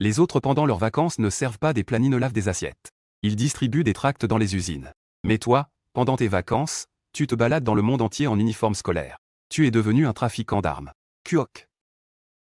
Les autres pendant leurs vacances ne servent pas des plats ni ne lavent des assiettes. Ils distribuent des tracts dans les usines. Mais toi, pendant tes vacances, tu te balades dans le monde entier en uniforme scolaire. Tu es devenu un trafiquant d'armes. Kuok.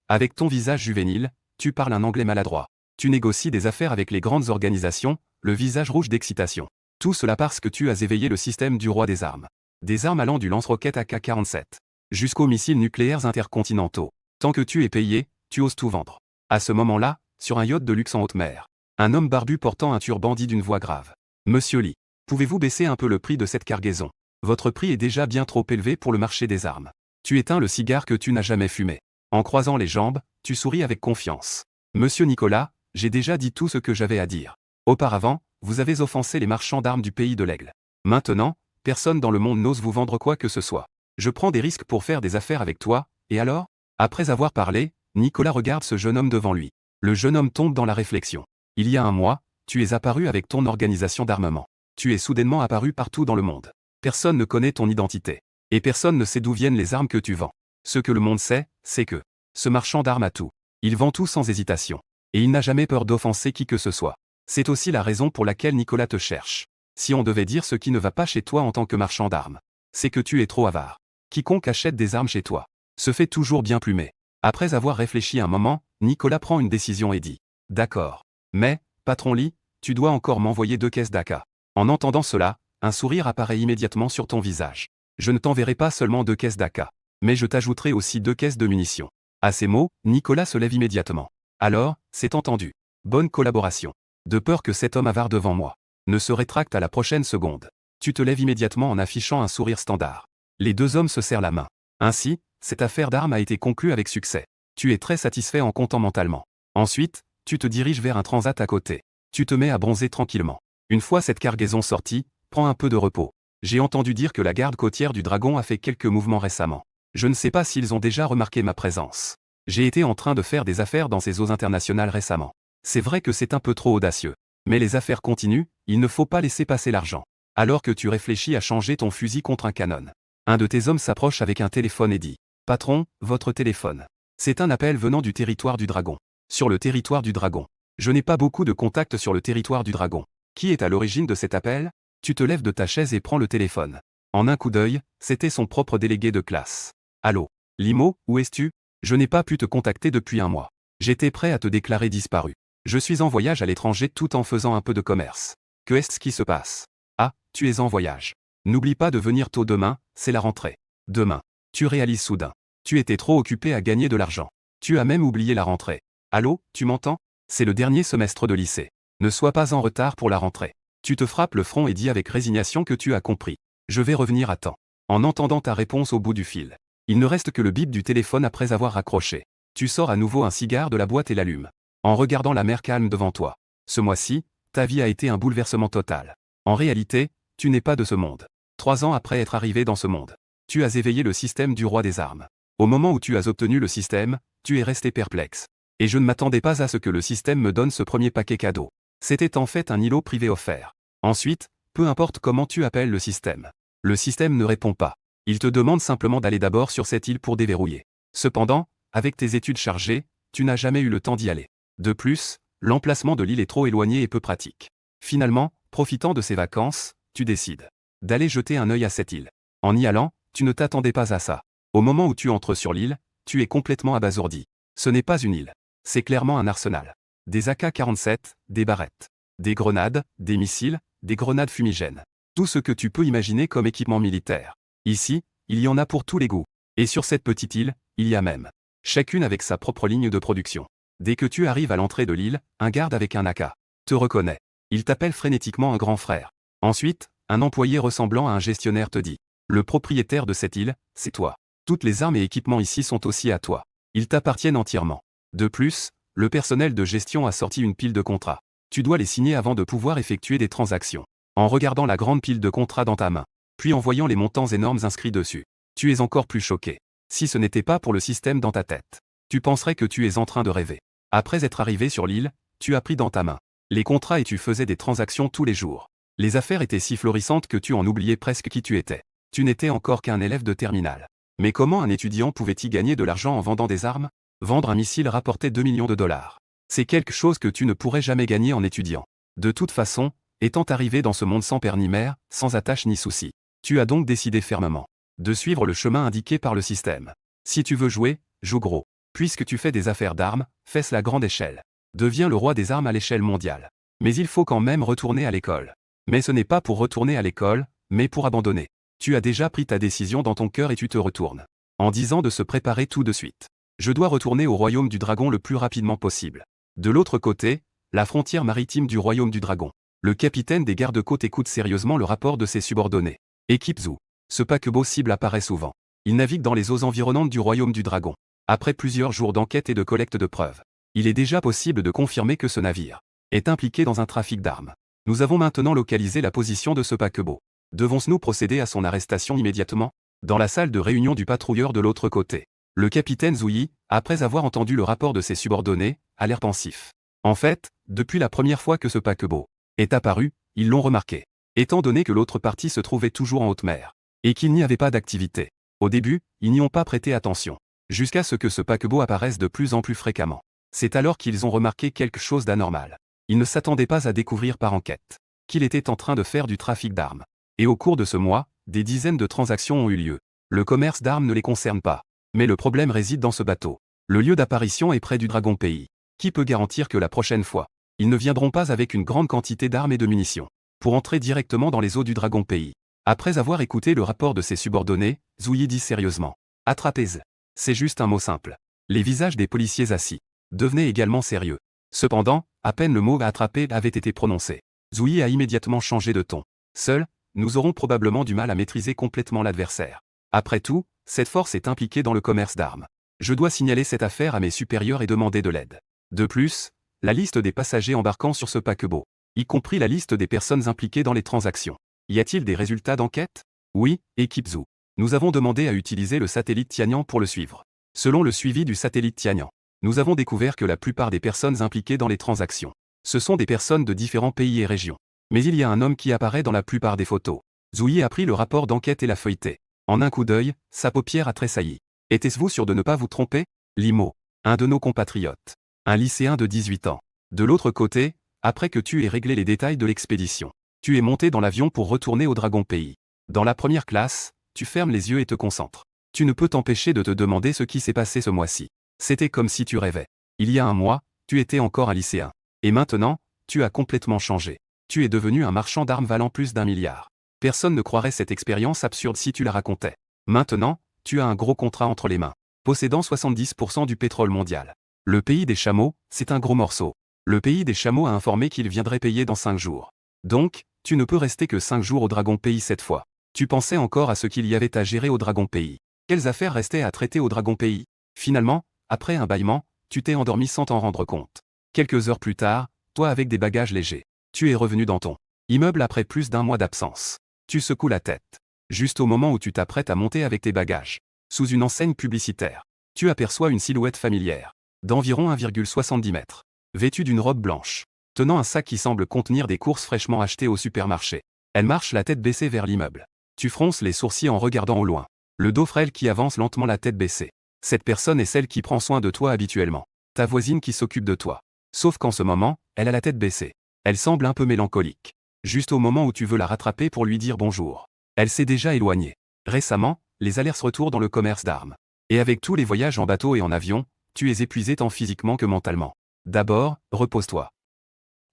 Avec ton visage juvénile, tu parles un anglais maladroit. Tu négocies des affaires avec les grandes organisations, le visage rouge d'excitation. Tout cela parce que tu as éveillé le système du roi des armes. Des armes allant du lance-roquette AK-47 jusqu'aux missiles nucléaires intercontinentaux. Tant que tu es payé, tu oses tout vendre. À ce moment-là, sur un yacht de luxe en haute mer, un homme barbu portant un turban dit d'une voix grave. Monsieur Lee, pouvez-vous baisser un peu le prix de cette cargaison? Votre prix est déjà bien trop élevé pour le marché des armes. Tu éteins le cigare que tu n'as jamais fumé. En croisant les jambes, tu souris avec confiance. Monsieur Nicolas, j'ai déjà dit tout ce que j'avais à dire. Auparavant, vous avez offensé les marchands d'armes du pays de l'Aigle. Maintenant, personne dans le monde n'ose vous vendre quoi que ce soit. Je prends des risques pour faire des affaires avec toi, et alors? Après avoir parlé, Nicolas regarde ce jeune homme devant lui. Le jeune homme tombe dans la réflexion. Il y a un mois, tu es apparu avec ton organisation d'armement. Tu es soudainement apparu partout dans le monde. Personne ne connaît ton identité. Et personne ne sait d'où viennent les armes que tu vends. Ce que le monde sait, c'est que ce marchand d'armes a tout. Il vend tout sans hésitation. Et il n'a jamais peur d'offenser qui que ce soit. C'est aussi la raison pour laquelle Nicolas te cherche. Si on devait dire ce qui ne va pas chez toi en tant que marchand d'armes, c'est que tu es trop avare. Quiconque achète des armes chez toi se fait toujours bien plumer. Après avoir réfléchi un moment, Nicolas prend une décision et dit « D'accord. Mais, patron Lee, tu dois encore m'envoyer 2 caisses d'AK. » En entendant cela, un sourire apparaît immédiatement sur ton visage. Je ne t'enverrai pas seulement 2 caisses d'AK, mais je t'ajouterai aussi 2 caisses de munitions. À ces mots, Nicolas se lève immédiatement. Alors, c'est entendu. Bonne collaboration. De peur que cet homme avare devant moi ne se rétracte à la prochaine seconde. Tu te lèves immédiatement en affichant un sourire standard. Les 2 hommes se serrent la main. Ainsi, cette affaire d'armes a été conclue avec succès. Tu es très satisfait en comptant mentalement. Ensuite, tu te diriges vers un transat à côté. Tu te mets à bronzer tranquillement. Une fois cette cargaison sortie, prends un peu de repos. J'ai entendu dire que la garde côtière du Dragon a fait quelques mouvements récemment. Je ne sais pas s'ils ont déjà remarqué ma présence. J'ai été en train de faire des affaires dans ces eaux internationales récemment. C'est vrai que c'est un peu trop audacieux. Mais les affaires continuent, il ne faut pas laisser passer l'argent. Alors que tu réfléchis à changer ton fusil contre un canon, un de tes hommes s'approche avec un téléphone et dit « Patron, votre téléphone. » C'est un appel venant du territoire du Dragon. Sur le territoire du Dragon. Je n'ai pas beaucoup de contacts sur le territoire du Dragon. Qui est à l'origine de cet appel? Tu te lèves de ta chaise et prends le téléphone. En un coup d'œil, c'était son propre délégué de classe. Allô? Limo, où es-tu? Je n'ai pas pu te contacter depuis un mois. J'étais prêt à te déclarer disparu. Je suis en voyage à l'étranger tout en faisant un peu de commerce. Que est-ce qui se passe? Ah, tu es en voyage. N'oublie pas de venir tôt demain, c'est la rentrée. Demain. Tu réalises soudain. Tu étais trop occupé à gagner de l'argent. Tu as même oublié la rentrée. Allô, tu m'entends? C'est le dernier semestre de lycée. Ne sois pas en retard pour la rentrée. Tu te frappes le front et dis avec résignation que tu as compris. Je vais revenir à temps. En entendant ta réponse au bout du fil. Il ne reste que le bip du téléphone après avoir raccroché. Tu sors à nouveau un cigare de la boîte et l'allumes. En regardant la mer calme devant toi. Ce mois-ci, ta vie a été un bouleversement total. En réalité, tu n'es pas de ce monde. 3 ans après être arrivé dans ce monde, tu as éveillé le système du roi des armes. Au moment où tu as obtenu le système, tu es resté perplexe. Et je ne m'attendais pas à ce que le système me donne ce premier paquet cadeau. C'était en fait un îlot privé offert. Ensuite, peu importe comment tu appelles le système ne répond pas. Il te demande simplement d'aller d'abord sur cette île pour déverrouiller. Cependant, avec tes études chargées, tu n'as jamais eu le temps d'y aller. De plus, l'emplacement de l'île est trop éloigné et peu pratique. Finalement, profitant de ces vacances, tu décides d'aller jeter un œil à cette île. En y allant, tu ne t'attendais pas à ça. Au moment où tu entres sur l'île, tu es complètement abasourdi. Ce n'est pas une île. C'est clairement un arsenal. Des AK-47, des barrettes, des grenades, des missiles, des grenades fumigènes. Tout ce que tu peux imaginer comme équipement militaire. Ici, il y en a pour tous les goûts. Et sur cette petite île, il y a même chacune avec sa propre ligne de production. Dès que tu arrives à l'entrée de l'île, un garde avec un AK te reconnaît. Il t'appelle frénétiquement un grand frère. Ensuite, un employé ressemblant à un gestionnaire te dit « Le propriétaire de cette île, c'est toi. Toutes les armes et équipements ici sont aussi à toi. Ils t'appartiennent entièrement. De plus, le personnel de gestion a sorti une pile de contrats. Tu dois les signer avant de pouvoir effectuer des transactions. » En regardant la grande pile de contrats dans ta main, puis en voyant les montants énormes inscrits dessus, tu es encore plus choqué. Si ce n'était pas pour le système dans ta tête, tu penserais que tu es en train de rêver. Après être arrivé sur l'île, tu as pris dans ta main les contrats et tu faisais des transactions tous les jours. Les affaires étaient si florissantes que tu en oubliais presque qui tu étais. Tu n'étais encore qu'un élève de terminale. Mais comment un étudiant pouvait-il gagner de l'argent en vendant des armes? Vendre un missile rapportait 2 millions de dollars. C'est quelque chose que tu ne pourrais jamais gagner en étudiant. De toute façon, étant arrivé dans ce monde sans père ni mère, sans attache ni souci, tu as donc décidé fermement de suivre le chemin indiqué par le système. Si tu veux jouer, joue gros. Puisque tu fais des affaires d'armes, fais-ce à grande échelle. Deviens le roi des armes à l'échelle mondiale. Mais il faut quand même retourner à l'école. Mais ce n'est pas pour retourner à l'école, mais pour abandonner. Tu as déjà pris ta décision dans ton cœur et tu te retournes. En disant de se préparer tout de suite. Je dois retourner au royaume du dragon le plus rapidement possible. De l'autre côté, la frontière maritime du royaume du dragon. Le capitaine des gardes-côtes écoute sérieusement le rapport de ses subordonnés. Équipe Zou. Ce paquebot cible apparaît souvent. Il navigue dans les eaux environnantes du royaume du dragon. Après plusieurs jours d'enquête et de collecte de preuves, il est déjà possible de confirmer que ce navire est impliqué dans un trafic d'armes. Nous avons maintenant localisé la position de ce paquebot. Devons-nous procéder à son arrestation immédiatement? Dans la salle de réunion du patrouilleur de l'autre côté, le capitaine Zouyi, après avoir entendu le rapport de ses subordonnés, a l'air pensif. En fait, depuis la première fois que ce paquebot est apparu, ils l'ont remarqué. Étant donné que l'autre partie se trouvait toujours en haute mer, et qu'il n'y avait pas d'activité. Au début, ils n'y ont pas prêté attention. Jusqu'à ce que ce paquebot apparaisse de plus en plus fréquemment. C'est alors qu'ils ont remarqué quelque chose d'anormal. Ils ne s'attendaient pas à découvrir par enquête qu'il était en train de faire du trafic d'armes. Et au cours de ce mois, des dizaines de transactions ont eu lieu. Le commerce d'armes ne les concerne pas. Mais le problème réside dans ce bateau. Le lieu d'apparition est près du Dragon Pays. Qui peut garantir que la prochaine fois, ils ne viendront pas avec une grande quantité d'armes et de munitions pour entrer directement dans les eaux du Dragon Pays? Après avoir écouté le rapport de ses subordonnés, Zouyi dit sérieusement: attrapez-les. C'est juste un mot simple. Les visages des policiers assis devenaient également sérieux. Cependant, à peine le mot « attraper » avait été prononcé, Zouyi a immédiatement changé de ton. Seul, nous aurons probablement du mal à maîtriser complètement l'adversaire. Après tout, cette force est impliquée dans le commerce d'armes. Je dois signaler cette affaire à mes supérieurs et demander de l'aide. De plus, la liste des passagers embarquant sur ce paquebot, y compris la liste des personnes impliquées dans les transactions. Y a-t-il des résultats d'enquête? Oui, équipe Zou. Nous avons demandé à utiliser le satellite Tianyan pour le suivre. Selon le suivi du satellite Tianyan, nous avons découvert que la plupart des personnes impliquées dans les transactions, ce sont des personnes de différents pays et régions. Mais il y a un homme qui apparaît dans la plupart des photos. Zouyi a pris le rapport d'enquête et l'a feuilleté. En un coup d'œil, sa paupière a tressailli. Était-vous sûr de ne pas vous tromper? Limo, un de nos compatriotes. Un lycéen de 18 ans. De l'autre côté, après que tu aies réglé les détails de l'expédition, tu es monté dans l'avion pour retourner au Dragon Pays. Dans la première classe, tu fermes les yeux et te concentres. Tu ne peux t'empêcher de te demander ce qui s'est passé ce mois-ci. C'était comme si tu rêvais. Il y a un mois, tu étais encore un lycéen. Et maintenant, tu as complètement changé. Tu es devenu un marchand d'armes valant plus d'1 milliard. Personne ne croirait cette expérience absurde si tu la racontais. Maintenant, tu as un gros contrat entre les mains, possédant 70% du pétrole mondial. Le pays des chameaux, c'est un gros morceau. Le pays des chameaux a informé qu'il viendrait payer dans 5 jours. Donc, tu ne peux rester que 5 jours au Dragon Pays cette fois. Tu pensais encore à ce qu'il y avait à gérer au Dragon Pays. Quelles affaires restaient à traiter au Dragon Pays? Finalement, après un bâillement, tu t'es endormi sans t'en rendre compte. Quelques heures plus tard, toi avec des bagages légers, tu es revenu dans ton immeuble après plus d'1 mois d'absence. Tu secoues la tête. Juste au moment où tu t'apprêtes à monter avec tes bagages, sous une enseigne publicitaire, tu aperçois une silhouette familière, d'environ 1,70 m, vêtue d'une robe blanche, tenant un sac qui semble contenir des courses fraîchement achetées au supermarché. Elle marche la tête baissée vers l'immeuble. Tu fronces les sourcils en regardant au loin, le dos frêle qui avance lentement la tête baissée. Cette personne est celle qui prend soin de toi habituellement. Ta voisine qui s'occupe de toi. Sauf qu'en ce moment, elle a la tête baissée. Elle semble un peu mélancolique. Juste au moment où tu veux la rattraper pour lui dire bonjour, elle s'est déjà éloignée. Récemment, les allers-retours dans le commerce d'armes. Et avec tous les voyages en bateau et en avion, tu es épuisé tant physiquement que mentalement. D'abord, repose-toi.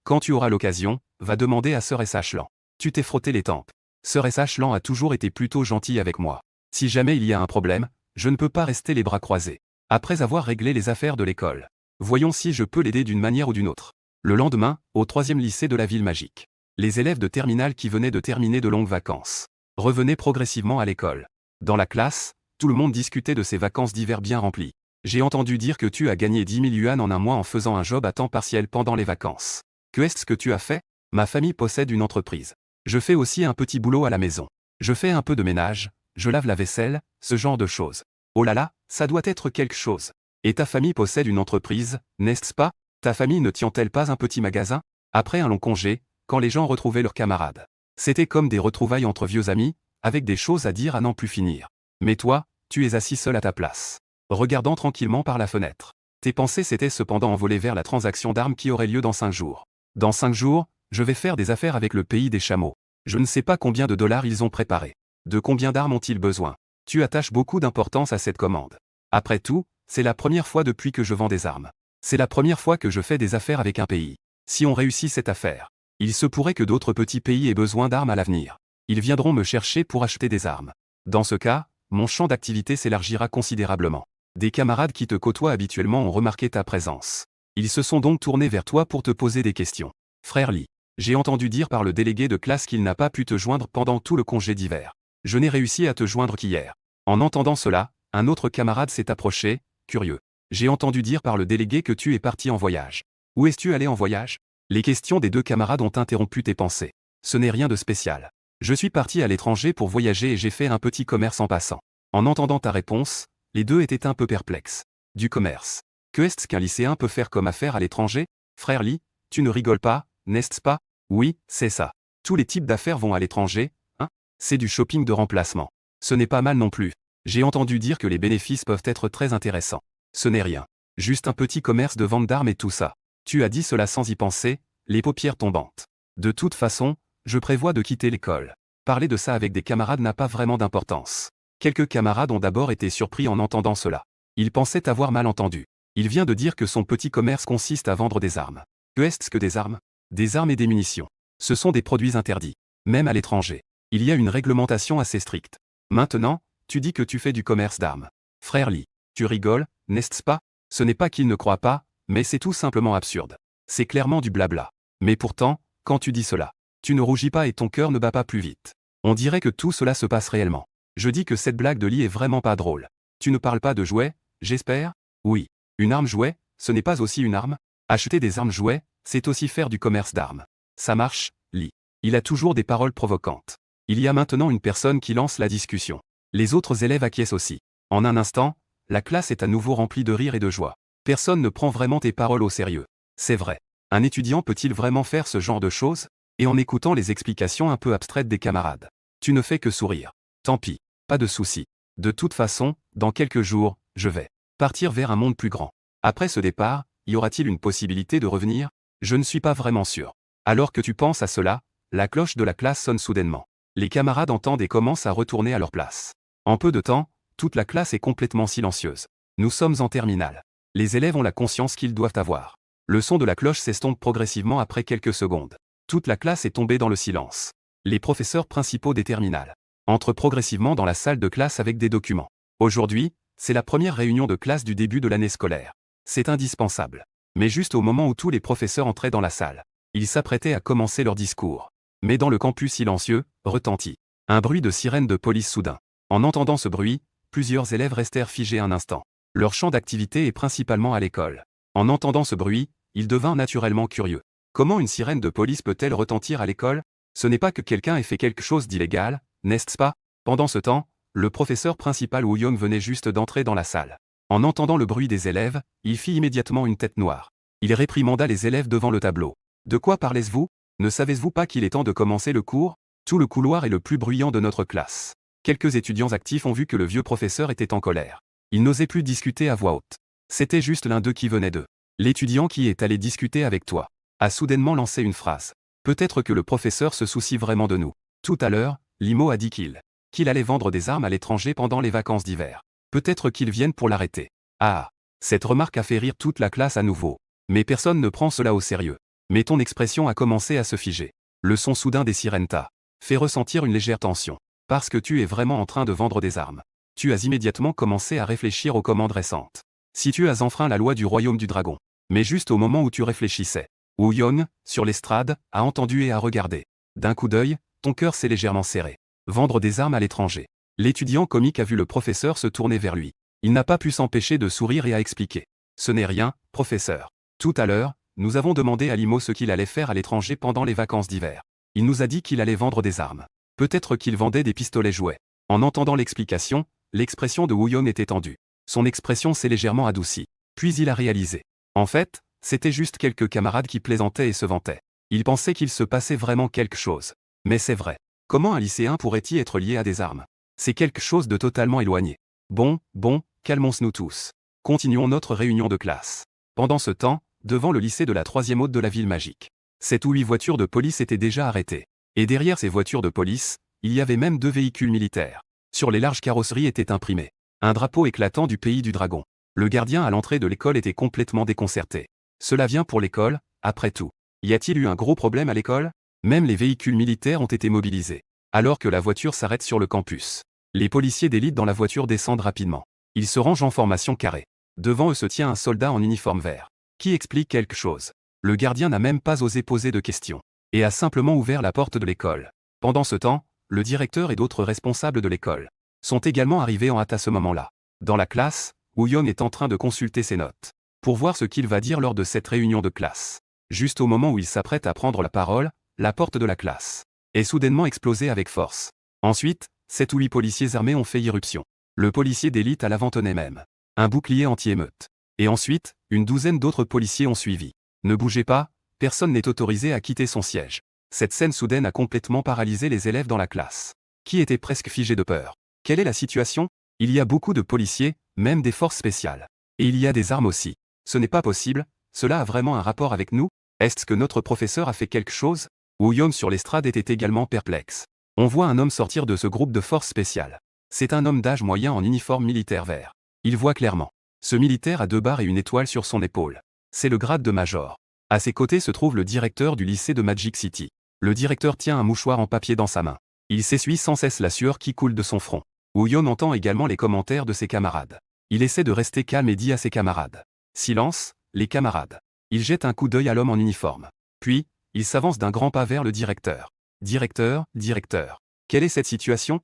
Quand tu auras l'occasion, va demander à Sœur S.H. Lan. Tu t'es frotté les tempes. Sœur S.H. Lan a toujours été plutôt gentille avec moi. Si jamais il y a un problème, je ne peux pas rester les bras croisés. Après avoir réglé les affaires de l'école, voyons si je peux l'aider d'une manière ou d'une autre. Le lendemain, au 3e lycée de la ville magique, les élèves de terminale qui venaient de terminer de longues vacances revenaient progressivement à l'école. Dans la classe, tout le monde discutait de ces vacances d'hiver bien remplies. J'ai entendu dire que tu as gagné 10 000 yuan en un mois en faisant un job à temps partiel pendant les vacances. Que est-ce que tu as fait? Ma famille possède une entreprise. Je fais aussi un petit boulot à la maison. Je fais un peu de ménage, je lave la vaisselle, ce genre de choses. Oh là là, ça doit être quelque chose. Et ta famille possède une entreprise, n'est-ce pas? Ta famille ne tient-elle pas un petit magasin? Après un long congé, quand les gens retrouvaient leurs camarades, c'était comme des retrouvailles entre vieux amis, avec des choses à dire à n'en plus finir. Mais toi, tu es assis seul à ta place, regardant tranquillement par la fenêtre. Tes pensées s'étaient cependant envolées vers la transaction d'armes qui aurait lieu dans 5 jours. Dans 5 jours, je vais faire des affaires avec le pays des chameaux. Je ne sais pas combien de dollars ils ont préparé. De combien d'armes ont-ils besoin? Tu attaches beaucoup d'importance à cette commande. Après tout, c'est la première fois depuis que je vends des armes. C'est la première fois que je fais des affaires avec un pays. Si on réussit cette affaire, il se pourrait que d'autres petits pays aient besoin d'armes à l'avenir. Ils viendront me chercher pour acheter des armes. Dans ce cas, mon champ d'activité s'élargira considérablement. Des camarades qui te côtoient habituellement ont remarqué ta présence. Ils se sont donc tournés vers toi pour te poser des questions. Frère Lee, j'ai entendu dire par le délégué de classe qu'il n'a pas pu te joindre pendant tout le congé d'hiver. Je n'ai réussi à te joindre qu'hier. En entendant cela, un autre camarade s'est approché, curieux. J'ai entendu dire par le délégué que tu es parti en voyage. Où es-tu allé en voyage? Les questions des deux camarades ont interrompu tes pensées. Ce n'est rien de spécial. Je suis parti à l'étranger pour voyager et j'ai fait un petit commerce en passant. En entendant ta réponse, les deux étaient un peu perplexes. Du commerce. Que est-ce qu'un lycéen peut faire comme affaire à l'étranger? Frère Lee, tu ne rigoles pas, n'est-ce pas? Oui, c'est ça. Tous les types d'affaires vont à l'étranger, hein? C'est du shopping de remplacement. Ce n'est pas mal non plus. J'ai entendu dire que les bénéfices peuvent être très intéressants. Ce n'est rien. Juste un petit commerce de vente d'armes et tout ça. Tu as dit cela sans y penser, les paupières tombantes. De toute façon, je prévois de quitter l'école. Parler de ça avec des camarades n'a pas vraiment d'importance. Quelques camarades ont d'abord été surpris en entendant cela. Ils pensaient avoir mal entendu. Il vient de dire que son petit commerce consiste à vendre des armes. Que est-ce que des armes? Des armes et des munitions. Ce sont des produits interdits. Même à l'étranger. Il y a une réglementation assez stricte. Maintenant, tu dis que tu fais du commerce d'armes. Frère Lee, tu rigoles, n'est-ce pas? Ce n'est pas qu'il ne croit pas, mais c'est tout simplement absurde. C'est clairement du blabla. Mais pourtant, quand tu dis cela, tu ne rougis pas et ton cœur ne bat pas plus vite. On dirait que tout cela se passe réellement. Je dis que cette blague de Lee est vraiment pas drôle. Tu ne parles pas de jouets, j'espère? Oui. Une arme jouet, ce n'est pas aussi une arme? Acheter des armes jouets, c'est aussi faire du commerce d'armes. Ça marche, Lee. Il a toujours des paroles provocantes. Il y a maintenant une personne qui lance la discussion. Les autres élèves acquiescent aussi. En un instant, la classe est à nouveau remplie de rire et de joie. Personne ne prend vraiment tes paroles au sérieux. C'est vrai. Un étudiant peut-il vraiment faire ce genre de choses? Et en écoutant les explications un peu abstraites des camarades, tu ne fais que sourire. Tant pis, pas de souci. De toute façon, dans quelques jours, je vais partir vers un monde plus grand. Après ce départ, y aura-t-il une possibilité de revenir? Je ne suis pas vraiment sûr. Alors que tu penses à cela, la cloche de la classe sonne soudainement. Les camarades entendent et commencent à retourner à leur place. En peu de temps, toute la classe est complètement silencieuse. Nous sommes en terminale. Les élèves ont la conscience qu'ils doivent avoir. Le son de la cloche s'estompe progressivement après quelques secondes. Toute la classe est tombée dans le silence. Les professeurs principaux des terminales entrent progressivement dans la salle de classe avec des documents. Aujourd'hui, c'est la première réunion de classe du début de l'année scolaire. C'est indispensable. Mais juste au moment où tous les professeurs entraient dans la salle, ils s'apprêtaient à commencer leur discours. Mais dans le campus silencieux, retentit un bruit de sirène de police soudain. En entendant ce bruit, plusieurs élèves restèrent figés un instant. Leur champ d'activité est principalement à l'école. En entendant ce bruit, ils devinrent naturellement curieux. Comment une sirène de police peut-elle retentir à l'école? Ce n'est pas que quelqu'un ait fait quelque chose d'illégal, n'est-ce pas? Pendant ce temps, le professeur principal Woo Young venait juste d'entrer dans la salle. En entendant le bruit des élèves, il fit immédiatement une tête noire. Il réprimanda les élèves devant le tableau. De quoi parlez-vous? Ne savez-vous pas qu'il est temps de commencer le cours? Tout le couloir est le plus bruyant de notre classe. Quelques étudiants actifs ont vu que le vieux professeur était en colère. Il n'osait plus discuter à voix haute. C'était juste l'un d'eux qui venait d'eux. L'étudiant qui est allé discuter avec toi a soudainement lancé une phrase. Peut-être que le professeur se soucie vraiment de nous. Tout à l'heure, Limo a dit qu'il allait vendre des armes à l'étranger pendant les vacances d'hiver. Peut-être qu'ils viennent pour l'arrêter. Ah! Cette remarque a fait rire toute la classe à nouveau. Mais personne ne prend cela au sérieux. Mais ton expression a commencé à se figer. Le son soudain des sirènes t'a fait ressentir une légère tension. Parce que tu es vraiment en train de vendre des armes. Tu as immédiatement commencé à réfléchir aux commandes récentes. Si tu as enfreint la loi du royaume du dragon. Mais juste au moment où tu réfléchissais, Woo Young, sur l'estrade, a entendu et a regardé. D'un coup d'œil, ton cœur s'est légèrement serré. Vendre des armes à l'étranger. L'étudiant comique a vu le professeur se tourner vers lui. Il n'a pas pu s'empêcher de sourire et a expliqué. Ce n'est rien, professeur. Tout à l'heure, nous avons demandé à Limo ce qu'il allait faire à l'étranger pendant les vacances d'hiver. Il nous a dit qu'il allait vendre des armes. Peut-être qu'il vendait des pistolets jouets. En entendant l'explication, l'expression de Woo Young était tendue. Son expression s'est légèrement adoucie. Puis il a réalisé. En fait, c'était juste quelques camarades qui plaisantaient et se vantaient. Il pensait qu'il se passait vraiment quelque chose. Mais c'est vrai. Comment un lycéen pourrait-il être lié à des armes? C'est quelque chose de totalement éloigné. Bon, calmons-nous tous. Continuons notre réunion de classe. Pendant ce temps, devant le lycée de la 3e haute de la ville magique, 7 ou 8 voitures de police étaient déjà arrêtées. Et derrière ces voitures de police, il y avait même 2 véhicules militaires. Sur les larges carrosseries était imprimé un drapeau éclatant du pays du dragon. Le gardien à l'entrée de l'école était complètement déconcerté. Cela vient pour l'école, après tout. Y a-t-il eu un gros problème à l'école? Même les véhicules militaires ont été mobilisés. Alors que la voiture s'arrête sur le campus, les policiers d'élite dans la voiture descendent rapidement. Ils se rangent en formation carrée. Devant eux se tient un soldat en uniforme vert, qui explique quelque chose. Le gardien n'a même pas osé poser de questions, et a simplement ouvert la porte de l'école. Pendant ce temps, le directeur et d'autres responsables de l'école sont également arrivés en hâte à ce moment-là. Dans la classe, Woo-young est en train de consulter ses notes, pour voir ce qu'il va dire lors de cette réunion de classe. Juste au moment où il s'apprête à prendre la parole, la porte de la classe est soudainement explosée avec force. Ensuite, 7 ou 8 policiers armés ont fait irruption. Le policier d'élite à l'avant tenait même un bouclier anti-émeute. Et ensuite, une douzaine d'autres policiers ont suivi. Ne bougez pas, personne n'est autorisé à quitter son siège. Cette scène soudaine a complètement paralysé les élèves dans la classe, qui étaient presque figés de peur. Quelle est la situation? Il y a beaucoup de policiers, même des forces spéciales. Et il y a des armes aussi. Ce n'est pas possible, cela a vraiment un rapport avec nous? Est-ce que notre professeur a fait quelque chose? Woo-young sur l'estrade était également perplexe. On voit un homme sortir de ce groupe de forces spéciales. C'est un homme d'âge moyen en uniforme militaire vert. Il voit clairement. Ce militaire a 2 barres et une étoile sur son épaule. C'est le grade de major. À ses côtés se trouve le directeur du lycée de Magic City. Le directeur tient un mouchoir en papier dans sa main. Il s'essuie sans cesse la sueur qui coule de son front. Woo-young entend également les commentaires de ses camarades. Il essaie de rester calme et dit à ses camarades: silence, les camarades. Il jette un coup d'œil à l'homme en uniforme. Puis, il s'avance d'un grand pas vers le directeur. Directeur, quelle est cette situation?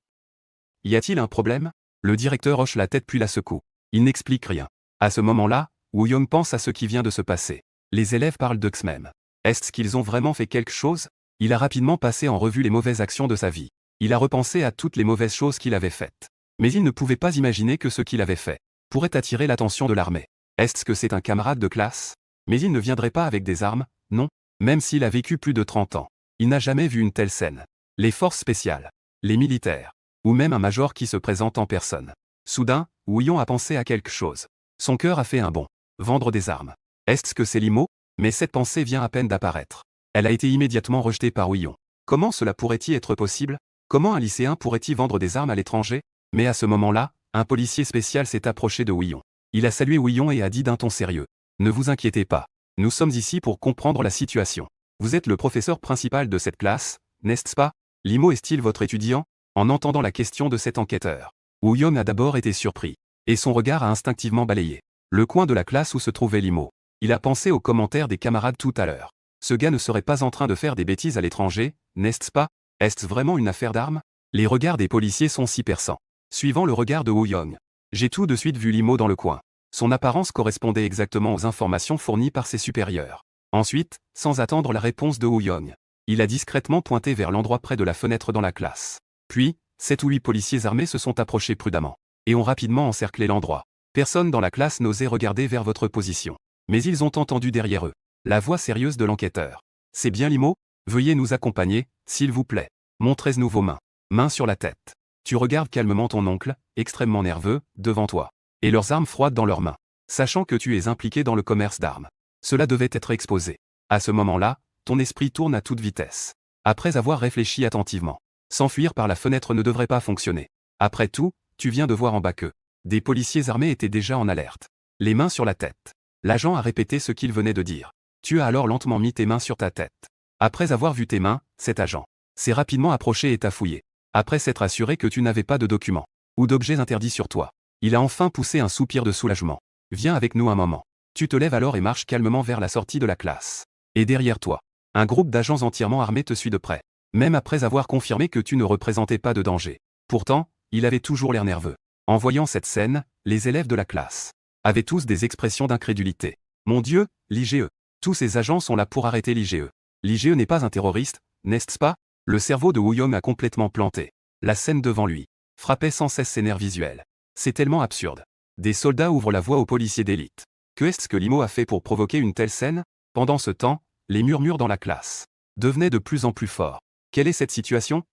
Y a-t-il un problème? Le directeur hoche la tête puis la secoue. Il n'explique rien. À ce moment-là, Woo-young pense à ce qui vient de se passer. Les élèves parlent d'eux-mêmes. Est-ce qu'ils ont vraiment fait quelque chose? Il a rapidement passé en revue les mauvaises actions de sa vie. Il a repensé à toutes les mauvaises choses qu'il avait faites. Mais il ne pouvait pas imaginer que ce qu'il avait fait pourrait attirer l'attention de l'armée. Est-ce que c'est un camarade de classe? Mais il ne viendrait pas avec des armes, non? Même s'il a vécu plus de 30 ans. Il n'a jamais vu une telle scène. Les forces spéciales, les militaires, ou même un major qui se présente en personne. Soudain, Woo-young a pensé à quelque chose. Son cœur a fait un bond. Vendre des armes. Est-ce que c'est l'IMO? Mais cette pensée vient à peine d'apparaître. Elle a été immédiatement rejetée par Woo-young. Comment cela pourrait-il être possible? Comment un lycéen pourrait-il vendre des armes à l'étranger? Mais à ce moment-là, un policier spécial s'est approché de Woo-young. Il a salué Woo-young et a dit d'un ton sérieux: ne vous inquiétez pas. Nous sommes ici pour comprendre la situation. Vous êtes le professeur principal de cette classe, n'est-ce pas? L'IMO est-il votre étudiant? En entendant la question de cet enquêteur, Woo-young a d'abord été surpris. Et son regard a instinctivement balayé le coin de la classe où se trouvait l'IMO. Il a pensé aux commentaires des camarades tout à l'heure. Ce gars ne serait pas en train de faire des bêtises à l'étranger, n'est-ce pas? Est-ce vraiment une affaire d'armes? Les regards des policiers sont si perçants. Suivant le regard de Woo-young, j'ai tout de suite vu l'IMO dans le coin. Son apparence correspondait exactement aux informations fournies par ses supérieurs. Ensuite, sans attendre la réponse de Woo-young, il a discrètement pointé vers l'endroit près de la fenêtre dans la classe. Puis, 7 ou 8 policiers armés se sont approchés prudemment et ont rapidement encerclé l'endroit. Personne dans la classe n'osait regarder vers votre position. Mais ils ont entendu derrière eux la voix sérieuse de l'enquêteur. C'est bien l'IMO? Veuillez nous accompagner, s'il vous plaît. Montrez-nous vos mains. Mains sur la tête. Tu regardes calmement ton oncle, extrêmement nerveux, devant toi. Et leurs armes froides dans leurs mains. Sachant que tu es impliqué dans le commerce d'armes. Cela devait être exposé. À ce moment-là, ton esprit tourne à toute vitesse. Après avoir réfléchi attentivement. S'enfuir par la fenêtre ne devrait pas fonctionner. Après tout, tu viens de voir en bas que des policiers armés étaient déjà en alerte. Les mains sur la tête. L'agent a répété ce qu'il venait de dire. Tu as alors lentement mis tes mains sur ta tête. Après avoir vu tes mains, cet agent s'est rapidement approché et t'a fouillé. Après s'être assuré que tu n'avais pas de documents ou d'objets interdits sur toi, il a enfin poussé un soupir de soulagement. Viens avec nous un moment. Tu te lèves alors et marches calmement vers la sortie de la classe. Et derrière toi, un groupe d'agents entièrement armés te suit de près. Même après avoir confirmé que tu ne représentais pas de danger. Pourtant, il avait toujours l'air nerveux. En voyant cette scène, les élèves de la classe avaient tous des expressions d'incrédulité. Mon Dieu, l'IGE. Tous ces agents sont là pour arrêter l'IGE. L'IGE n'est pas un terroriste, n'est-ce pas? Le cerveau de Woo-young a complètement planté. La scène devant lui frappait sans cesse ses nerfs visuels. C'est tellement absurde. Des soldats ouvrent la voie aux policiers d'élite. Que est-ce que l'IMO a fait pour provoquer une telle scène? Pendant ce temps, les murmures dans la classe devenaient de plus en plus forts. Quelle est cette situation?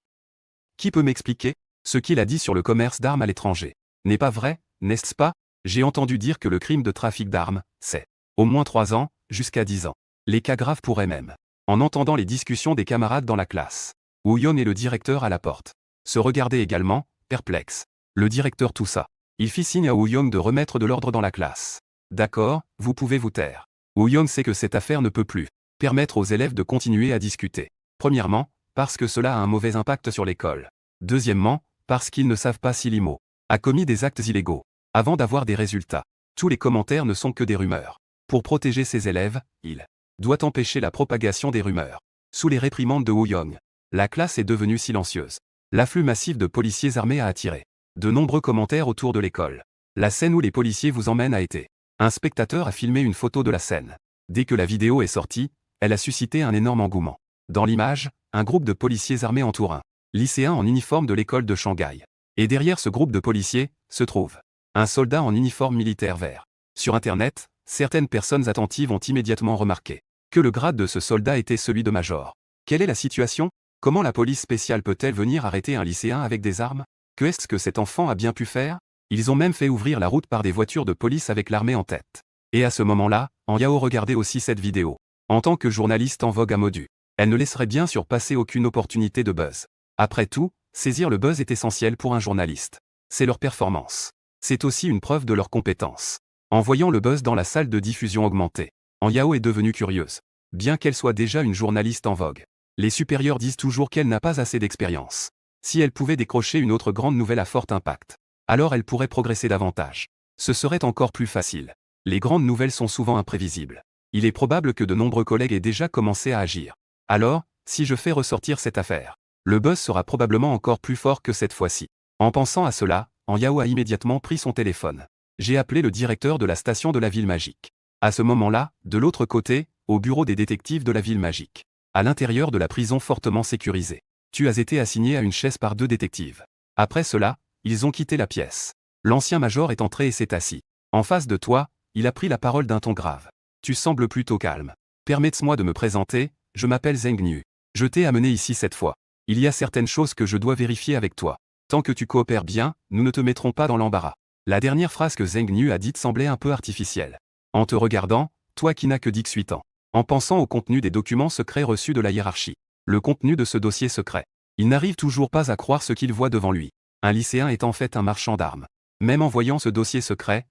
Qui peut m'expliquer? Ce qu'il a dit sur le commerce d'armes à l'étranger n'est pas vrai, n'est-ce pas? J'ai entendu dire que le crime de trafic d'armes, c'est au moins 3 ans, jusqu'à 10 ans. Les cas graves pourraient même. En entendant les discussions des camarades dans la classe, Woo-Young et le directeur à la porte se regardaient également, perplexes. Le directeur toussa. Il fit signe à Woo-Young de remettre de l'ordre dans la classe. D'accord, vous pouvez vous taire. Woo-Young sait que cette affaire ne peut plus permettre aux élèves de continuer à discuter. Premièrement, parce que cela a un mauvais impact sur l'école. Deuxièmement, parce qu'ils ne savent pas si l'IMO a commis des actes illégaux. Avant d'avoir des résultats, tous les commentaires ne sont que des rumeurs. Pour protéger ses élèves, il doit empêcher la propagation des rumeurs. Sous les réprimandes de Woo-Young, la classe est devenue silencieuse. L'afflux massif de policiers armés a attiré de nombreux commentaires autour de l'école. La scène où les policiers vous emmènent a été. Un spectateur a filmé une photo de la scène. Dès que la vidéo est sortie, elle a suscité un énorme engouement. Dans l'image, un groupe de policiers armés entoure un lycéen en uniforme de l'école de Shanghai. Et derrière ce groupe de policiers, se trouve un soldat en uniforme militaire vert. Sur Internet, certaines personnes attentives ont immédiatement remarqué que le grade de ce soldat était celui de major. Quelle est la situation? Comment la police spéciale peut-elle venir arrêter un lycéen avec des armes? Que est-ce que cet enfant a bien pu faire? Ils ont même fait ouvrir la route par des voitures de police avec l'armée en tête. Et à ce moment-là, Yao regardait aussi cette vidéo. En tant que journaliste en vogue à Modu, elle ne laisserait bien sûr passer aucune opportunité de buzz. Après tout, saisir le buzz est essentiel pour un journaliste. C'est leur performance. C'est aussi une preuve de leur compétence. En voyant le buzz dans la salle de diffusion augmenter, Yao est devenue curieuse. Bien qu'elle soit déjà une journaliste en vogue, les supérieurs disent toujours qu'elle n'a pas assez d'expérience. Si elle pouvait décrocher une autre grande nouvelle à fort impact, alors elle pourrait progresser davantage. Ce serait encore plus facile. Les grandes nouvelles sont souvent imprévisibles. Il est probable que de nombreux collègues aient déjà commencé à agir. Alors, si je fais ressortir cette affaire, le buzz sera probablement encore plus fort que cette fois-ci. En pensant à cela, Yao a immédiatement pris son téléphone. J'ai appelé le directeur de la station de la ville magique. À ce moment-là, de l'autre côté, au bureau des détectives de la ville magique. À l'intérieur de la prison fortement sécurisée. Tu as été assigné à une chaise par 2 détectives. Après cela, ils ont quitté la pièce. L'ancien major est entré et s'est assis. En face de toi, il a pris la parole d'un ton grave. Tu sembles plutôt calme. Permets-moi de me présenter, je m'appelle Zheng Niu. Je t'ai amené ici cette fois. Il y a certaines choses que je dois vérifier avec toi. Tant que tu coopères bien, nous ne te mettrons pas dans l'embarras. La dernière phrase que Zheng Niu a dite semblait un peu artificielle. En te regardant, toi qui n'as que 18 ans. En pensant au contenu des documents secrets reçus de la hiérarchie. Le contenu de ce dossier secret. Il n'arrive toujours pas à croire ce qu'il voit devant lui. Un lycéen est en fait un marchand d'armes. Même en voyant ce dossier secret,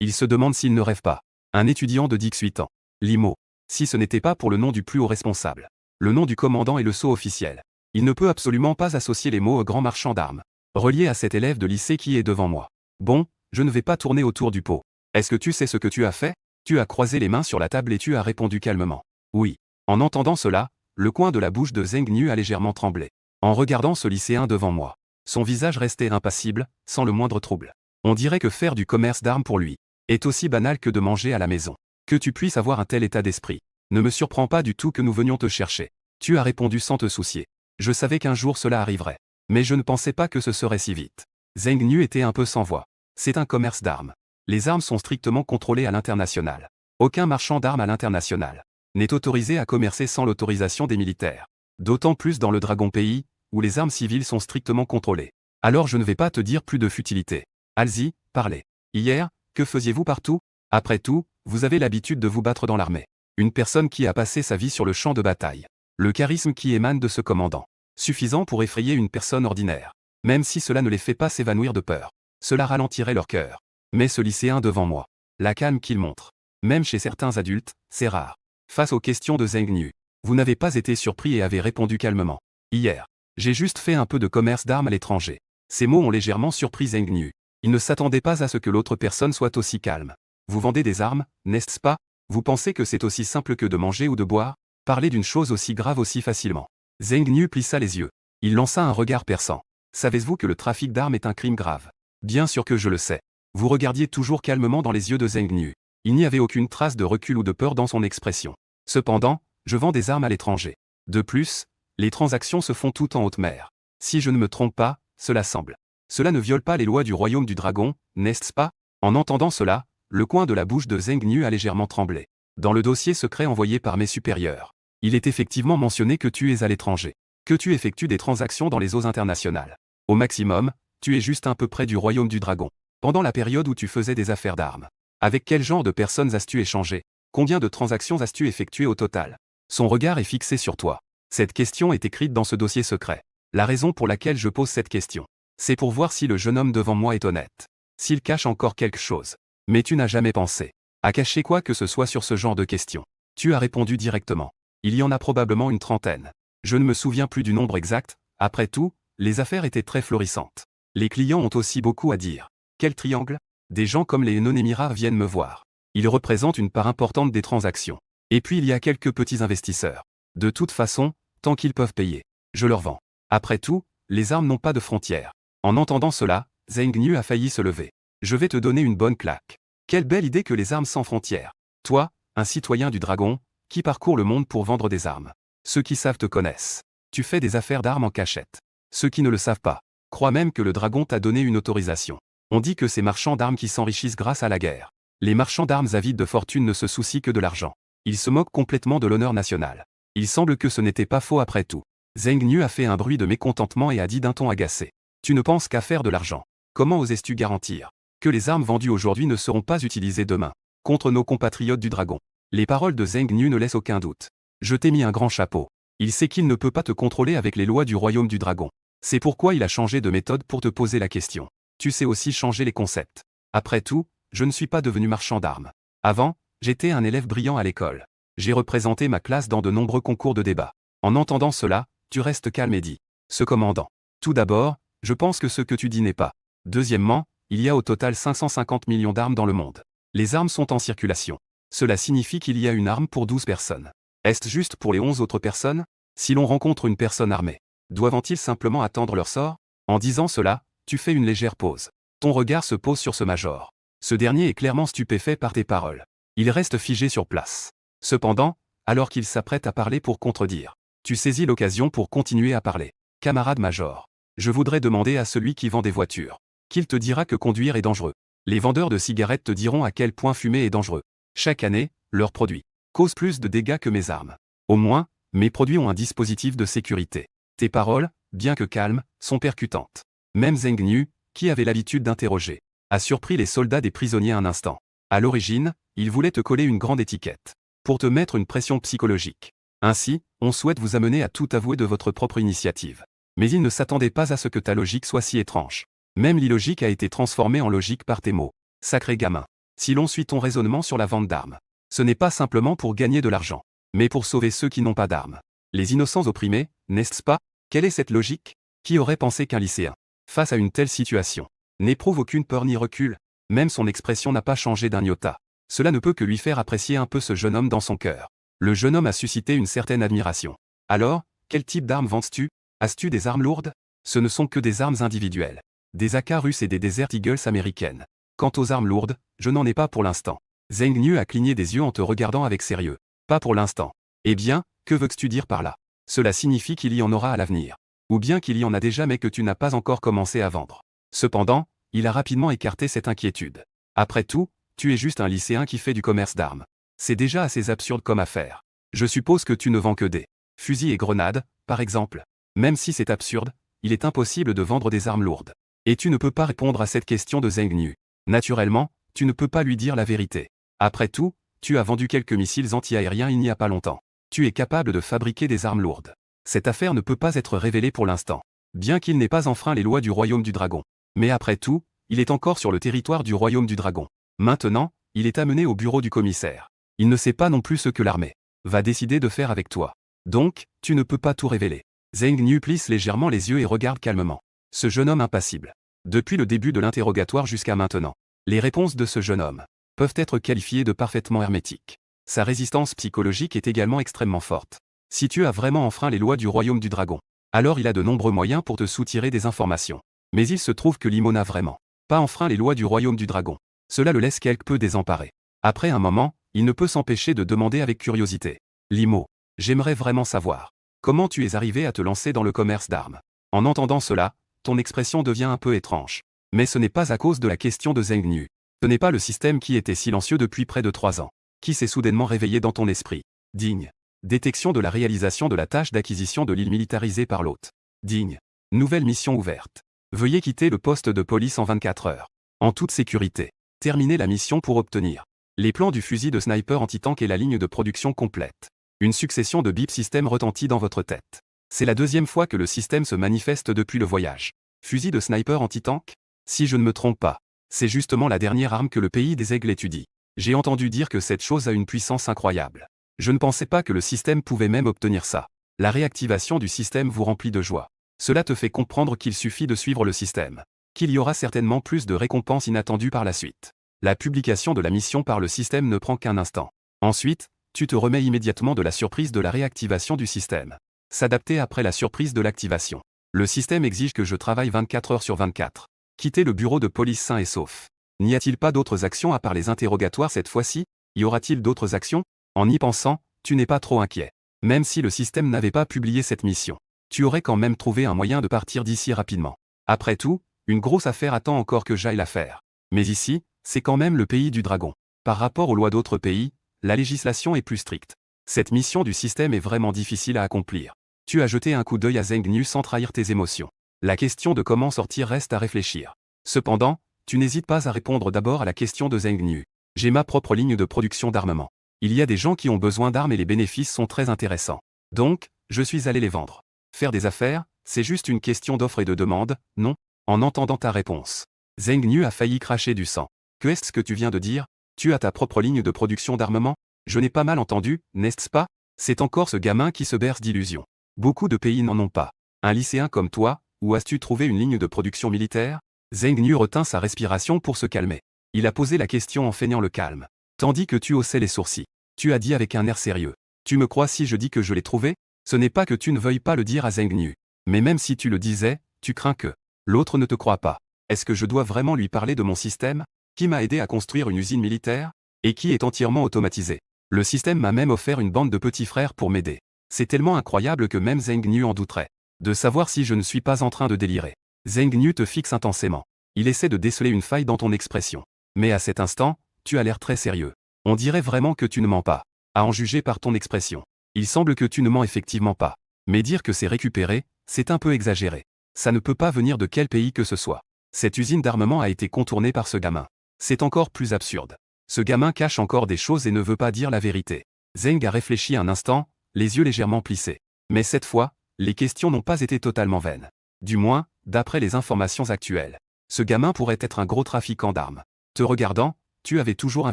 il se demande s'il ne rêve pas. Un étudiant de 18 ans. L'IMO. Si ce n'était pas pour le nom du plus haut responsable. Le nom du commandant et le sceau officiel. Il ne peut absolument pas associer les mots au grand marchand d'armes. Relié à cet élève de lycée qui est devant moi. Bon, je ne vais pas tourner autour du pot. Est-ce que tu sais ce que tu as fait? Tu as croisé les mains sur la table et tu as répondu calmement. Oui. En entendant cela, le coin de la bouche de Zheng Niu a légèrement tremblé. En regardant ce lycéen devant moi. Son visage restait impassible, sans le moindre trouble. On dirait que faire du commerce d'armes pour lui est aussi banal que de manger à la maison. Que tu puisses avoir un tel état d'esprit. Ne me surprend pas du tout que nous venions te chercher. Tu as répondu sans te soucier. Je savais qu'un jour cela arriverait. Mais je ne pensais pas que ce serait si vite. Zheng Niu était un peu sans voix. C'est un commerce d'armes. Les armes sont strictement contrôlées à l'international. Aucun marchand d'armes à l'international n'est autorisé à commercer sans l'autorisation des militaires. D'autant plus dans le Dragon Pays, où les armes civiles sont strictement contrôlées. Alors je ne vais pas te dire plus de futilité. Allez-y, parlez. Hier, que faisiez-vous partout? Après tout, vous avez l'habitude de vous battre dans l'armée. Une personne qui a passé sa vie sur le champ de bataille. Le charisme qui émane de ce commandant. Suffisant pour effrayer une personne ordinaire. Même si cela ne les fait pas s'évanouir de peur. Cela ralentirait leur cœur. Mais ce lycéen devant moi. La calme qu'il montre. Même chez certains adultes, c'est rare. Face aux questions de Zheng Niu. Vous n'avez pas été surpris et avez répondu calmement. Hier. J'ai juste fait un peu de commerce d'armes à l'étranger. Ces mots ont légèrement surpris Zheng Niu. Il ne s'attendait pas à ce que l'autre personne soit aussi calme. Vous vendez des armes, n'est-ce pas? Vous pensez que c'est aussi simple que de manger ou de boire? Parler d'une chose aussi grave aussi facilement. Zheng Niu plissa les yeux. Il lança un regard perçant. Savez-vous que le trafic d'armes est un crime grave? Bien sûr que je le sais. Vous regardiez toujours calmement dans les yeux de Zheng Niu. Il n'y avait aucune trace de recul ou de peur dans son expression. Cependant, je vends des armes à l'étranger. De plus, les transactions se font toutes en haute mer. Si je ne me trompe pas, cela semble. Cela ne viole pas les lois du royaume du dragon, n'est-ce pas? En entendant cela, le coin de la bouche de Zheng Niu a légèrement tremblé. Dans le dossier secret envoyé par mes supérieurs, il est effectivement mentionné que tu es à l'étranger. Que tu effectues des transactions dans les eaux internationales. Au maximum, tu es juste un peu près du royaume du dragon. Pendant la période où tu faisais des affaires d'armes. Avec quel genre de personnes as-tu échangé? Combien de transactions as-tu effectuées au total? Son regard est fixé sur toi. Cette question est écrite dans ce dossier secret. La raison pour laquelle je pose cette question, c'est pour voir si le jeune homme devant moi est honnête. S'il cache encore quelque chose. Mais tu n'as jamais pensé à cacher quoi que ce soit sur ce genre de questions. Tu as répondu directement. Il y en a probablement une trentaine. Je ne me souviens plus du nombre exact. Après tout, les affaires étaient très florissantes. Les clients ont aussi beaucoup à dire. Quel triangle? Des gens comme les non-émirats viennent me voir. Ils représentent une part importante des transactions. Et puis il y a quelques petits investisseurs. De toute façon, tant qu'ils peuvent payer, je leur vends. Après tout, les armes n'ont pas de frontières. En entendant cela, Zheng Niu a failli se lever. Je vais te donner une bonne claque. Quelle belle idée que les armes sans frontières. Toi, un citoyen du Dragon, qui parcourt le monde pour vendre des armes. Ceux qui savent te connaissent. Tu fais des affaires d'armes en cachette. Ceux qui ne le savent pas croient même que le Dragon t'a donné une autorisation. On dit que ces marchands d'armes qui s'enrichissent grâce à la guerre. Les marchands d'armes avides de fortune ne se soucient que de l'argent. Ils se moquent complètement de l'honneur national. Il semble que ce n'était pas faux après tout. Zheng Niu a fait un bruit de mécontentement et a dit d'un ton agacé. Tu ne penses qu'à faire de l'argent. Comment oses-tu garantir que les armes vendues aujourd'hui ne seront pas utilisées demain contre nos compatriotes du Dragon? Les paroles de Zheng Niu ne laissent aucun doute. Je t'ai mis un grand chapeau. Il sait qu'il ne peut pas te contrôler avec les lois du royaume du Dragon. C'est pourquoi il a changé de méthode pour te poser la question. Tu sais aussi changer les concepts. Après tout, je ne suis pas devenu marchand d'armes. Avant, j'étais un élève brillant à l'école. J'ai représenté ma classe dans de nombreux concours de débat. En entendant cela, tu restes calme et dis. Ce commandant. Tout d'abord, je pense que ce que tu dis n'est pas. Deuxièmement, il y a au total 550 millions d'armes dans le monde. Les armes sont en circulation. Cela signifie qu'il y a une arme pour 12 personnes. Est-ce juste pour les 11 autres personnes? Si l'on rencontre une personne armée, doivent-ils simplement attendre leur sort? En disant cela, tu fais une légère pause. Ton regard se pose sur ce major. Ce dernier est clairement stupéfait par tes paroles. Il reste figé sur place. Cependant, alors qu'il s'apprête à parler pour contredire, tu saisis l'occasion pour continuer à parler. Camarade major, je voudrais demander à celui qui vend des voitures, qu'il te dira que conduire est dangereux. Les vendeurs de cigarettes te diront à quel point fumer est dangereux. Chaque année, leurs produits causent plus de dégâts que mes armes. Au moins, mes produits ont un dispositif de sécurité. Tes paroles, bien que calmes, sont percutantes. Même Zheng Niu, qui avait l'habitude d'interroger, a surpris les soldats des prisonniers un instant. À l'origine, il voulait te coller une grande étiquette, pour te mettre une pression psychologique. Ainsi, on souhaite vous amener à tout avouer de votre propre initiative. Mais il ne s'attendait pas à ce que ta logique soit si étrange. Même l'illogique a été transformée en logique par tes mots. Sacré gamin. Si l'on suit ton raisonnement sur la vente d'armes, ce n'est pas simplement pour gagner de l'argent, mais pour sauver ceux qui n'ont pas d'armes. Les innocents opprimés, n'est-ce pas? Quelle est cette logique? Qui aurait pensé qu'un lycéen, face à une telle situation, n'éprouve aucune peur ni recul? Même son expression n'a pas changé d'un iota. Cela ne peut que lui faire apprécier un peu ce jeune homme dans son cœur. Le jeune homme a suscité une certaine admiration. Alors, quel type d'armes vends-tu? As-tu des armes lourdes? Ce ne sont que des armes individuelles. Des AK russes et des Desert Eagles américaines. Quant aux armes lourdes, je n'en ai pas pour l'instant. Zheng Niu a cligné des yeux en te regardant avec sérieux. Pas pour l'instant. Eh bien, que veux-tu dire par là? Cela signifie qu'il y en aura à l'avenir. Ou bien qu'il y en a déjà mais que tu n'as pas encore commencé à vendre. Cependant, il a rapidement écarté cette inquiétude. Après tout, tu es juste un lycéen qui fait du commerce d'armes. C'est déjà assez absurde comme affaire. Je suppose que tu ne vends que des fusils et grenades, par exemple. Même si c'est absurde, il est impossible de vendre des armes lourdes. Et tu ne peux pas répondre à cette question de Zheng Niu. Naturellement, tu ne peux pas lui dire la vérité. Après tout, tu as vendu quelques missiles anti-aériens il n'y a pas longtemps. Tu es capable de fabriquer des armes lourdes. Cette affaire ne peut pas être révélée pour l'instant. Bien qu'il n'ait pas enfreint les lois du royaume du Dragon. Mais après tout, il est encore sur le territoire du royaume du Dragon. Maintenant, il est amené au bureau du commissaire. Il ne sait pas non plus ce que l'armée va décider de faire avec toi. Donc, tu ne peux pas tout révéler. Zheng Niu plisse légèrement les yeux et regarde calmement ce jeune homme impassible. Depuis le début de l'interrogatoire jusqu'à maintenant, les réponses de ce jeune homme peuvent être qualifiées de parfaitement hermétiques. Sa résistance psychologique est également extrêmement forte. Si tu as vraiment enfreint les lois du royaume du Dragon, alors il a de nombreux moyens pour te soutirer des informations. Mais il se trouve que Limo n'a vraiment pas enfreint les lois du royaume du Dragon. Cela le laisse quelque peu désemparé. Après un moment, il ne peut s'empêcher de demander avec curiosité. Limo, j'aimerais vraiment savoir comment tu es arrivé à te lancer dans le commerce d'armes. En entendant cela, ton expression devient un peu étrange. Mais ce n'est pas à cause de la question de Zheng Niu. Ce n'est pas le système qui était silencieux depuis près de 3 ans, qui s'est soudainement réveillé dans ton esprit. Digne. Détection de la réalisation de la tâche d'acquisition de l'île militarisée par l'hôte. Digne. Nouvelle mission ouverte. Veuillez quitter le poste de police en 24 heures. En toute sécurité. Terminez la mission pour obtenir les plans du fusil de sniper anti-tank et la ligne de production complète. Une succession de bip système retentit dans votre tête. C'est la deuxième fois que le système se manifeste depuis le voyage. Fusil de sniper anti-tank? Si je ne me trompe pas, c'est justement la dernière arme que le pays des aigles étudie. J'ai entendu dire que cette chose a une puissance incroyable. Je ne pensais pas que le système pouvait même obtenir ça. La réactivation du système vous remplit de joie. Cela te fait comprendre qu'il suffit de suivre le système. Qu'il y aura certainement plus de récompenses inattendues par la suite. La publication de la mission par le système ne prend qu'un instant. Ensuite, tu te remets immédiatement de la surprise de la réactivation du système. S'adapter après la surprise de l'activation. Le système exige que je travaille 24 heures sur 24. Quitter le bureau de police sain et sauf. N'y a-t-il pas d'autres actions à part les interrogatoires cette fois-ci? Y aura-t-il d'autres actions? En y pensant, tu n'es pas trop inquiet. Même si le système n'avait pas publié cette mission, tu aurais quand même trouvé un moyen de partir d'ici rapidement. Après tout, une grosse affaire attend encore que j'aille la faire. Mais ici, c'est quand même le pays du dragon. Par rapport aux lois d'autres pays, la législation est plus stricte. Cette mission du système est vraiment difficile à accomplir. Tu as jeté un coup d'œil à Zheng Nu sans trahir tes émotions. La question de comment sortir reste à réfléchir. Cependant, tu n'hésites pas à répondre d'abord à la question de Zheng Nu. J'ai ma propre ligne de production d'armement. Il y a des gens qui ont besoin d'armes et les bénéfices sont très intéressants. Donc, je suis allé les vendre. Faire des affaires, c'est juste une question d'offre et de demande, non? En entendant ta réponse, Zheng Nu a failli cracher du sang. Que est-ce que tu viens de dire? Tu as ta propre ligne de production d'armement? Je n'ai pas mal entendu, n'est-ce pas? C'est encore ce gamin qui se berce d'illusions. Beaucoup de pays n'en ont pas. Un lycéen comme toi, où as-tu trouvé une ligne de production militaire? Zheng Nu retint sa respiration pour se calmer. Il a posé la question en feignant le calme. Tandis que tu haussais les sourcils. Tu as dit avec un air sérieux. Tu me crois si je dis que je l'ai trouvé? Ce n'est pas que tu ne veuilles pas le dire à Zheng Nu. Mais même si tu le disais, tu crains que l'autre ne te croie pas. Est-ce que je dois vraiment lui parler de mon système? Qui m'a aidé à construire une usine militaire? Et qui est entièrement automatisée? Le système m'a même offert une bande de petits frères pour m'aider. C'est tellement incroyable que même Zheng Nu en douterait. De savoir si je ne suis pas en train de délirer. Zheng Nu te fixe intensément. Il essaie de déceler une faille dans ton expression. Mais à cet instant, tu as l'air très sérieux. On dirait vraiment que tu ne mens pas. À en juger par ton expression. Il semble que tu ne mens effectivement pas. Mais dire que c'est récupéré, c'est un peu exagéré. Ça ne peut pas venir de quel pays que ce soit. Cette usine d'armement a été contournée par ce gamin. C'est encore plus absurde. Ce gamin cache encore des choses et ne veut pas dire la vérité. Zheng a réfléchi un instant, les yeux légèrement plissés. Mais cette fois, les questions n'ont pas été totalement vaines. Du moins, d'après les informations actuelles. Ce gamin pourrait être un gros trafiquant d'armes. Te regardant, tu avais toujours un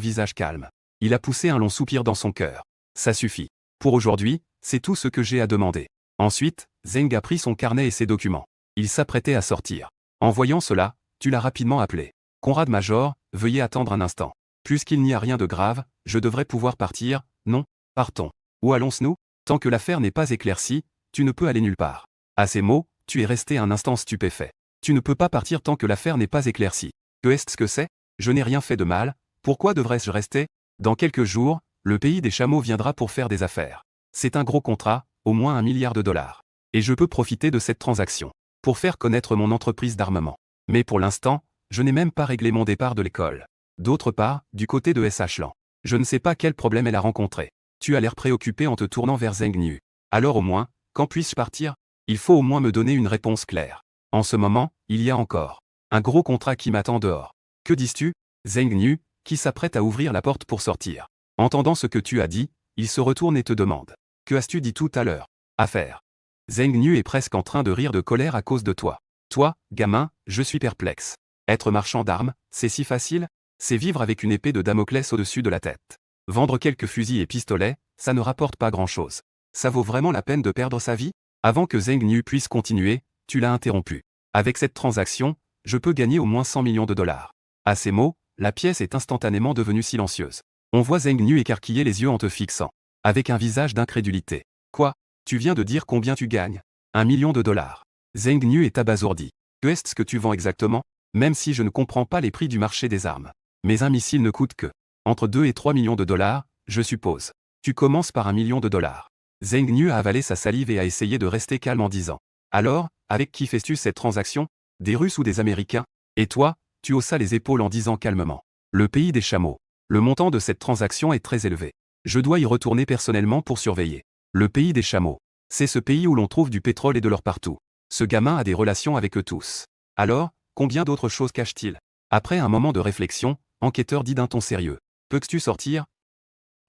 visage calme. Il a poussé un long soupir dans son cœur. Ça suffit. Pour aujourd'hui, c'est tout ce que j'ai à demander. Ensuite, Zheng a pris son carnet et ses documents. Il s'apprêtait à sortir. En voyant cela, tu l'as rapidement appelé. Conrad Major, veuillez attendre un instant. Puisqu'il n'y a rien de grave, je devrais pouvoir partir, non? Partons. Où allons-nous? Tant que l'affaire n'est pas éclaircie, tu ne peux aller nulle part. À ces mots, tu es resté un instant stupéfait. Tu ne peux pas partir tant que l'affaire n'est pas éclaircie. Que est-ce que c'est? Je n'ai rien fait de mal, pourquoi devrais-je rester? Dans quelques jours, le pays des chameaux viendra pour faire des affaires. C'est un gros contrat, au moins $1 milliard. Et je peux profiter de cette transaction pour faire connaître mon entreprise d'armement. Mais pour l'instant, je n'ai même pas réglé mon départ de l'école. D'autre part, du côté de SH Lan, je ne sais pas quel problème elle a rencontré. Tu as l'air préoccupé en te tournant vers Zheng Nu. Alors au moins, quand puis-je partir? Il faut au moins me donner une réponse claire. En ce moment, il y a encore un gros contrat qui m'attend dehors. Que dis-tu? Zheng Nu, qui s'apprête à ouvrir la porte pour sortir. Entendant ce que tu as dit, il se retourne et te demande. Que as-tu dit tout à l'heure? Affaire. Zheng Nu est presque en train de rire de colère à cause de toi. Toi, gamin, je suis perplexe. Être marchand d'armes, c'est si facile? C'est vivre avec une épée de Damoclès au-dessus de la tête. Vendre quelques fusils et pistolets, ça ne rapporte pas grand-chose. Ça vaut vraiment la peine de perdre sa vie? Avant que Zheng Nu puisse continuer, tu l'as interrompu. Avec cette transaction, je peux gagner au moins $100 millions. À ces mots, la pièce est instantanément devenue silencieuse. On voit Zheng Nu écarquiller les yeux en te fixant. Avec un visage d'incrédulité. Quoi? Tu viens de dire combien tu gagnes? $1 million. Zheng Nu est abasourdi. Que est-ce que tu vends exactement? Même si je ne comprends pas les prix du marché des armes. Mais un missile ne coûte que entre 2 et 3 millions de dollars, je suppose. Tu commences par $1 million. Zheng Nu a avalé sa salive et a essayé de rester calme en disant. Alors, avec qui fais-tu cette transaction? Des Russes ou des Américains? Et toi, tu haussas les épaules en disant calmement. Le pays des chameaux. Le montant de cette transaction est très élevé. Je dois y retourner personnellement pour surveiller. Le pays des chameaux. C'est ce pays où l'on trouve du pétrole et de l'or partout. Ce gamin a des relations avec eux tous. Alors, combien d'autres choses cache-t-il? Après un moment de réflexion, enquêteur dit d'un ton sérieux. Peux-tu sortir?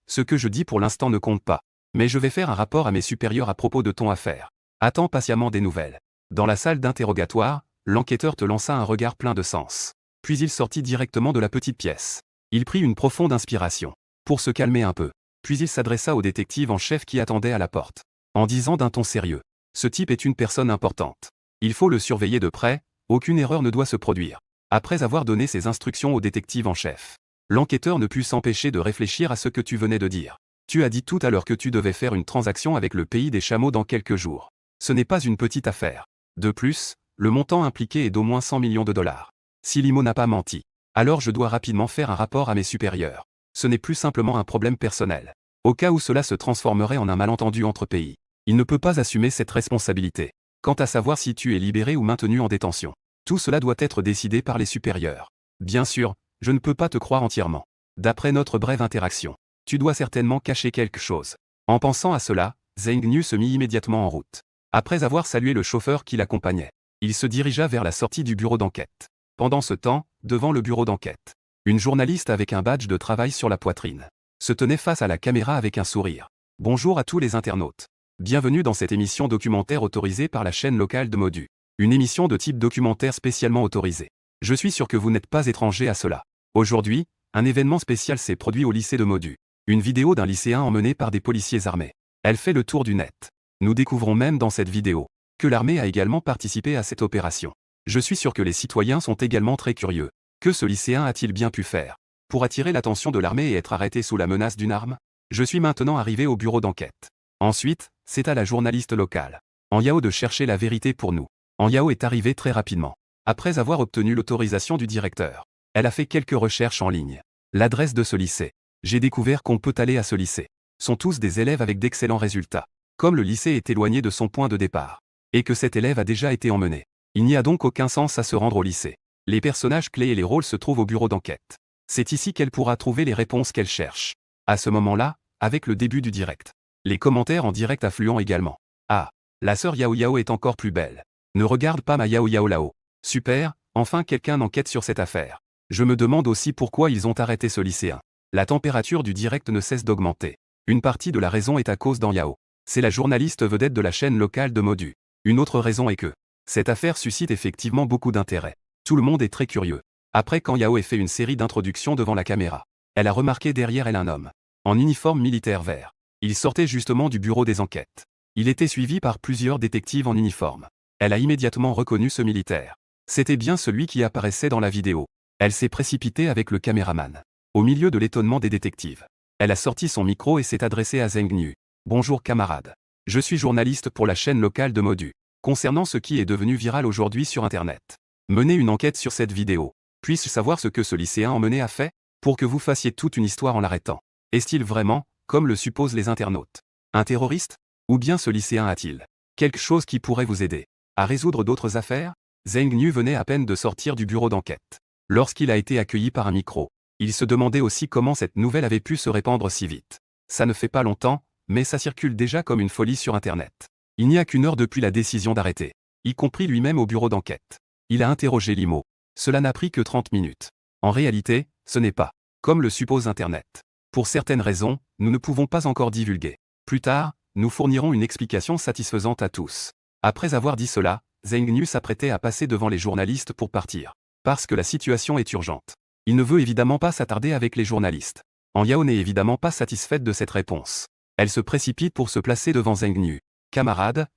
Ce que je dis pour l'instant ne compte pas. Mais je vais faire un rapport à mes supérieurs à propos de ton affaire. Attends patiemment des nouvelles. Dans la salle d'interrogatoire, l'enquêteur te lança un regard plein de sens. Puis il sortit directement de la petite pièce. Il prit une profonde inspiration. Pour se calmer un peu. Puis il s'adressa au détective en chef qui attendait à la porte. En disant d'un ton sérieux. Ce type est une personne importante. Il faut le surveiller de près, aucune erreur ne doit se produire. Après avoir donné ses instructions au détective en chef, l'enquêteur ne put s'empêcher de réfléchir à ce que tu venais de dire. Tu as dit tout à l'heure que tu devais faire une transaction avec le pays des chameaux dans quelques jours. Ce n'est pas une petite affaire. De plus, le montant impliqué est d'au moins 100 millions de dollars. Si Limo n'a pas menti, alors je dois rapidement faire un rapport à mes supérieurs. Ce n'est plus simplement un problème personnel. Au cas où cela se transformerait en un malentendu entre pays, il ne peut pas assumer cette responsabilité. Quant à savoir si tu es libéré ou maintenu en détention, tout cela doit être décidé par les supérieurs. Bien sûr, je ne peux pas te croire entièrement. D'après notre brève interaction, tu dois certainement cacher quelque chose. En pensant à cela, Zheng Niu se mit immédiatement en route. Après avoir salué le chauffeur qui l'accompagnait, il se dirigea vers la sortie du bureau d'enquête. Pendant ce temps, devant le bureau d'enquête, une journaliste avec un badge de travail sur la poitrine se tenait face à la caméra avec un sourire. Bonjour à tous les internautes. Bienvenue dans cette émission documentaire autorisée par la chaîne locale de Modu. Une émission de type documentaire spécialement autorisée. Je suis sûr que vous n'êtes pas étranger à cela. Aujourd'hui, un événement spécial s'est produit au lycée de Modu. Une vidéo d'un lycéen emmené par des policiers armés. Elle fait le tour du net. Nous découvrons même dans cette vidéo que l'armée a également participé à cette opération. Je suis sûr que les citoyens sont également très curieux. Que ce lycéen a-t-il bien pu faire pour attirer l'attention de l'armée et être arrêté sous la menace d'une arme? Je suis maintenant arrivé au bureau d'enquête. Ensuite, c'est à la journaliste locale, En Yao, de chercher la vérité pour nous. En Yao est arrivée très rapidement. Après avoir obtenu l'autorisation du directeur, elle a fait quelques recherches en ligne. L'adresse de ce lycée. J'ai découvert qu'on peut aller à ce lycée. Sont tous des élèves avec d'excellents résultats. Comme le lycée est éloigné de son point de départ, et que cet élève a déjà été emmené, il n'y a donc aucun sens à se rendre au lycée. Les personnages clés et les rôles se trouvent au bureau d'enquête. C'est ici qu'elle pourra trouver les réponses qu'elle cherche. À ce moment-là, avec le début du direct, les commentaires en direct affluent également. Ah, la sœur Yao Yao est encore plus belle. Ne regarde pas ma Yao Yao là-haut. Super, enfin quelqu'un enquête sur cette affaire. Je me demande aussi pourquoi ils ont arrêté ce lycéen. La température du direct ne cesse d'augmenter. Une partie de la raison est à cause d'En Yao. C'est la journaliste vedette de la chaîne locale de Modu. Une autre raison est que cette affaire suscite effectivement beaucoup d'intérêt. Tout le monde est très curieux. Après qu'En Yao ait fait une série d'introductions devant la caméra, elle a remarqué derrière elle un homme, en uniforme militaire vert. Il sortait justement du bureau des enquêtes. Il était suivi par plusieurs détectives en uniforme. Elle a immédiatement reconnu ce militaire. C'était bien celui qui apparaissait dans la vidéo. Elle s'est précipitée avec le caméraman. Au milieu de l'étonnement des détectives, elle a sorti son micro et s'est adressée à Zheng Niu. Bonjour camarade. Je suis journaliste pour la chaîne locale de Modu. Concernant ce qui est devenu viral aujourd'hui sur Internet. Menez une enquête sur cette vidéo. Puis-je savoir ce que ce lycéen emmené a fait, pour que vous fassiez toute une histoire en l'arrêtant? Est-il vraiment, comme le supposent les internautes, un terroriste? Ou bien ce lycéen a-t-il quelque chose qui pourrait vous aider à résoudre d'autres affaires? Zheng Niu venait à peine de sortir du bureau d'enquête. Lorsqu'il a été accueilli par un micro, il se demandait aussi comment cette nouvelle avait pu se répandre si vite. Ça ne fait pas longtemps, mais ça circule déjà comme une folie sur Internet. Il n'y a qu'une heure depuis la décision d'arrêter, y compris lui-même au bureau d'enquête. Il a interrogé Limo. Cela n'a pris que 30 minutes. En réalité, ce n'est pas, comme le suppose Internet. Pour certaines raisons, nous ne pouvons pas encore divulguer. Plus tard, nous fournirons une explication satisfaisante à tous. Après avoir dit cela, Zheng Niu s'apprêtait à passer devant les journalistes pour partir. Parce que la situation est urgente. Il ne veut évidemment pas s'attarder avec les journalistes. En Yao n'est évidemment pas satisfaite de cette réponse. Elle se précipite pour se placer devant Zheng Niu. Camarade,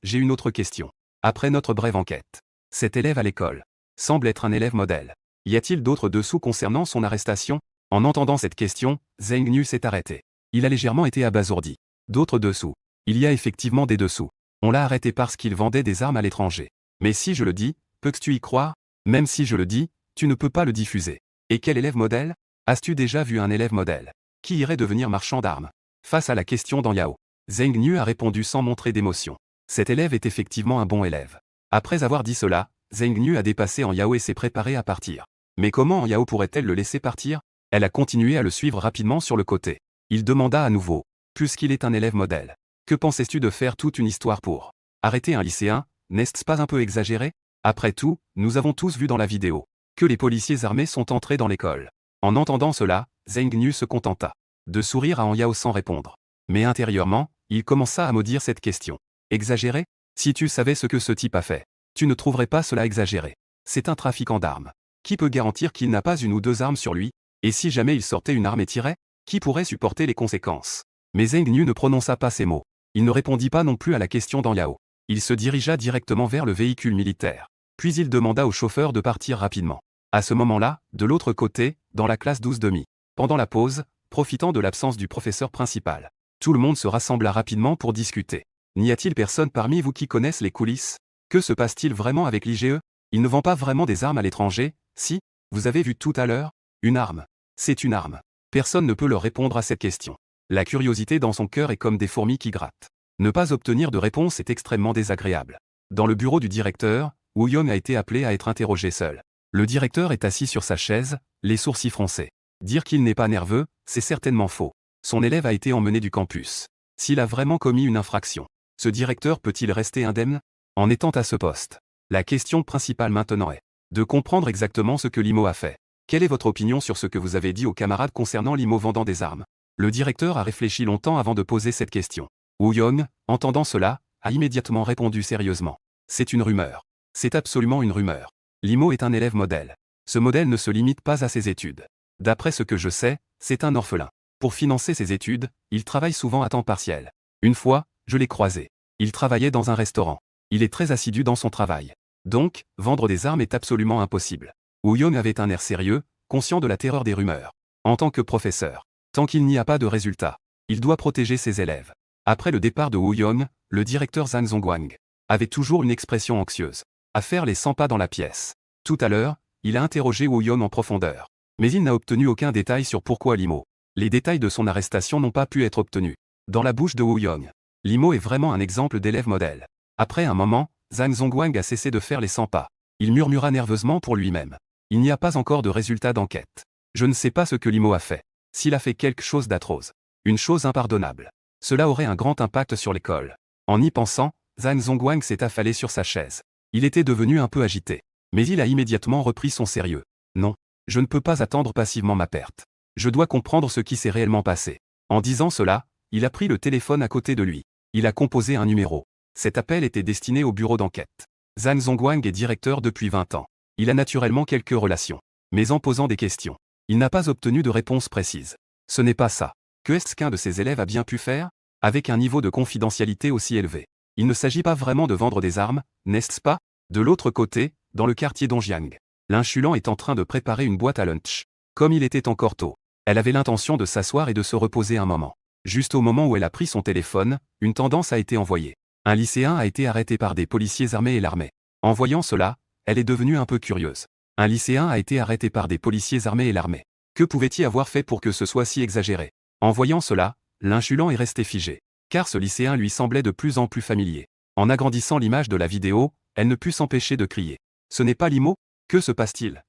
j'ai une autre question. Après notre brève enquête, cet élève à l'école semble être un élève modèle. Y a-t-il d'autres dessous concernant son arrestation? En entendant cette question, Zheng Niu s'est arrêté. Il a légèrement été abasourdi. D'autres dessous. Il y a effectivement des dessous. On l'a arrêté parce qu'il vendait des armes à l'étranger. Mais si je le dis, peux-tu y croire? Même si je le dis, tu ne peux pas le diffuser. Et quel élève modèle? As-tu déjà vu un élève modèle qui irait devenir marchand d'armes? Face à la question d'En Yao, Zheng Niu a répondu sans montrer d'émotion. Cet élève est effectivement un bon élève. Après avoir dit cela, Zheng Niu a dépassé En Yao et s'est préparé à partir. Mais comment En Yao pourrait-elle le laisser partir? Elle a continué à le suivre rapidement sur le côté. Il demanda à nouveau, puisqu'il est un élève modèle, que pensais-tu de faire toute une histoire pour arrêter un lycéen? N'est-ce pas un peu exagéré? Après tout, nous avons tous vu dans la vidéo que les policiers armés sont entrés dans l'école. En entendant cela, Zheng Niu se contenta de sourire à Han Yao sans répondre. Mais intérieurement, il commença à maudire cette question. Exagéré? Si tu savais ce que ce type a fait, tu ne trouverais pas cela exagéré. C'est un trafiquant d'armes. Qui peut garantir qu'il n'a pas une ou deux armes sur lui? Et si jamais il sortait une arme et tirait, qui pourrait supporter les conséquences? Mais Zheng Niu ne prononça pas ces mots. Il ne répondit pas non plus à la question d'Han Yao. Il se dirigea directement vers le véhicule militaire. Puis il demanda au chauffeur de partir rapidement. À ce moment-là, de l'autre côté, dans la classe 12,5. Pendant la pause, profitant de l'absence du professeur principal, tout le monde se rassembla rapidement pour discuter. N'y a-t-il personne parmi vous qui connaisse les coulisses? Que se passe-t-il vraiment avec l'IGE? Il ne vend pas vraiment des armes à l'étranger? Si, vous avez vu tout à l'heure? Une arme. C'est une arme. Personne ne peut leur répondre à cette question. La curiosité dans son cœur est comme des fourmis qui grattent. Ne pas obtenir de réponse est extrêmement désagréable. Dans le bureau du directeur, Wu Yong a été appelé à être interrogé seul. Le directeur est assis sur sa chaise, les sourcils froncés. Dire qu'il n'est pas nerveux, c'est certainement faux. Son élève a été emmené du campus. S'il a vraiment commis une infraction, ce directeur peut-il rester indemne? En étant à ce poste, la question principale maintenant est de comprendre exactement ce que Limo a fait. Quelle est votre opinion sur ce que vous avez dit aux camarades concernant Limo vendant des armes? Le directeur a réfléchi longtemps avant de poser cette question. Wu Yong, entendant cela, a immédiatement répondu sérieusement. C'est une rumeur. C'est absolument une rumeur. Limo est un élève modèle. Ce modèle ne se limite pas à ses études. D'après ce que je sais, c'est un orphelin. Pour financer ses études, il travaille souvent à temps partiel. Une fois, je l'ai croisé. Il travaillait dans un restaurant. Il est très assidu dans son travail. Donc, vendre des armes est absolument impossible. Wu Yong avait un air sérieux, conscient de la terreur des rumeurs. En tant que professeur, tant qu'il n'y a pas de résultat, il doit protéger ses élèves. Après le départ de Wu Yong, le directeur Zhang Zhongguang avait toujours une expression anxieuse. À faire les 100 pas dans la pièce. Tout à l'heure, il a interrogé Wu Yong en profondeur. Mais il n'a obtenu aucun détail sur pourquoi Limo. Les détails de son arrestation n'ont pas pu être obtenus. Dans la bouche de Wu Yong, Limo est vraiment un exemple d'élève modèle. Après un moment, Zhang Zhongguang a cessé de faire les 100 pas. Il murmura nerveusement pour lui-même. Il n'y a pas encore de résultat d'enquête. Je ne sais pas ce que Limo a fait. S'il a fait quelque chose d'atroce. Une chose impardonnable. Cela aurait un grand impact sur l'école. En y pensant, Zhang Zhongguang s'est affalé sur sa chaise. Il était devenu un peu agité. Mais il a immédiatement repris son sérieux. Non, je ne peux pas attendre passivement ma perte. Je dois comprendre ce qui s'est réellement passé. En disant cela, il a pris le téléphone à côté de lui. Il a composé un numéro. Cet appel était destiné au bureau d'enquête. Zhang Zhongguang est directeur depuis 20 ans. Il a naturellement quelques relations. Mais en posant des questions, il n'a pas obtenu de réponse précise. Ce n'est pas ça. Que est-ce qu'un de ses élèves a bien pu faire? Avec un niveau de confidentialité aussi élevé. Il ne s'agit pas vraiment de vendre des armes, n'est-ce pas? De l'autre côté, dans le quartier d'Ongjiang, l'inchulant est en train de préparer une boîte à lunch. Comme il était encore tôt, elle avait l'intention de s'asseoir et de se reposer un moment. Juste au moment où elle a pris son téléphone, une tendance a été envoyée. Un lycéen a été arrêté par des policiers armés et l'armée. En voyant cela, elle est devenue un peu curieuse. Un lycéen a été arrêté par des policiers armés et l'armée. Que pouvait-il avoir fait pour que ce soit si exagéré? En voyant cela, l'inchulant est resté figé. Car ce lycéen lui semblait de plus en plus familier. En agrandissant l'image de la vidéo, elle ne put s'empêcher de crier. Ce n'est pas Limo? Que se passe-t-il?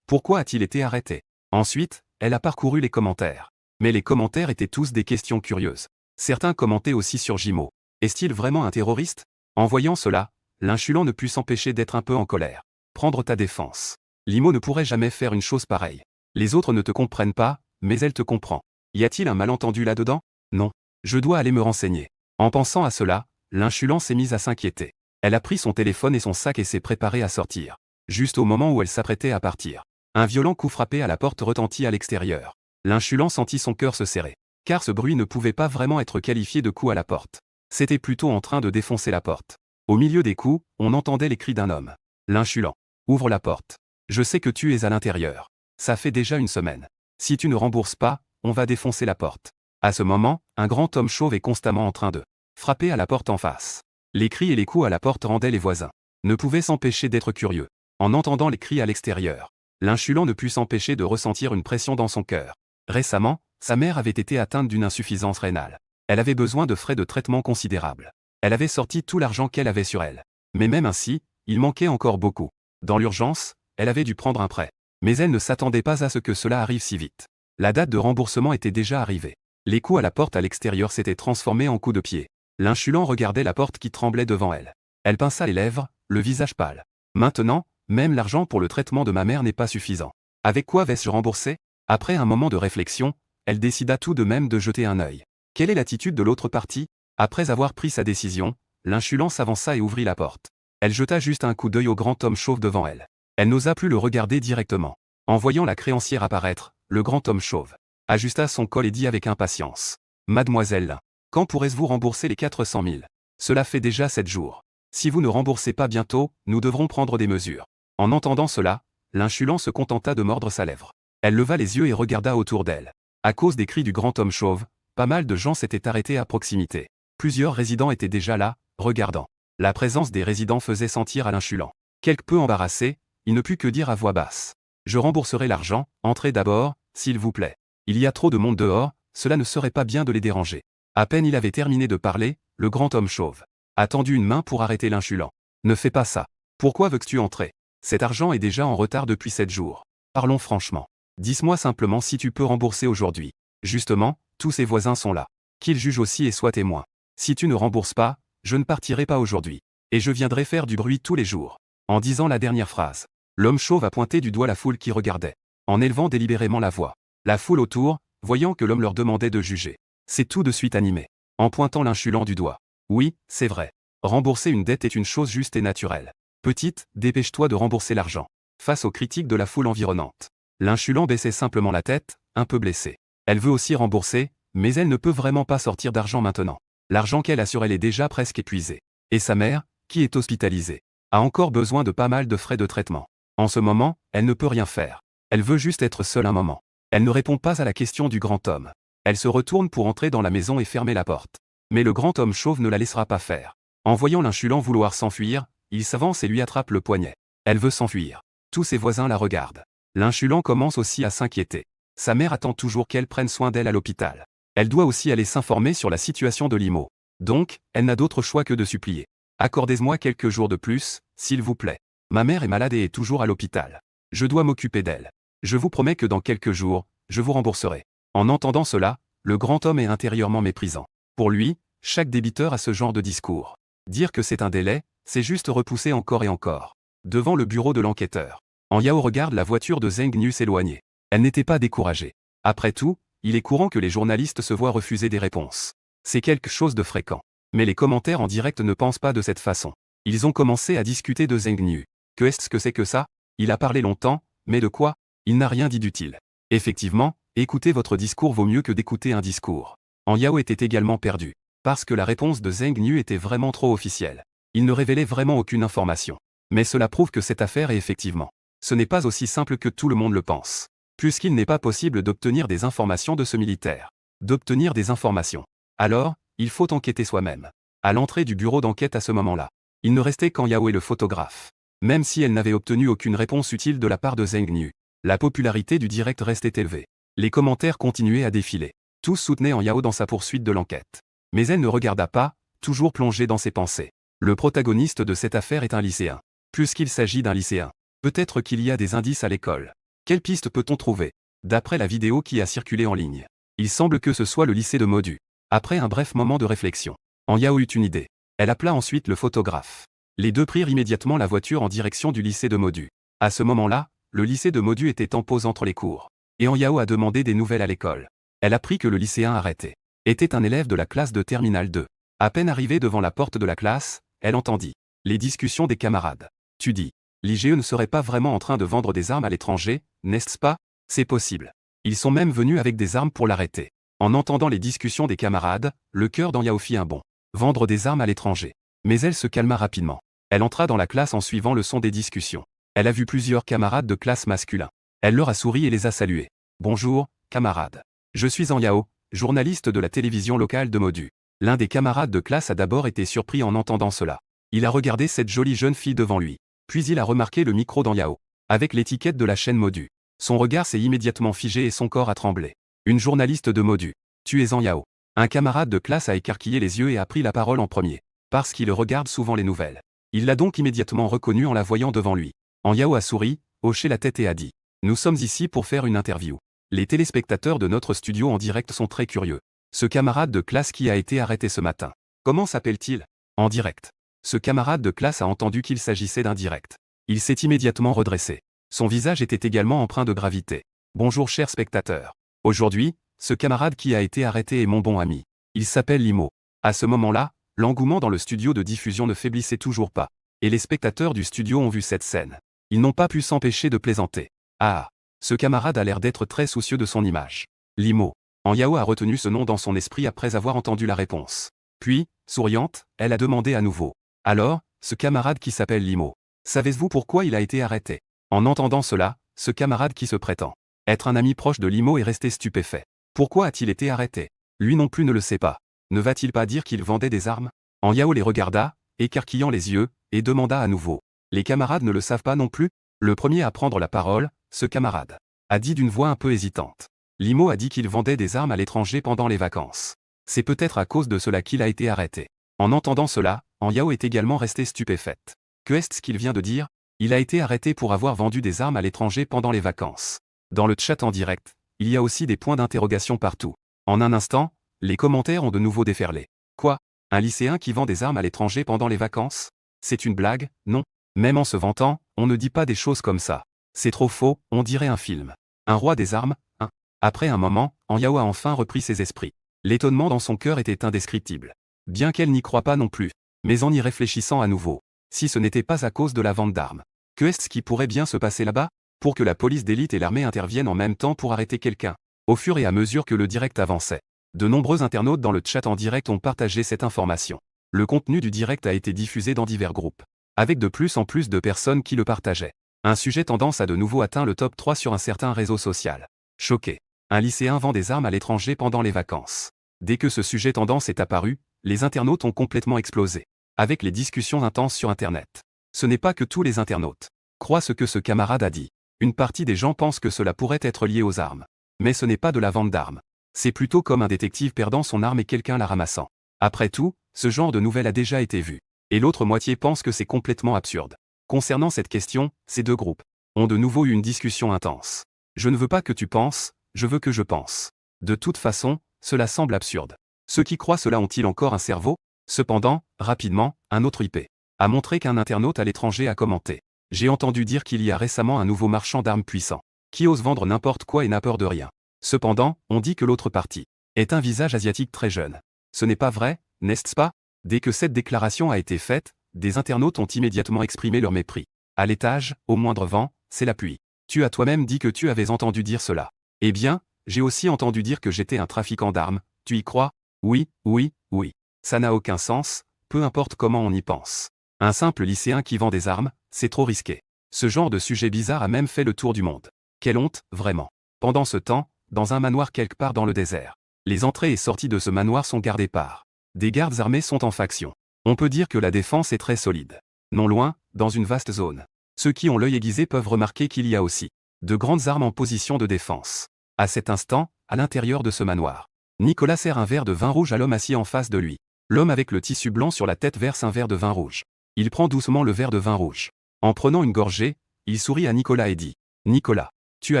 Pourquoi a-t-il été arrêté? Ensuite, elle a parcouru les commentaires. Mais les commentaires étaient tous des questions curieuses. Certains commentaient aussi sur Jimo. Est-il vraiment un terroriste? En voyant cela, l'inchulant ne put s'empêcher d'être un peu en colère. Prendre ta défense. Limo ne pourrait jamais faire une chose pareille. Les autres ne te comprennent pas, mais elle te comprend. Y a-t-il un malentendu là-dedans? Non. Je dois aller me renseigner. En pensant à cela, l'inchulant s'est mise à s'inquiéter. Elle a pris son téléphone et son sac et s'est préparée à sortir. Juste au moment où elle s'apprêtait à partir, un violent coup frappé à la porte retentit à l'extérieur. L'inchulant sentit son cœur se serrer. Car ce bruit ne pouvait pas vraiment être qualifié de coup à la porte. C'était plutôt en train de défoncer la porte. Au milieu des coups, on entendait les cris d'un homme. L'inchulant. Ouvre la porte. Je sais que tu es à l'intérieur. Ça fait déjà une semaine. Si tu ne rembourses pas, on va défoncer la porte. À ce moment, un grand homme chauve est constamment en train de frapper à la porte en face. Les cris et les coups à la porte rendaient les voisins. Ne pouvaient s'empêcher d'être curieux. En entendant les cris à l'extérieur, l'inchulant ne put s'empêcher de ressentir une pression dans son cœur. Récemment, sa mère avait été atteinte d'une insuffisance rénale. Elle avait besoin de frais de traitement considérables. Elle avait sorti tout l'argent qu'elle avait sur elle. Mais même ainsi, il manquait encore beaucoup. Dans l'urgence, elle avait dû prendre un prêt. Mais elle ne s'attendait pas à ce que cela arrive si vite. La date de remboursement était déjà arrivée. Les coups à la porte à l'extérieur s'étaient transformés en coups de pied. L'inchulant regardait la porte qui tremblait devant elle. Elle pinça les lèvres, le visage pâle. Maintenant, Même l'argent pour le traitement de ma mère n'est pas suffisant. Avec quoi vais-je rembourser? Après un moment de réflexion, elle décida tout de même de jeter un œil. Quelle est l'attitude de l'autre partie? Après avoir pris sa décision, l'inchulant s'avança et ouvrit la porte. Elle jeta juste un coup d'œil au grand homme chauve devant elle. Elle n'osa plus le regarder directement. En voyant la créancière apparaître, le grand homme chauve ajusta son col et dit avec impatience. Mademoiselle, quand pourrez-vous vous rembourser les 400 000? Cela fait déjà 7 jours. Si vous ne remboursez pas bientôt, nous devrons prendre des mesures. En entendant cela, l'inchulant se contenta de mordre sa lèvre. Elle leva les yeux et regarda autour d'elle. À cause des cris du grand homme chauve, pas mal de gens s'étaient arrêtés à proximité. Plusieurs résidents étaient déjà là, regardant. La présence des résidents faisait sentir à l'inchulant. Quelque peu embarrassé, il ne put que dire à voix basse. Je rembourserai l'argent, entrez d'abord, s'il vous plaît. Il y a trop de monde dehors, cela ne serait pas bien de les déranger. À peine il avait terminé de parler, le grand homme chauve a tendu une main pour arrêter l'inchulant. Ne fais pas ça. Pourquoi veux-tu entrer? Cet argent est déjà en retard depuis 7 jours. Parlons franchement. Dis-moi simplement si tu peux rembourser aujourd'hui. Justement, tous ses voisins sont là. Qu'ils jugent aussi et soient témoins. Si tu ne rembourses pas, je ne partirai pas aujourd'hui. Et je viendrai faire du bruit tous les jours. En disant la dernière phrase, l'homme chauve a pointé du doigt la foule qui regardait, en élevant délibérément la voix. La foule autour, voyant que l'homme leur demandait de juger, s'est tout de suite animée, en pointant l'inchulant du doigt. Oui, c'est vrai. Rembourser une dette est une chose juste et naturelle. Petite, dépêche-toi de rembourser l'argent. Face aux critiques de la foule environnante, l'inchulant baissait simplement la tête, un peu blessé. Elle veut aussi rembourser, mais elle ne peut vraiment pas sortir d'argent maintenant. L'argent qu'elle a sur elle est déjà presque épuisé. Et sa mère, qui est hospitalisée, a encore besoin de pas mal de frais de traitement. En ce moment, elle ne peut rien faire. Elle veut juste être seule un moment. Elle ne répond pas à la question du grand homme. Elle se retourne pour entrer dans la maison et fermer la porte. Mais le grand homme chauve ne la laissera pas faire. En voyant l'inchulant vouloir s'enfuir, il s'avance et lui attrape le poignet. Elle veut s'enfuir. Tous ses voisins la regardent. L'inchulant commence aussi à s'inquiéter. Sa mère attend toujours qu'elle prenne soin d'elle à l'hôpital. Elle doit aussi aller s'informer sur la situation de Limo. Donc, elle n'a d'autre choix que de supplier. Accordez-moi quelques jours de plus, s'il vous plaît. Ma mère est malade et est toujours à l'hôpital. Je dois m'occuper d'elle. Je vous promets que dans quelques jours, je vous rembourserai. En entendant cela, le grand homme est intérieurement méprisant. Pour lui, chaque débiteur a ce genre de discours. Dire que c'est un délai, c'est juste repousser encore et encore. Devant le bureau de l'enquêteur, En Yao regarde la voiture de Zheng Nu s'éloigner. Elle n'était pas découragée. Après tout, il est courant que les journalistes se voient refuser des réponses. C'est quelque chose de fréquent. Mais les commentaires en direct ne pensent pas de cette façon. Ils ont commencé à discuter de Zheng Nu. Que est-ce que c'est que ça? Il a parlé longtemps, mais de quoi? Il n'a rien dit d'utile. Effectivement, écouter votre discours vaut mieux que d'écouter un discours. En Yao était également perdu. Parce que la réponse de Zheng Nu était vraiment trop officielle. Il ne révélait vraiment aucune information. Mais cela prouve que cette affaire est effectivement. Ce n'est pas aussi simple que tout le monde le pense. Puisqu'il n'est pas possible d'obtenir des informations de ce militaire. D'obtenir des informations. Alors, il faut enquêter soi-même. À l'entrée du bureau d'enquête à ce moment-là, il ne restait qu'en Yao et le photographe. Même si elle n'avait obtenu aucune réponse utile de la part de Zheng Nu, la popularité du direct restait élevée. Les commentaires continuaient à défiler. Tous soutenaient en Yao dans sa poursuite de l'enquête. Mais elle ne regarda pas, toujours plongée dans ses pensées. Le protagoniste de cette affaire est un lycéen. Puisqu'il s'agit d'un lycéen, peut-être qu'il y a des indices à l'école. Quelle piste peut-on trouver? D'après la vidéo qui a circulé en ligne, il semble que ce soit le lycée de Modu. Après un bref moment de réflexion, En Yao eut une idée. Elle appela ensuite le photographe. Les deux prirent immédiatement la voiture en direction du lycée de Modu. À ce moment-là, le lycée de Modu était en pause entre les cours. Et En Yao a demandé des nouvelles à l'école. Elle apprit que le lycéen arrêté était un élève de la classe de Terminale 2. À peine arrivée devant la porte de la classe, elle entendit les discussions des camarades. Tu dis, l'IGE ne serait pas vraiment en train de vendre des armes à l'étranger, n'est-ce pas? C'est possible. Ils sont même venus avec des armes pour l'arrêter. En entendant les discussions des camarades, le cœur d'En Yao fit un bond. Vendre des armes à l'étranger. Mais elle se calma rapidement. Elle entra dans la classe en suivant le son des discussions. Elle a vu plusieurs camarades de classe masculins. Elle leur a souri et les a salués. Bonjour, camarades. Je suis En Yao, journaliste de la télévision locale de Modu. L'un des camarades de classe a d'abord été surpris en entendant cela. Il a regardé cette jolie jeune fille devant lui. Puis il a remarqué le micro d'En Yao, avec l'étiquette de la chaîne Modu. Son regard s'est immédiatement figé et son corps a tremblé. Une journaliste de Modu. Tu es En Yao. Un camarade de classe a écarquillé les yeux et a pris la parole en premier. Parce qu'il regarde souvent les nouvelles. Il l'a donc immédiatement reconnue en la voyant devant lui. En Yao a souri, hoché la tête et a dit. Nous sommes ici pour faire une interview. Les téléspectateurs de notre studio en direct sont très curieux. Ce camarade de classe qui a été arrêté ce matin. Comment s'appelle-t-il? En direct. Ce camarade de classe a entendu qu'il s'agissait d'un direct. Il s'est immédiatement redressé. Son visage était également empreint de gravité. Bonjour chers spectateurs. Aujourd'hui, ce camarade qui a été arrêté est mon bon ami. Il s'appelle Limo. À ce moment-là, l'engouement dans le studio de diffusion ne faiblissait toujours pas. Et les spectateurs du studio ont vu cette scène. Ils n'ont pas pu s'empêcher de plaisanter. Ah, ce camarade a l'air d'être très soucieux de son image. Limo. Anyao a retenu ce nom dans son esprit après avoir entendu la réponse. Puis, souriante, elle a demandé à nouveau. Alors, ce camarade qui s'appelle Limo. Savez-vous pourquoi il a été arrêté? En entendant cela, ce camarade qui se prétend être un ami proche de Limo est resté stupéfait. Pourquoi a-t-il été arrêté? Lui non plus ne le sait pas. Ne va-t-il pas dire qu'il vendait des armes? Anyao les regarda, écarquillant les yeux, et demanda à nouveau. Les camarades ne le savent pas non plus? Le premier à prendre la parole, ce camarade, a dit d'une voix un peu hésitante. Limo a dit qu'il vendait des armes à l'étranger pendant les vacances. C'est peut-être à cause de cela qu'il a été arrêté. En entendant cela, Anyao est également restée stupéfaite. Que est-ce qu'il vient de dire? Il a été arrêté pour avoir vendu des armes à l'étranger pendant les vacances. Dans le chat en direct, il y a aussi des points d'interrogation partout. En un instant, les commentaires ont de nouveau déferlé. Quoi? Un lycéen qui vend des armes à l'étranger pendant les vacances? C'est une blague, non? Même en se vantant, on ne dit pas des choses comme ça. C'est trop faux, on dirait un film. Un roi des armes, hein? Après un moment, Anyao a enfin repris ses esprits. L'étonnement dans son cœur était indescriptible. Bien qu'elle n'y croit pas non plus. Mais en y réfléchissant à nouveau. Si ce n'était pas à cause de la vente d'armes. Que est-ce qui pourrait bien se passer là-bas? Pour que la police d'élite et l'armée interviennent en même temps pour arrêter quelqu'un. Au fur et à mesure que le direct avançait, de nombreux internautes dans le chat en direct ont partagé cette information. Le contenu du direct a été diffusé dans divers groupes, avec de plus en plus de personnes qui le partageaient. Un sujet tendance a de nouveau atteint le top 3 sur un certain réseau social. Choqué. Un lycéen vend des armes à l'étranger pendant les vacances. Dès que ce sujet tendance est apparu, les internautes ont complètement explosé. Avec les discussions intenses sur Internet. Ce n'est pas que tous les internautes croient ce que ce camarade a dit. Une partie des gens pensent que cela pourrait être lié aux armes. Mais ce n'est pas de la vente d'armes. C'est plutôt comme un détective perdant son arme et quelqu'un la ramassant. Après tout, ce genre de nouvelle a déjà été vu. Et l'autre moitié pense que c'est complètement absurde. Concernant cette question, ces deux groupes ont de nouveau eu une discussion intense. Je ne veux pas que tu penses, je veux que je pense. De toute façon, cela semble absurde. Ceux qui croient cela ont-ils encore un cerveau? Cependant, rapidement, un autre IP a montré qu'un internaute à l'étranger a commenté. J'ai entendu dire qu'il y a récemment un nouveau marchand d'armes puissant, qui ose vendre n'importe quoi et n'a peur de rien. Cependant, on dit que l'autre partie est un visage asiatique très jeune. Ce n'est pas vrai, n'est-ce pas? Dès que cette déclaration a été faite, des internautes ont immédiatement exprimé leur mépris. À l'étage, au moindre vent, c'est la pluie. Tu as toi-même dit que tu avais entendu dire cela. Eh bien, j'ai aussi entendu dire que j'étais un trafiquant d'armes, tu y crois? Oui, oui, oui. Ça n'a aucun sens, peu importe comment on y pense. Un simple lycéen qui vend des armes, c'est trop risqué. Ce genre de sujet bizarre a même fait le tour du monde. Quelle honte, vraiment. Pendant ce temps, dans un manoir quelque part dans le désert, les entrées et sorties de ce manoir sont gardées par des gardes armés sont en faction. On peut dire que la défense est très solide. Non loin, dans une vaste zone. Ceux qui ont l'œil aiguisé peuvent remarquer qu'il y a aussi de grandes armes en position de défense. À cet instant, à l'intérieur de ce manoir, Nicolas sert un verre de vin rouge à l'homme assis en face de lui. L'homme avec le tissu blanc sur la tête verse un verre de vin rouge. Il prend doucement le verre de vin rouge. En prenant une gorgée, il sourit à Nicolas et dit « Nicolas, tu as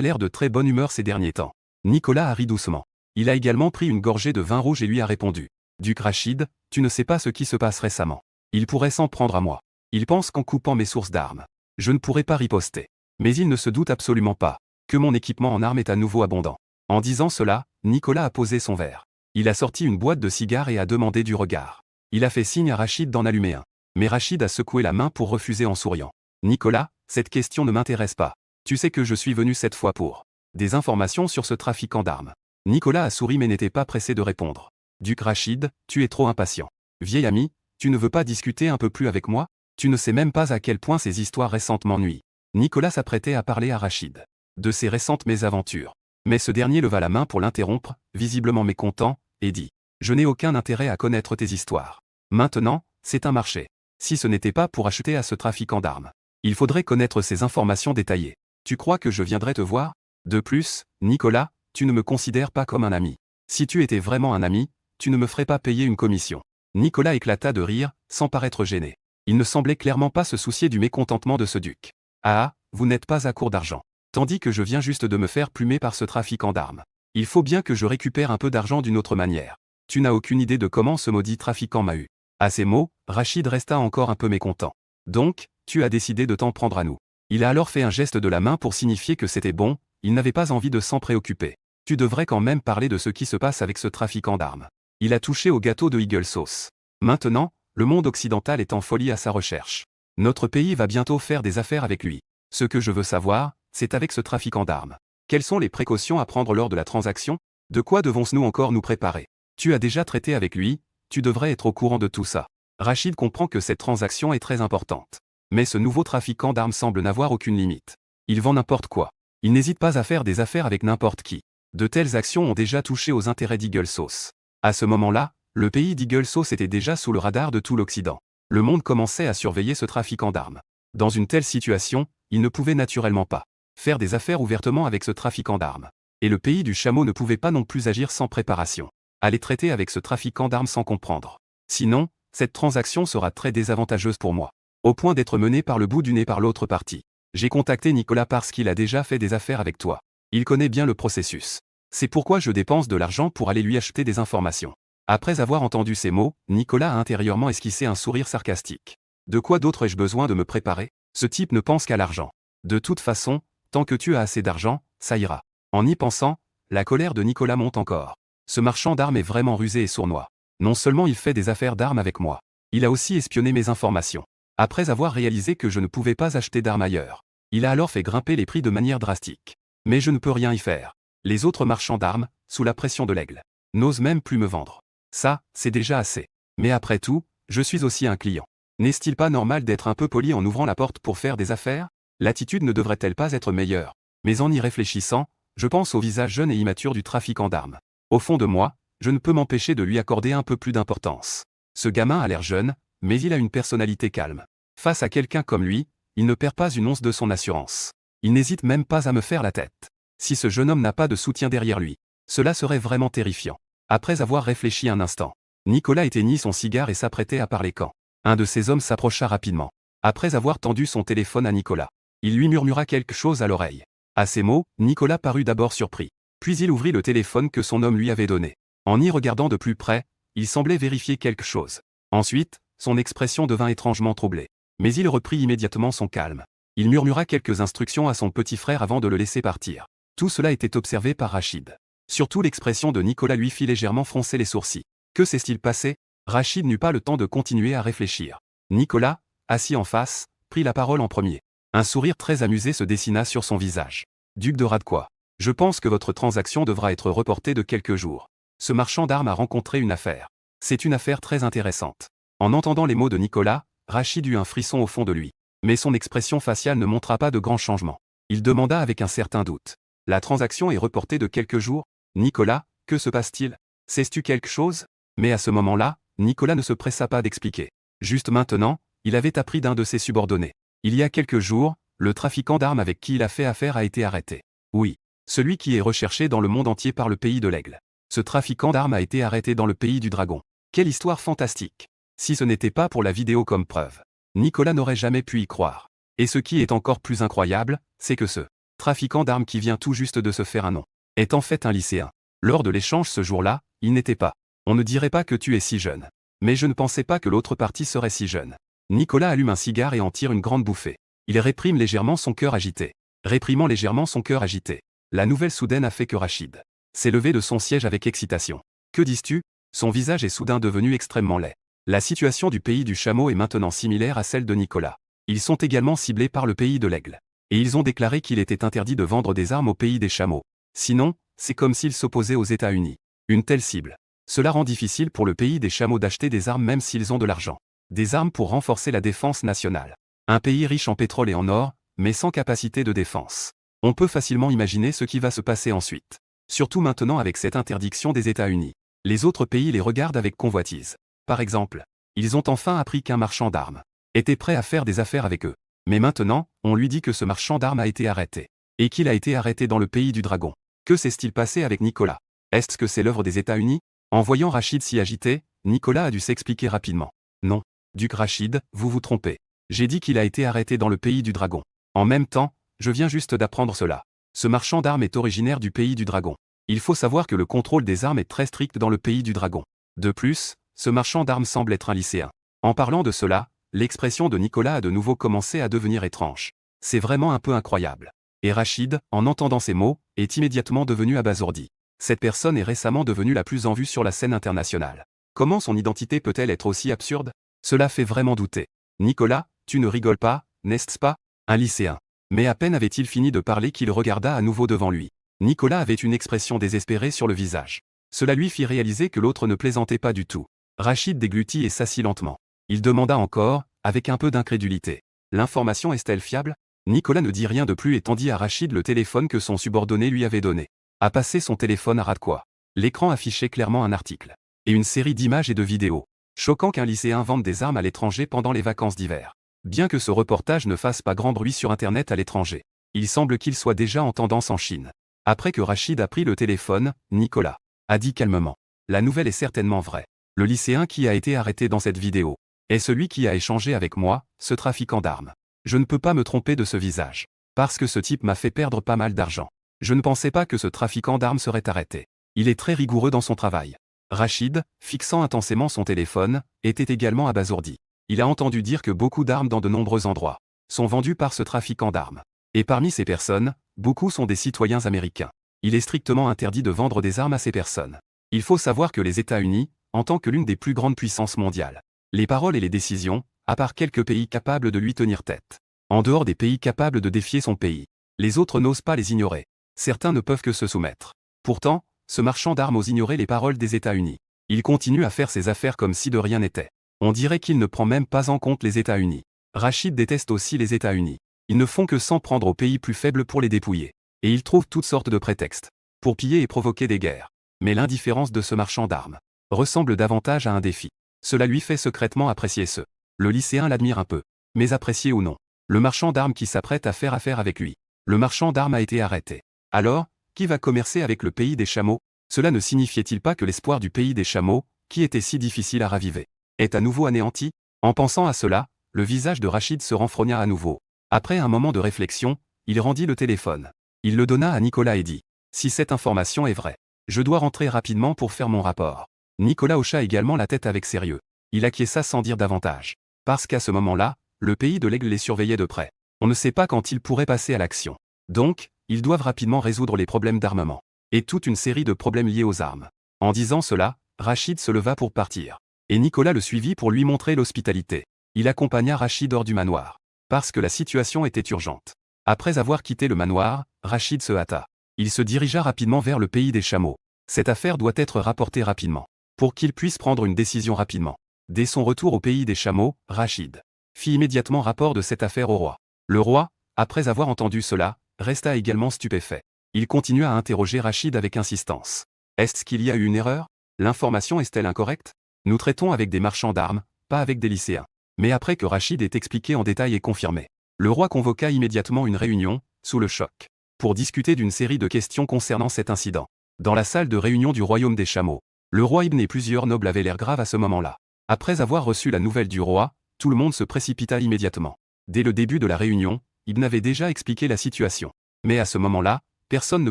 l'air de très bonne humeur ces derniers temps. » Nicolas a ri doucement. Il a également pris une gorgée de vin rouge et lui a répondu « Duc Rachid, tu ne sais pas ce qui se passe récemment. Il pourrait s'en prendre à moi. Il pense qu'en coupant mes sources d'armes, je ne pourrai pas riposter. Mais il ne se doute absolument pas que mon équipement en armes est à nouveau abondant. » En disant cela, Nicolas a posé son verre. Il a sorti une boîte de cigares et a demandé du regard. Il a fait signe à Rachid d'en allumer un. Mais Rachid a secoué la main pour refuser en souriant. « Nicolas, cette question ne m'intéresse pas. Tu sais que je suis venu cette fois pour des informations sur ce trafiquant d'armes. » Nicolas a souri mais n'était pas pressé de répondre. « Duc Rachid, tu es trop impatient. Vieil ami, tu ne veux pas discuter un peu plus avec moi? Tu ne sais même pas à quel point ces histoires récentes m'ennuient. » Nicolas s'apprêtait à parler à Rachid de ses récentes mésaventures. Mais ce dernier leva la main pour l'interrompre, visiblement mécontent, et dit « Je n'ai aucun intérêt à connaître tes histoires. Maintenant, c'est un marché. Si ce n'était pas pour acheter à ce trafiquant d'armes, il faudrait connaître ces informations détaillées. Tu crois que je viendrais te voir? De plus, Nicolas, tu ne me considères pas comme un ami. Si tu étais vraiment un ami, tu ne me ferais pas payer une commission. » Nicolas éclata de rire, sans paraître gêné. Il ne semblait clairement pas se soucier du mécontentement de ce duc. « Ah, vous n'êtes pas à court d'argent. Tandis que je viens juste de me faire plumer par ce trafiquant d'armes. Il faut bien que je récupère un peu d'argent d'une autre manière. Tu n'as aucune idée de comment ce maudit trafiquant m'a eu. » À ces mots, Rachid resta encore un peu mécontent. « Donc, tu as décidé de t'en prendre à nous. Il a alors fait un geste de la main pour signifier que c'était bon, il n'avait pas envie de s'en préoccuper. Tu devrais quand même parler de ce qui se passe avec ce trafiquant d'armes. Il a touché au gâteau de Eagle Sauce. Maintenant, le monde occidental est en folie à sa recherche. Notre pays va bientôt faire des affaires avec lui. Ce que je veux savoir, c'est avec ce trafiquant d'armes. Quelles sont les précautions à prendre lors de la transaction? De quoi devons-nous encore nous préparer? Tu as déjà traité avec lui, tu devrais être au courant de tout ça. Rachid comprend que cette transaction est très importante. Mais ce nouveau trafiquant d'armes semble n'avoir aucune limite. Il vend n'importe quoi. Il n'hésite pas à faire des affaires avec n'importe qui. De telles actions ont déjà touché aux intérêts d'Eagle Sauce. À ce moment-là, le pays d'Eagle Sauce était déjà sous le radar de tout l'Occident. Le monde commençait à surveiller ce trafiquant d'armes. Dans une telle situation, il ne pouvait naturellement pas faire des affaires ouvertement avec ce trafiquant d'armes. Et le pays du chameau ne pouvait pas non plus agir sans préparation. Aller traiter avec ce trafiquant d'armes sans comprendre. Sinon, cette transaction sera très désavantageuse pour moi. Au point d'être menée par le bout du nez par l'autre partie. J'ai contacté Nicolas parce qu'il a déjà fait des affaires avec toi. Il connaît bien le processus. C'est pourquoi je dépense de l'argent pour aller lui acheter des informations. Après avoir entendu ces mots, Nicolas a intérieurement esquissé un sourire sarcastique. De quoi d'autre ai-je besoin de me préparer? Ce type ne pense qu'à l'argent. De toute façon, tant que tu as assez d'argent, ça ira. En y pensant, la colère de Nicolas monte encore. Ce marchand d'armes est vraiment rusé et sournois. Non seulement il fait des affaires d'armes avec moi, il a aussi espionné mes informations. Après avoir réalisé que je ne pouvais pas acheter d'armes ailleurs, il a alors fait grimper les prix de manière drastique. Mais je ne peux rien y faire. Les autres marchands d'armes, sous la pression de l'aigle, n'osent même plus me vendre. Ça, c'est déjà assez. Mais après tout, je suis aussi un client. N'est-il pas normal d'être un peu poli en ouvrant la porte pour faire des affaires? L'attitude ne devrait-elle pas être meilleure? Mais en y réfléchissant, je pense au visage jeune et immature du trafiquant d'armes. Au fond de moi, je ne peux m'empêcher de lui accorder un peu plus d'importance. Ce gamin a l'air jeune, mais il a une personnalité calme. Face à quelqu'un comme lui, il ne perd pas une once de son assurance. Il n'hésite même pas à me faire la tête. Si ce jeune homme n'a pas de soutien derrière lui, cela serait vraiment terrifiant. Après avoir réfléchi un instant, Nicolas éteignit son cigare et s'apprêtait à parler quand un de ces hommes s'approcha rapidement. Après avoir tendu son téléphone à Nicolas, il lui murmura quelque chose à l'oreille. À ces mots, Nicolas parut d'abord surpris. Puis il ouvrit le téléphone que son homme lui avait donné. En y regardant de plus près, il semblait vérifier quelque chose. Ensuite, son expression devint étrangement troublée. Mais il reprit immédiatement son calme. Il murmura quelques instructions à son petit frère avant de le laisser partir. Tout cela était observé par Rachid. Surtout l'expression de Nicolas lui fit légèrement froncer les sourcils. Que s'est-il passé? Rachid n'eut pas le temps de continuer à réfléchir. Nicolas, assis en face, prit la parole en premier. Un sourire très amusé se dessina sur son visage. Duc de Radquois. Je pense que votre transaction devra être reportée de quelques jours. Ce marchand d'armes a rencontré une affaire. C'est une affaire très intéressante. En entendant les mots de Nicolas, Rachid eut un frisson au fond de lui. Mais son expression faciale ne montra pas de grands changements. Il demanda avec un certain doute. La transaction est reportée de quelques jours? Nicolas, que se passe-t-il? Sais-tu quelque chose? Mais à ce moment-là, Nicolas ne se pressa pas d'expliquer. Juste maintenant, il avait appris d'un de ses subordonnés. Il y a quelques jours, le trafiquant d'armes avec qui il a fait affaire a été arrêté. Oui, celui qui est recherché dans le monde entier par le pays de l'Aigle. Ce trafiquant d'armes a été arrêté dans le pays du Dragon. Quelle histoire fantastique! Si ce n'était pas pour la vidéo comme preuve, Nicolas n'aurait jamais pu y croire. Et ce qui est encore plus incroyable, c'est que ce trafiquant d'armes qui vient tout juste de se faire un nom est en fait un lycéen. Lors de l'échange ce jour-là, il n'était pas. On ne dirait pas que tu es si jeune. Mais je ne pensais pas que l'autre partie serait si jeune. Nicolas allume un cigare et en tire une grande bouffée. Il réprime légèrement son cœur agité. Réprimant légèrement son cœur agité. La nouvelle soudaine a fait que Rachid s'est levé de son siège avec excitation. Que dis-tu? Son visage est soudain devenu extrêmement laid. La situation du pays du chameau est maintenant similaire à celle de Nicolas. Ils sont également ciblés par le pays de l'Aigle. Et ils ont déclaré qu'il était interdit de vendre des armes au pays des chameaux. Sinon, c'est comme s'ils s'opposaient aux États-Unis. Une telle cible. Cela rend difficile pour le pays des chameaux d'acheter des armes même s'ils ont de l'argent. Des armes pour renforcer la défense nationale. Un pays riche en pétrole et en or, mais sans capacité de défense. On peut facilement imaginer ce qui va se passer ensuite. Surtout maintenant avec cette interdiction des États-Unis. Les autres pays les regardent avec convoitise. Par exemple, ils ont enfin appris qu'un marchand d'armes était prêt à faire des affaires avec eux. Mais maintenant, on lui dit que ce marchand d'armes a été arrêté. Et qu'il a été arrêté dans le pays du Dragon. Que s'est-il passé avec Nicolas? Est-ce que c'est l'œuvre des États-Unis? En voyant Rachid s'y agiter, Nicolas a dû s'expliquer rapidement. Non, Duc Rachid, vous vous trompez. J'ai dit qu'il a été arrêté dans le pays du Dragon. En même temps, je viens juste d'apprendre cela. Ce marchand d'armes est originaire du pays du Dragon. Il faut savoir que le contrôle des armes est très strict dans le pays du Dragon. De plus, ce marchand d'armes semble être un lycéen. En parlant de cela, l'expression de Nicolas a de nouveau commencé à devenir étrange. C'est vraiment un peu incroyable. Et Rachid, en entendant ces mots, est immédiatement devenu abasourdi. Cette personne est récemment devenue la plus en vue sur la scène internationale. Comment son identité peut-elle être aussi absurde? Cela fait vraiment douter. Nicolas, tu ne rigoles pas, n'est-ce pas? Un lycéen. Mais à peine avait-il fini de parler qu'il regarda à nouveau devant lui. Nicolas avait une expression désespérée sur le visage. Cela lui fit réaliser que l'autre ne plaisantait pas du tout. Rachid déglutit et s'assit lentement. Il demanda encore, avec un peu d'incrédulité. L'information est-elle fiable? Nicolas ne dit rien de plus et tendit à Rachid le téléphone que son subordonné lui avait donné. A passé son téléphone à ras de quoi. L'écran affichait clairement un article. Et une série d'images et de vidéos. Choquant qu'un lycéen vende des armes à l'étranger pendant les vacances d'hiver. Bien que ce reportage ne fasse pas grand bruit sur Internet à l'étranger, il semble qu'il soit déjà en tendance en Chine. Après que Rachid a pris le téléphone, Nicolas a dit calmement. La nouvelle est certainement vraie. Le lycéen qui a été arrêté dans cette vidéo est celui qui a échangé avec moi, ce trafiquant d'armes. Je ne peux pas me tromper de ce visage. Parce que ce type m'a fait perdre pas mal d'argent. Je ne pensais pas que ce trafiquant d'armes serait arrêté. Il est très rigoureux dans son travail. Rachid, fixant intensément son téléphone, était également abasourdi. Il a entendu dire que beaucoup d'armes dans de nombreux endroits sont vendues par ce trafiquant d'armes. Et parmi ces personnes, beaucoup sont des citoyens américains. Il est strictement interdit de vendre des armes à ces personnes. Il faut savoir que les États-Unis, en tant que l'une des plus grandes puissances mondiales, les paroles et les décisions, à part quelques pays capables de lui tenir tête. En dehors des pays capables de défier son pays, les autres n'osent pas les ignorer. Certains ne peuvent que se soumettre. Pourtant, ce marchand d'armes ose ignorer les paroles des États-Unis. Il continue à faire ses affaires comme si de rien n'était. On dirait qu'il ne prend même pas en compte les États-Unis. Rachid déteste aussi les États-Unis. Ils ne font que s'en prendre aux pays plus faibles pour les dépouiller. Et ils trouvent toutes sortes de prétextes pour piller et provoquer des guerres. Mais l'indifférence de ce marchand d'armes ressemble davantage à un défi. Cela lui fait secrètement apprécier ce. Le lycéen l'admire un peu. Mais apprécier ou non, le marchand d'armes qui s'apprête à faire affaire avec lui. Le marchand d'armes a été arrêté. Alors, qui va commercer avec le pays des chameaux? Cela ne signifiait-il pas que l'espoir du pays des chameaux, qui était si difficile à raviver, est à nouveau anéanti? En pensant à cela, le visage de Rachid se renfrogna à nouveau. Après un moment de réflexion, il rendit le téléphone. Il le donna à Nicolas et dit « Si cette information est vraie, je dois rentrer rapidement pour faire mon rapport. » Nicolas hocha également la tête avec sérieux. Il acquiesça sans dire davantage. Parce qu'à ce moment-là, le pays de l'Aigle les surveillait de près. On ne sait pas quand ils pourraient passer à l'action. Donc, ils doivent rapidement résoudre les problèmes d'armement. Et toute une série de problèmes liés aux armes. En disant cela, Rachid se leva pour partir. Et Nicolas le suivit pour lui montrer l'hospitalité. Il accompagna Rachid hors du manoir. Parce que la situation était urgente. Après avoir quitté le manoir, Rachid se hâta. Il se dirigea rapidement vers le pays des chameaux. Cette affaire doit être rapportée rapidement. Pour qu'il puisse prendre une décision rapidement. Dès son retour au pays des chameaux, Rachid fit immédiatement rapport de cette affaire au roi. Le roi, après avoir entendu cela, resta également stupéfait. Il continua à interroger Rachid avec insistance. Est-ce qu'il y a eu une erreur? L'information est-elle incorrecte? Nous traitons avec des marchands d'armes, pas avec des lycéens. Mais après que Rachid ait expliqué en détail et confirmé, le roi convoqua immédiatement une réunion, sous le choc, pour discuter d'une série de questions concernant cet incident. Dans la salle de réunion du royaume des chameaux, le roi Ibn et plusieurs nobles avaient l'air grave à ce moment-là. Après avoir reçu la nouvelle du roi, tout le monde se précipita immédiatement. Dès le début de la réunion, Ibn avait déjà expliqué la situation. Mais à ce moment-là, personne ne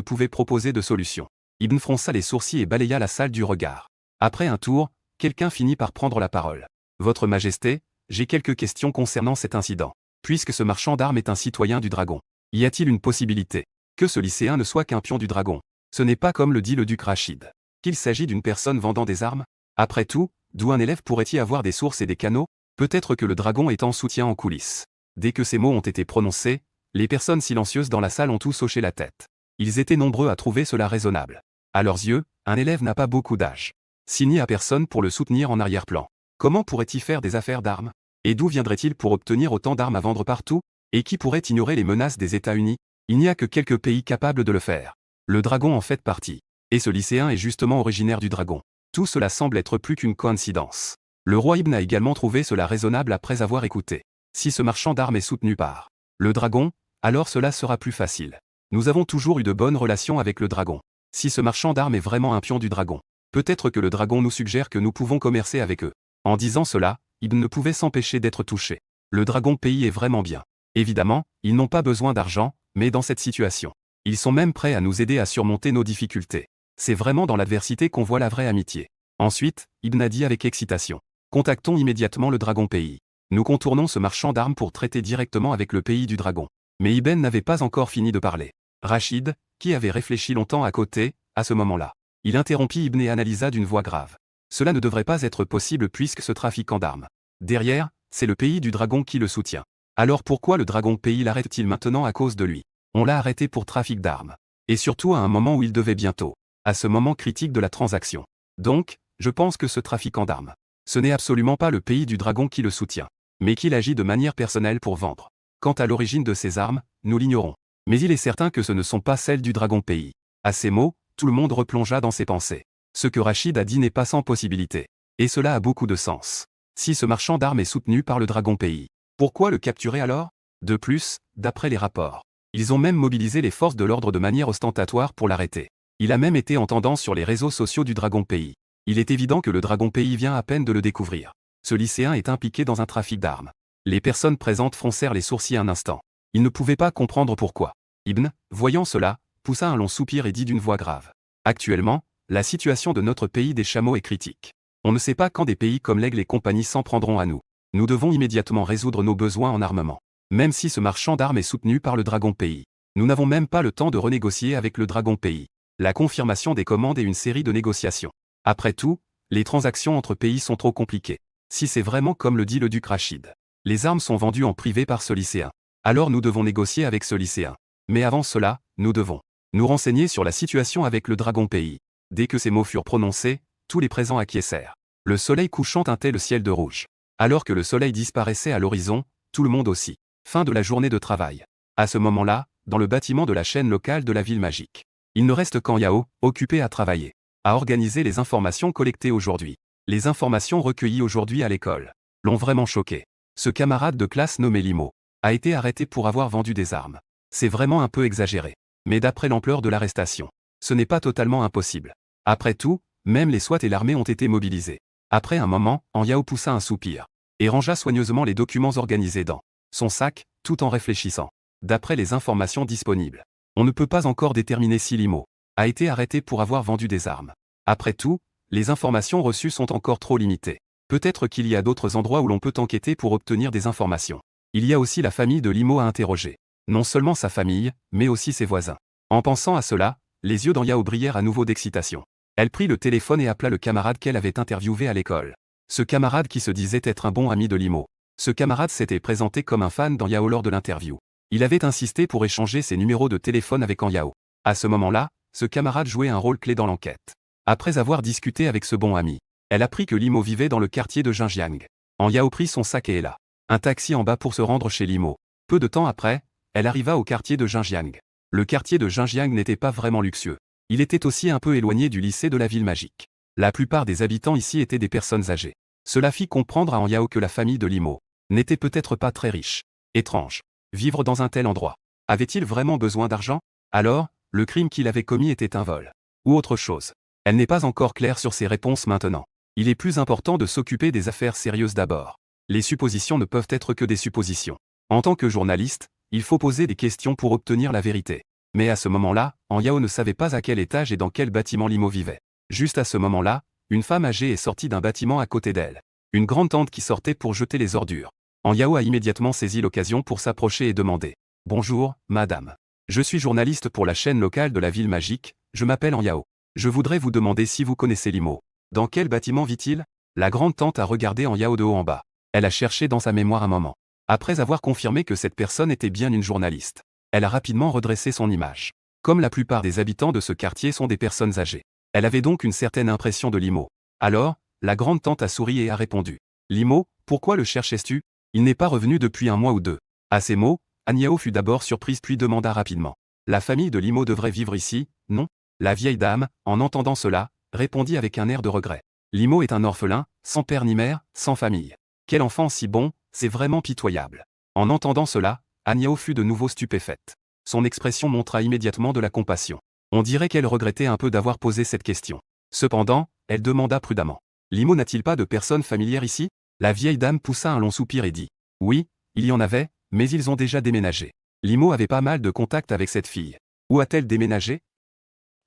pouvait proposer de solution. Ibn fronça les sourcils et balaya la salle du regard. Après un tour, quelqu'un finit par prendre la parole. Votre Majesté, j'ai quelques questions concernant cet incident. Puisque ce marchand d'armes est un citoyen du dragon, y a-t-il une possibilité que ce lycéen ne soit qu'un pion du dragon? Ce n'est pas comme le dit le duc Rachid, qu'il s'agit d'une personne vendant des armes? Après tout, d'où un élève pourrait-il avoir des sources et des canaux? Peut-être que le dragon est en soutien en coulisses. Dès que ces mots ont été prononcés, les personnes silencieuses dans la salle ont tous hoché la tête. Ils étaient nombreux à trouver cela raisonnable. À leurs yeux, un élève n'a pas beaucoup d'âge. S'il n'y a personne pour le soutenir en arrière-plan, comment pourrait-il faire des affaires d'armes? Et d'où viendrait-il pour obtenir autant d'armes à vendre partout? Et qui pourrait ignorer les menaces des États-Unis? Il n'y a que quelques pays capables de le faire. Le dragon en fait partie. Et ce lycéen est justement originaire du dragon. Tout cela semble être plus qu'une coïncidence. Le roi Ibn a également trouvé cela raisonnable après avoir écouté. Si ce marchand d'armes est soutenu par le dragon, alors cela sera plus facile. Nous avons toujours eu de bonnes relations avec le dragon. Si ce marchand d'armes est vraiment un pion du dragon, peut-être que le dragon nous suggère que nous pouvons commercer avec eux. En disant cela, Ibn ne pouvait s'empêcher d'être touché. Le dragon pays est vraiment bien. Évidemment, ils n'ont pas besoin d'argent, mais dans cette situation, ils sont même prêts à nous aider à surmonter nos difficultés. C'est vraiment dans l'adversité qu'on voit la vraie amitié. Ensuite, Ibn a dit avec excitation. Contactons immédiatement le dragon pays. Nous contournons ce marchand d'armes pour traiter directement avec le pays du dragon. Mais Ibn n'avait pas encore fini de parler. Rachid, qui avait réfléchi longtemps à côté, à ce moment-là, il interrompit Ibn et analysa d'une voix grave. Cela ne devrait pas être possible puisque ce trafiquant d'armes, derrière, c'est le pays du dragon qui le soutient. Alors pourquoi le dragon pays l'arrête-t-il maintenant à cause de lui? On l'a arrêté pour trafic d'armes. Et surtout à un moment où il devait bientôt, à ce moment critique de la transaction. Donc, je pense que ce trafiquant d'armes, ce n'est absolument pas le pays du dragon qui le soutient, mais qu'il agit de manière personnelle pour vendre. Quant à l'origine de ces armes, nous l'ignorons. Mais il est certain que ce ne sont pas celles du dragon pays. À ces mots, tout le monde replongea dans ses pensées. Ce que Rachid a dit n'est pas sans possibilité. Et cela a beaucoup de sens. Si ce marchand d'armes est soutenu par le dragon pays, pourquoi le capturer alors? De plus, d'après les rapports, ils ont même mobilisé les forces de l'ordre de manière ostentatoire pour l'arrêter. Il a même été en tendance sur les réseaux sociaux du dragon pays. Il est évident que le dragon pays vient à peine de le découvrir. Ce lycéen est impliqué dans un trafic d'armes. Les personnes présentes froncèrent les sourcils un instant. Ils ne pouvaient pas comprendre pourquoi. Ibn, voyant cela, poussa un long soupir et dit d'une voix grave. Actuellement, la situation de notre pays des chameaux est critique. On ne sait pas quand des pays comme l'Aigle et compagnie s'en prendront à nous. Nous devons immédiatement résoudre nos besoins en armement. Même si ce marchand d'armes est soutenu par le dragon pays. Nous n'avons même pas le temps de renégocier avec le dragon pays. La confirmation des commandes et une série de négociations. Après tout, les transactions entre pays sont trop compliquées. Si c'est vraiment comme le dit le duc Rachid. Les armes sont vendues en privé par ce lycéen. Alors nous devons négocier avec ce lycéen. Mais avant cela, nous devons nous renseigner sur la situation avec le dragon pays. Dès que ces mots furent prononcés, tous les présents acquiescèrent. Le soleil couchant teintait le ciel de rouge. Alors que le soleil disparaissait à l'horizon, tout le monde aussi. Fin de la journée de travail. À ce moment-là, dans le bâtiment de la chaîne locale de la ville magique. Il ne reste qu'en Yao, occupé à travailler, à organiser les informations collectées aujourd'hui. Les informations recueillies aujourd'hui à l'école l'ont vraiment choqué. Ce camarade de classe nommé Limo a été arrêté pour avoir vendu des armes. C'est vraiment un peu exagéré. Mais d'après l'ampleur de l'arrestation, ce n'est pas totalement impossible. Après tout, même les SWAT et l'armée ont été mobilisés. Après un moment, Yao poussa un soupir et rangea soigneusement les documents organisés dans son sac, tout en réfléchissant. D'après les informations disponibles, on ne peut pas encore déterminer si Limo a été arrêté pour avoir vendu des armes. Après tout, les informations reçues sont encore trop limitées. Peut-être qu'il y a d'autres endroits où l'on peut enquêter pour obtenir des informations. Il y a aussi la famille de Limo à interroger. Non seulement sa famille, mais aussi ses voisins. En pensant à cela, les yeux d'Yao brillèrent à nouveau d'excitation. Elle prit le téléphone et appela le camarade qu'elle avait interviewé à l'école. Ce camarade qui se disait être un bon ami de Limo. Ce camarade s'était présenté comme un fan d'Yao lors de l'interview. Il avait insisté pour échanger ses numéros de téléphone avec Yao. À ce moment-là, ce camarade jouait un rôle clé dans l'enquête. Après avoir discuté avec ce bon ami, elle apprit que Limo vivait dans le quartier de Jinjiang. Yao prit son sac et héla un taxi en bas pour se rendre chez Limo. Peu de temps après, elle arriva au quartier de Jinjiang. Le quartier de Jinjiang n'était pas vraiment luxueux. Il était aussi un peu éloigné du lycée de la ville magique. La plupart des habitants ici étaient des personnes âgées. Cela fit comprendre à Yao que la famille de Limo n'était peut-être pas très riche. Étrange. Vivre dans un tel endroit. Avait-il vraiment besoin d'argent? Alors, le crime qu'il avait commis était un vol. Ou autre chose. Elle n'est pas encore claire sur ses réponses maintenant. Il est plus important de s'occuper des affaires sérieuses d'abord. Les suppositions ne peuvent être que des suppositions. En tant que journaliste, il faut poser des questions pour obtenir la vérité. Mais à ce moment-là, Yao ne savait pas à quel étage et dans quel bâtiment Limo vivait. Juste à ce moment-là, une femme âgée est sortie d'un bâtiment à côté d'elle. Une grande tante qui sortait pour jeter les ordures. Yao a immédiatement saisi l'occasion pour s'approcher et demander « Bonjour, madame. Je suis journaliste pour la chaîne locale de la ville magique, je m'appelle Yao. Je voudrais vous demander si vous connaissez Limo. Dans quel bâtiment vit-il » La grande tante a regardé Yao de haut en bas. Elle a cherché dans sa mémoire un moment. Après avoir confirmé que cette personne était bien une journaliste, elle a rapidement redressé son image. Comme la plupart des habitants de ce quartier sont des personnes âgées, elle avait donc une certaine impression de Limo. Alors, la grande tante a souri et a répondu « Limo, pourquoi le cherchais-tu? Il n'est pas revenu depuis 1 mois ou 2. » À ces mots, Yao fut d'abord surprise puis demanda rapidement « La famille de Limo devrait vivre ici, non ?» La vieille dame, en entendant cela, répondit avec un air de regret. Limo est un orphelin, sans père ni mère, sans famille. Quel enfant si bon, c'est vraiment pitoyable. En entendant cela, Yao fut de nouveau stupéfaite. Son expression montra immédiatement de la compassion. On dirait qu'elle regrettait un peu d'avoir posé cette question. Cependant, elle demanda prudemment. Limo n'a-t-il pas de personne familière ici? La vieille dame poussa un long soupir et dit. Oui, il y en avait, mais ils ont déjà déménagé. Limo avait pas mal de contacts avec cette fille. Où a-t-elle déménagé?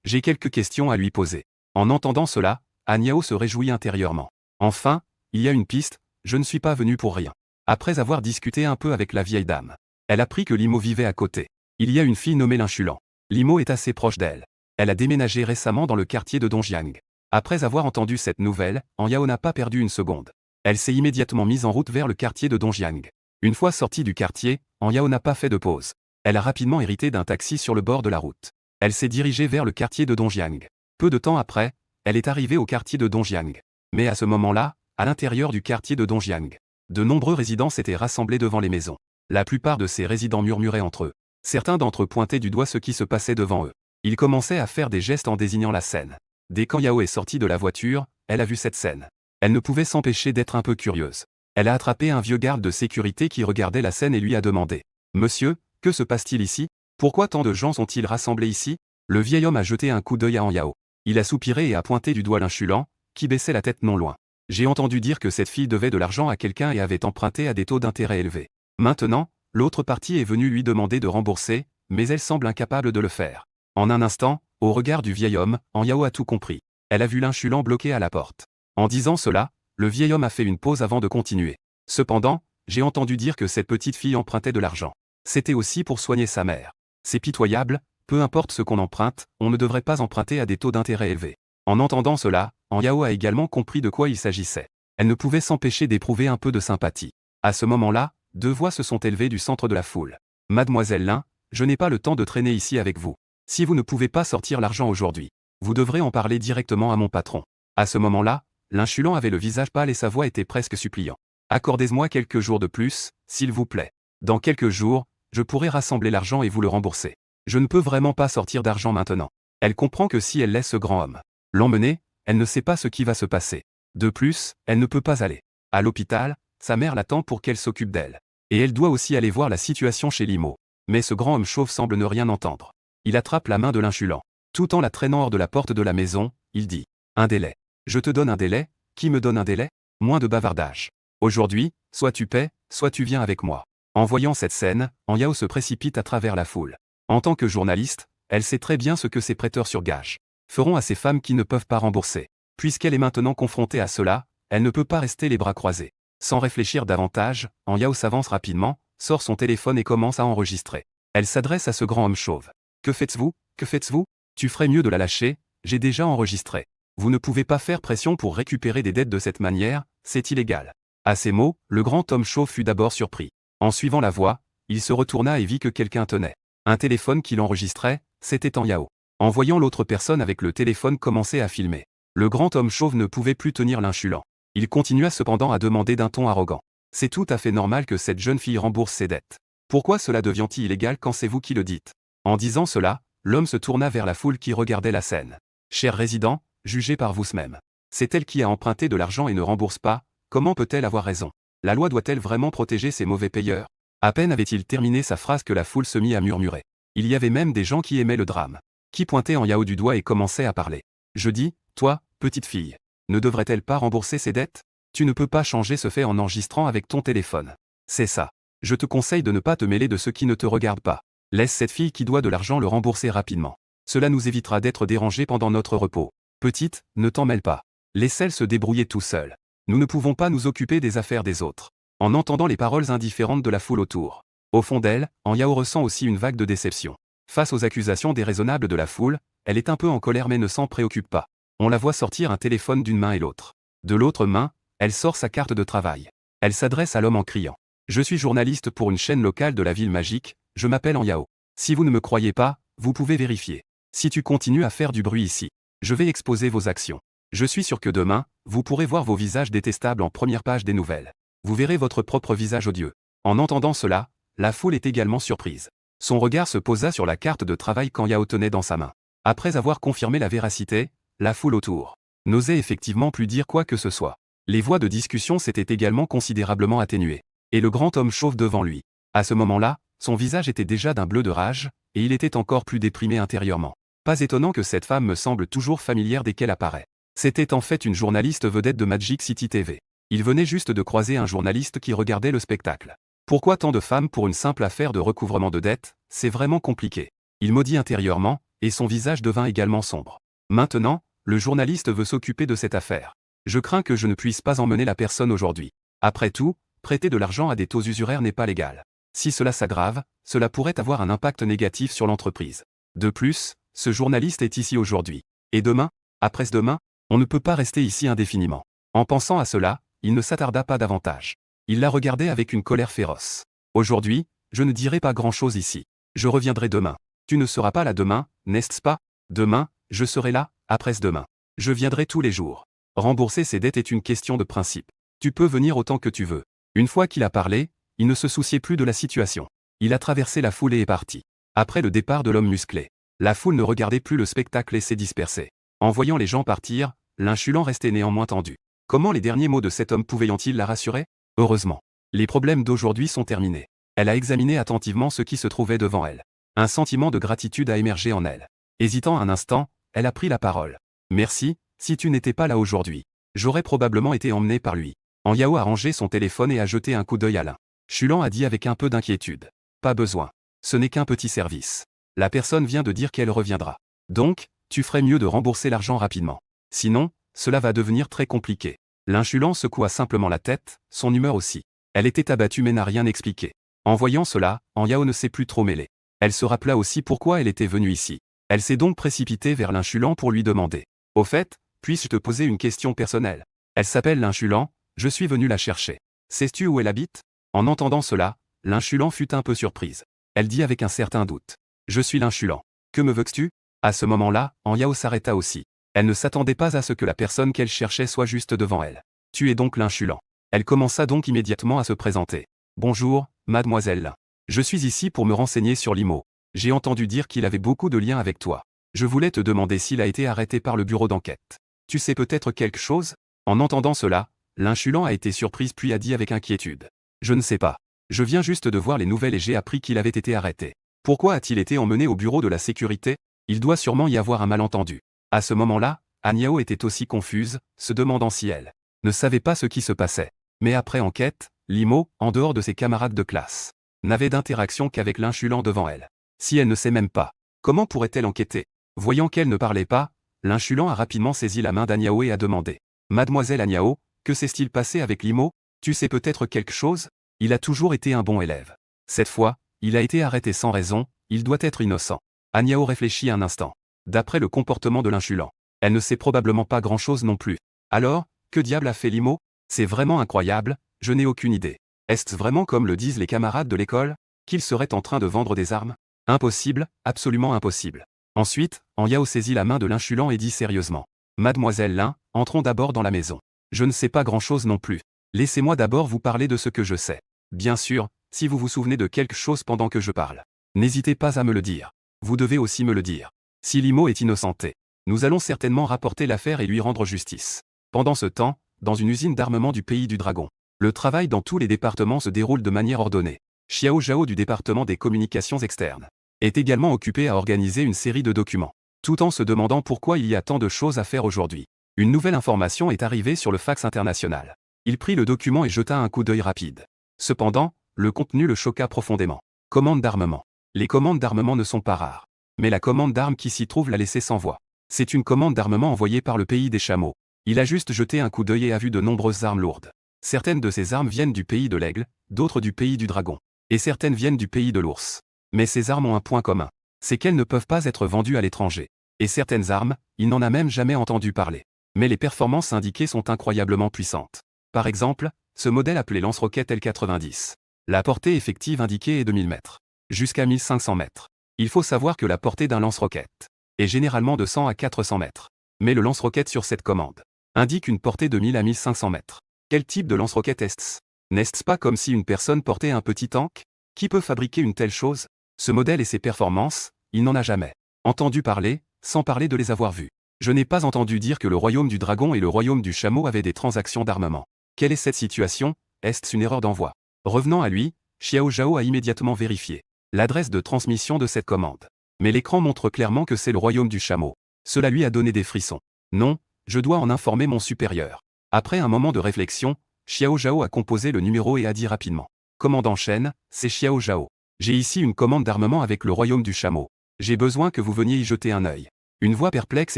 J'ai quelques questions à lui poser. En entendant cela, Yao se réjouit intérieurement. Enfin, il y a une piste, je ne suis pas venu pour rien. Après avoir discuté un peu avec la vieille dame, elle apprit que Limo vivait à côté. Il y a une fille nommée Linchulan. Limo est assez proche d'elle. Elle a déménagé récemment dans le quartier de Dongjiang. Après avoir entendu cette nouvelle, Yao n'a pas perdu une seconde. Elle s'est immédiatement mise en route vers le quartier de Dongjiang. Une fois sortie du quartier, Yao n'a pas fait de pause. Elle a rapidement hérité d'un taxi sur le bord de la route. Elle s'est dirigée vers le quartier de Dongjiang. Peu de temps après, elle est arrivée au quartier de Dongjiang. Mais à ce moment-là, à l'intérieur du quartier de Dongjiang, de nombreux résidents s'étaient rassemblés devant les maisons. La plupart de ces résidents murmuraient entre eux. Certains d'entre eux pointaient du doigt ce qui se passait devant eux. Ils commençaient à faire des gestes en désignant la scène. Dès que Yao est sortie de la voiture, elle a vu cette scène. Elle ne pouvait s'empêcher d'être un peu curieuse. Elle a attrapé un vieux garde de sécurité qui regardait la scène et lui a demandé « Monsieur, que se passe-t-il ici? Pourquoi tant de gens sont-ils rassemblés ici ?» Le vieil homme a jeté un coup d'œil à Yao. Il a soupiré et a pointé du doigt Linchulan, qui baissait la tête non loin. « J'ai entendu dire que cette fille devait de l'argent à quelqu'un et avait emprunté à des taux d'intérêt élevés. Maintenant, l'autre partie est venue lui demander de rembourser, mais elle semble incapable de le faire. » En un instant, au regard du vieil homme, Yao a tout compris. Elle a vu Linchulan bloqué à la porte. En disant cela, le vieil homme a fait une pause avant de continuer. Cependant, j'ai entendu dire que cette petite fille empruntait de l'argent. C'était aussi pour soigner sa mère. C'est pitoyable, peu importe ce qu'on emprunte, on ne devrait pas emprunter à des taux d'intérêt élevés. En entendant cela, Yao a également compris de quoi il s'agissait. Elle ne pouvait s'empêcher d'éprouver un peu de sympathie. À ce moment-là, deux voix se sont élevées du centre de la foule. « Mademoiselle Lin, je n'ai pas le temps de traîner ici avec vous. Si vous ne pouvez pas sortir l'argent aujourd'hui, vous devrez en parler directement à mon patron. » À ce moment-là, Linchulan avait le visage pâle et sa voix était presque suppliant. « Accordez-moi quelques jours de plus, s'il vous plaît. Dans quelques jours, je pourrai rassembler l'argent et vous le rembourser. Je ne peux vraiment pas sortir d'argent maintenant. » Elle comprend que si elle laisse ce grand homme l'emmener, elle ne sait pas ce qui va se passer. De plus, elle ne peut pas aller à l'hôpital, sa mère l'attend pour qu'elle s'occupe d'elle. Et elle doit aussi aller voir la situation chez Limo. Mais ce grand homme chauve semble ne rien entendre. Il attrape la main de Linchulan. Tout en la traînant hors de la porte de la maison, il dit « Un délai. Je te donne un délai, qui me donne un délai? Moins de bavardage. Aujourd'hui, soit tu paies, soit tu viens avec moi. » En voyant cette scène, Yao se précipite à travers la foule. En tant que journaliste, elle sait très bien ce que ces prêteurs sur gage feront à ces femmes qui ne peuvent pas rembourser. Puisqu'elle est maintenant confrontée à cela, elle ne peut pas rester les bras croisés. Sans réfléchir davantage, Yao s'avance rapidement, sort son téléphone et commence à enregistrer. Elle s'adresse à ce grand homme chauve. « Que faites-vous? Que faites-vous? Tu ferais mieux de la lâcher, j'ai déjà enregistré. Vous ne pouvez pas faire pression pour récupérer des dettes de cette manière, c'est illégal. » À ces mots, le grand homme chauve fut d'abord surpris. En suivant la voix, il se retourna et vit que quelqu'un tenait un téléphone qu'il enregistrait, c'était Yao. En voyant l'autre personne avec le téléphone commencer à filmer, le grand homme chauve ne pouvait plus tenir Linchulan. Il continua cependant à demander d'un ton arrogant. « C'est tout à fait normal que cette jeune fille rembourse ses dettes. Pourquoi cela devient-il illégal quand c'est vous qui le dites ?» En disant cela, l'homme se tourna vers la foule qui regardait la scène. « Cher résident, jugez par vous-même. C'est elle qui a emprunté de l'argent et ne rembourse pas, comment peut-elle avoir raison? La loi doit-elle vraiment protéger ces mauvais payeurs ?» À peine avait-il terminé sa phrase que la foule se mit à murmurer. Il y avait même des gens qui aimaient le drame, qui pointaient Yao du doigt et commençaient à parler. « Je dis, toi, petite fille, ne devrait-elle pas rembourser ses dettes? Tu ne peux pas changer ce fait en enregistrant avec ton téléphone. C'est ça. Je te conseille de ne pas te mêler de ceux qui ne te regardent pas. Laisse cette fille qui doit de l'argent le rembourser rapidement. Cela nous évitera d'être dérangés pendant notre repos. Petite, ne t'en mêle pas. Laisse-elle se débrouiller tout seul. Nous ne pouvons pas nous occuper des affaires des autres. » En entendant les paroles indifférentes de la foule autour, au fond d'elle, Yao ressent aussi une vague de déception. Face aux accusations déraisonnables de la foule, elle est un peu en colère mais ne s'en préoccupe pas. On la voit sortir un téléphone d'une main et l'autre. De l'autre main, elle sort sa carte de travail. Elle s'adresse à l'homme en criant « Je suis journaliste pour une chaîne locale de la ville magique, je m'appelle Yao. Si vous ne me croyez pas, vous pouvez vérifier. Si tu continues à faire du bruit ici, je vais exposer vos actions. Je suis sûr que demain, vous pourrez voir vos visages détestables en première page des nouvelles. Vous verrez votre propre visage odieux. » En entendant cela, la foule est également surprise. Son regard se posa sur la carte de travail qu'Yao tenait dans sa main. Après avoir confirmé la véracité, la foule autour n'osait effectivement plus dire quoi que ce soit. Les voix de discussion s'étaient également considérablement atténuées. Et le grand homme chauve devant lui. À ce moment-là, son visage était déjà d'un bleu de rage, et il était encore plus déprimé intérieurement. Pas étonnant que cette femme me semble toujours familière dès qu'elle apparaît. C'était en fait une journaliste vedette de Magic City TV. Il venait juste de croiser un journaliste qui regardait le spectacle. Pourquoi tant de femmes pour une simple affaire de recouvrement de dettes? C'est vraiment compliqué. Il maudit intérieurement, et son visage devint également sombre. Maintenant, le journaliste veut s'occuper de cette affaire. Je crains que je ne puisse pas emmener la personne aujourd'hui. Après tout, prêter de l'argent à des taux usuraires n'est pas légal. Si cela s'aggrave, cela pourrait avoir un impact négatif sur l'entreprise. De plus, ce journaliste est ici aujourd'hui. Et demain, après-demain, on ne peut pas rester ici indéfiniment. En pensant à cela, il ne s'attarda pas davantage. Il la regardait avec une colère féroce. Aujourd'hui, je ne dirai pas grand-chose ici. Je reviendrai demain. Tu ne seras pas là demain, n'est-ce pas? Demain, je serai là, après-demain. Je viendrai tous les jours. Rembourser ses dettes est une question de principe. Tu peux venir autant que tu veux. Une fois qu'il a parlé, il ne se souciait plus de la situation. Il a traversé la foule et est parti. Après le départ de l'homme musclé, la foule ne regardait plus le spectacle et s'est dispersée. En voyant les gens partir, l'inchulant restait néanmoins tendu. Comment les derniers mots de cet homme pouvaient-ils la rassurer? Heureusement. Les problèmes d'aujourd'hui sont terminés. Elle a examiné attentivement ce qui se trouvait devant elle. Un sentiment de gratitude a émergé en elle. Hésitant un instant, elle a pris la parole. Merci, si tu n'étais pas là aujourd'hui, j'aurais probablement été emmené par lui. Anyao a rangé son téléphone et a jeté un coup d'œil à l'inchulant a dit avec un peu d'inquiétude. Pas besoin. Ce n'est qu'un petit service. La personne vient de dire qu'elle reviendra. Donc, tu ferais mieux de rembourser l'argent rapidement. Sinon, cela va devenir très compliqué. L'inchulant secoua simplement la tête, son humeur aussi. Elle était abattue mais n'a rien expliqué. En voyant cela, Anyao ne s'est plus trop mêlée. Elle se rappela aussi pourquoi elle était venue ici. Elle s'est donc précipitée vers l'inchulant pour lui demander. Au fait, puis-je te poser une question personnelle? Elle s'appelle l'inchulant, je suis venu la chercher. Sais-tu où elle habite? En entendant cela, l'inchulant fut un peu surprise. Elle dit avec un certain doute. Je suis l'inchulant. Que me veux-tu? À ce moment-là, Anyao s'arrêta aussi. Elle ne s'attendait pas à ce que la personne qu'elle cherchait soit juste devant elle. Tu es donc l'inchulant. Elle commença donc immédiatement à se présenter. Bonjour, mademoiselle. Je suis ici pour me renseigner sur Limo. J'ai entendu dire qu'il avait beaucoup de liens avec toi. Je voulais te demander s'il a été arrêté par le bureau d'enquête. Tu sais peut-être quelque chose? En entendant cela, l'inchulant a été surprise puis a dit avec inquiétude. Je ne sais pas. Je viens juste de voir les nouvelles et j'ai appris qu'il avait été arrêté. Pourquoi a-t-il été emmené au bureau de la sécurité? Il doit sûrement y avoir un malentendu. À ce moment-là, Anyao était aussi confuse, se demandant si elle ne savait pas ce qui se passait. Mais après enquête, Limo, en dehors de ses camarades de classe, n'avait d'interaction qu'avec l'inchulant devant elle. Si elle ne sait même pas, comment pourrait-elle enquêter? Voyant qu'elle ne parlait pas, l'inchulant a rapidement saisi la main d'Anyao et a demandé. Mademoiselle Anyao, que s'est-il passé avec Limo? Tu sais peut-être quelque chose? Il a toujours été un bon élève. Cette fois, il a été arrêté sans raison, il doit être innocent. Anyao réfléchit un instant. D'après le comportement de l'inchulant, elle ne sait probablement pas grand-chose non plus. Alors, que diable a fait Limo? C'est vraiment incroyable, je n'ai aucune idée. Est-ce vraiment comme le disent les camarades de l'école? Qu'il serait en train de vendre des armes? Impossible, absolument impossible. Ensuite, Anyao saisit la main de l'inchulant et dit sérieusement. Mademoiselle Lin, entrons d'abord dans la maison. Je ne sais pas grand-chose non plus. Laissez-moi d'abord vous parler de ce que je sais. Bien sûr, si vous vous souvenez de quelque chose pendant que je parle, n'hésitez pas à me le dire. Vous devez aussi me le dire. Si Limo est innocenté, nous allons certainement rapporter l'affaire et lui rendre justice. Pendant ce temps, dans une usine d'armement du pays du Dragon, le travail dans tous les départements se déroule de manière ordonnée. Xiao Zhao du département des communications externes est également occupé à organiser une série de documents, tout en se demandant pourquoi il y a tant de choses à faire aujourd'hui. Une nouvelle information est arrivée sur le fax international. Il prit le document et jeta un coup d'œil rapide. Cependant, le contenu le choqua profondément. Commande d'armement. Les commandes d'armement ne sont pas rares. Mais la commande d'armes qui s'y trouve l'a laissé sans voix. C'est une commande d'armement envoyée par le pays des chameaux. Il a juste jeté un coup d'œil et a vu de nombreuses armes lourdes. Certaines de ces armes viennent du pays de l'aigle, d'autres du pays du dragon. Et certaines viennent du pays de l'ours. Mais ces armes ont un point commun. C'est qu'elles ne peuvent pas être vendues à l'étranger. Et certaines armes, il n'en a même jamais entendu parler. Mais les performances indiquées sont incroyablement puissantes. Par exemple, ce modèle appelé lance-roquette L90. La portée effective indiquée est de 1000 mètres. Jusqu'à 1500 mètres. Il faut savoir que la portée d'un lance-roquette est généralement de 100 à 400 mètres. Mais le lance-roquette sur cette commande indique une portée de 1000 à 1500 mètres. Quel type de lance-roquette est-ce? N'est-ce pas comme si une personne portait un petit tank? Qui peut fabriquer une telle chose? Ce modèle et ses performances, il n'en a jamais entendu parler, sans parler de les avoir vus. Je n'ai pas entendu dire que le royaume du dragon et le royaume du chameau avaient des transactions d'armement. Quelle est cette situation? Est-ce une erreur d'envoi? Revenant à lui, Xiao Zhao a immédiatement vérifié l'adresse de transmission de cette commande. Mais l'écran montre clairement que c'est le royaume du chameau. Cela lui a donné des frissons. Non, je dois en informer mon supérieur. Après un moment de réflexion, Xiao Zhao a composé le numéro et a dit rapidement. Commandant Shen, c'est Xiao Zhao. J'ai ici une commande d'armement avec le royaume du chameau. J'ai besoin que vous veniez y jeter un œil. Une voix perplexe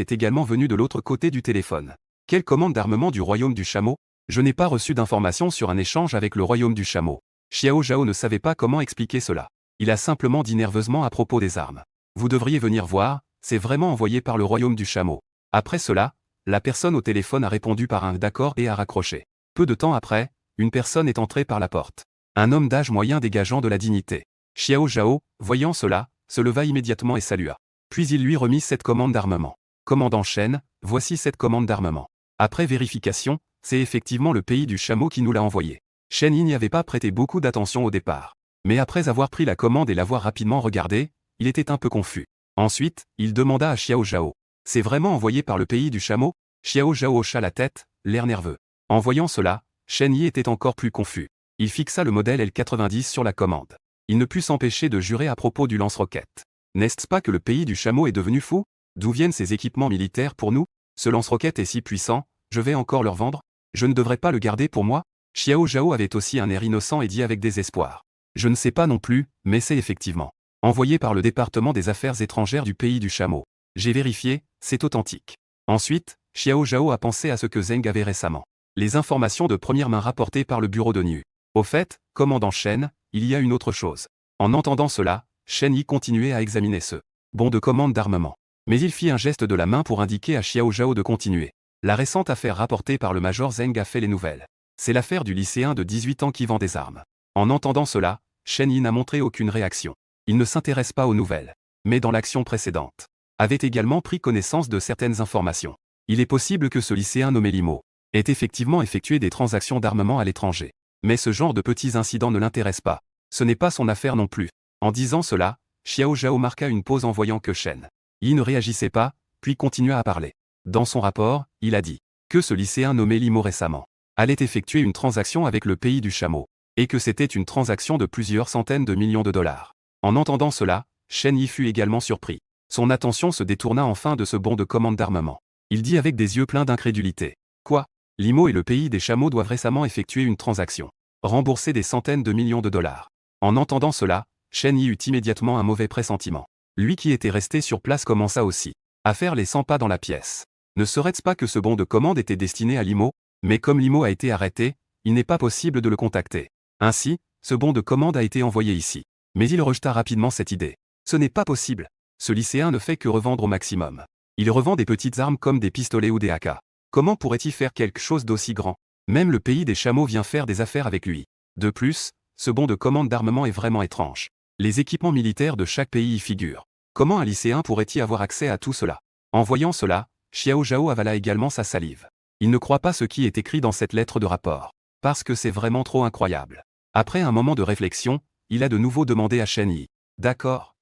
est également venue de l'autre côté du téléphone. Quelle commande d'armement du royaume du chameau? Je n'ai pas reçu d'informations sur un échange avec le royaume du chameau. Xiao Zhao ne savait pas comment expliquer cela. Il a simplement dit nerveusement à propos des armes. Vous devriez venir voir, c'est vraiment envoyé par le royaume du chameau. Après cela, la personne au téléphone a répondu par un d'accord et a raccroché. Peu de temps après, une personne est entrée par la porte. Un homme d'âge moyen dégageant de la dignité. Xiao Zhao, voyant cela, se leva immédiatement et salua. Puis il lui remit cette commande d'armement. Commandant Shen, voici cette commande d'armement. Après vérification, c'est effectivement le pays du chameau qui nous l'a envoyé. Shen Yi n'y avait pas prêté beaucoup d'attention au départ. Mais après avoir pris la commande et l'avoir rapidement regardée, il était un peu confus. Ensuite, il demanda à Xiao Zhao. C'est vraiment envoyé par le pays du chameau? Xiao Zhao hocha la tête, l'air nerveux. En voyant cela, Shen Yi était encore plus confus. Il fixa le modèle L90 sur la commande. Il ne put s'empêcher de jurer à propos du lance-roquette. N'est-ce pas que le pays du chameau est devenu fou? D'où viennent ces équipements militaires pour nous? Ce lance-roquette est si puissant, je vais encore leur vendre? Je ne devrais pas le garder pour moi? Xiao Zhao avait aussi un air innocent et dit avec désespoir. Je ne sais pas non plus, mais c'est effectivement envoyé par le département des affaires étrangères du pays du chameau. J'ai vérifié, c'est authentique. Ensuite, Xiao Zhao a pensé à ce que Zeng avait récemment. Les informations de première main rapportées par le bureau de Nu. Au fait, commandant Shen, il y a une autre chose. En entendant cela, Shen Yi continuait à examiner ce bon de commande d'armement. Mais il fit un geste de la main pour indiquer à Xiao Zhao de continuer. La récente affaire rapportée par le major Zeng a fait les nouvelles. C'est l'affaire du lycéen de 18 ans qui vend des armes. En entendant cela, Shen Yi n'a montré aucune réaction. Il ne s'intéresse pas aux nouvelles. Mais dans l'action précédente, avait également pris connaissance de certaines informations. Il est possible que ce lycéen nommé Limo ait effectivement effectué des transactions d'armement à l'étranger. Mais ce genre de petits incidents ne l'intéresse pas. Ce n'est pas son affaire non plus. En disant cela, Xiao Zhao marqua une pause en voyant que Shen Yi ne réagissait pas, puis continua à parler. Dans son rapport, il a dit que ce lycéen nommé Limo récemment allait effectuer une transaction avec le pays du chameau, et que c'était une transaction de plusieurs centaines de millions de dollars. En entendant cela, Shen Yi fut également surpris. Son attention se détourna enfin de ce bon de commande d'armement. Il dit avec des yeux pleins d'incrédulité. Quoi? Limo et le pays des chameaux doivent récemment effectuer une transaction. Rembourser des centaines de millions de dollars. En entendant cela, Shen Yi eut immédiatement un mauvais pressentiment. Lui qui était resté sur place commença aussi à faire les 100 pas dans la pièce. Ne serait-ce pas que ce bon de commande était destiné à Limo? Mais comme Limo a été arrêté, il n'est pas possible de le contacter. Ainsi, ce bon de commande a été envoyé ici. Mais il rejeta rapidement cette idée. Ce n'est pas possible. Ce lycéen ne fait que revendre au maximum. Il revend des petites armes comme des pistolets ou des AK. Comment pourrait-il faire quelque chose d'aussi grand? Même le pays des chameaux vient faire des affaires avec lui. De plus, ce bon de commande d'armement est vraiment étrange. Les équipements militaires de chaque pays y figurent. Comment un lycéen pourrait-il avoir accès à tout cela? En voyant cela, Xiao Zhao avala également sa salive. Il ne croit pas ce qui est écrit dans cette lettre de rapport. Parce que c'est vraiment trop incroyable. Après un moment de réflexion, il a de nouveau demandé à Shen Yi. D'accord.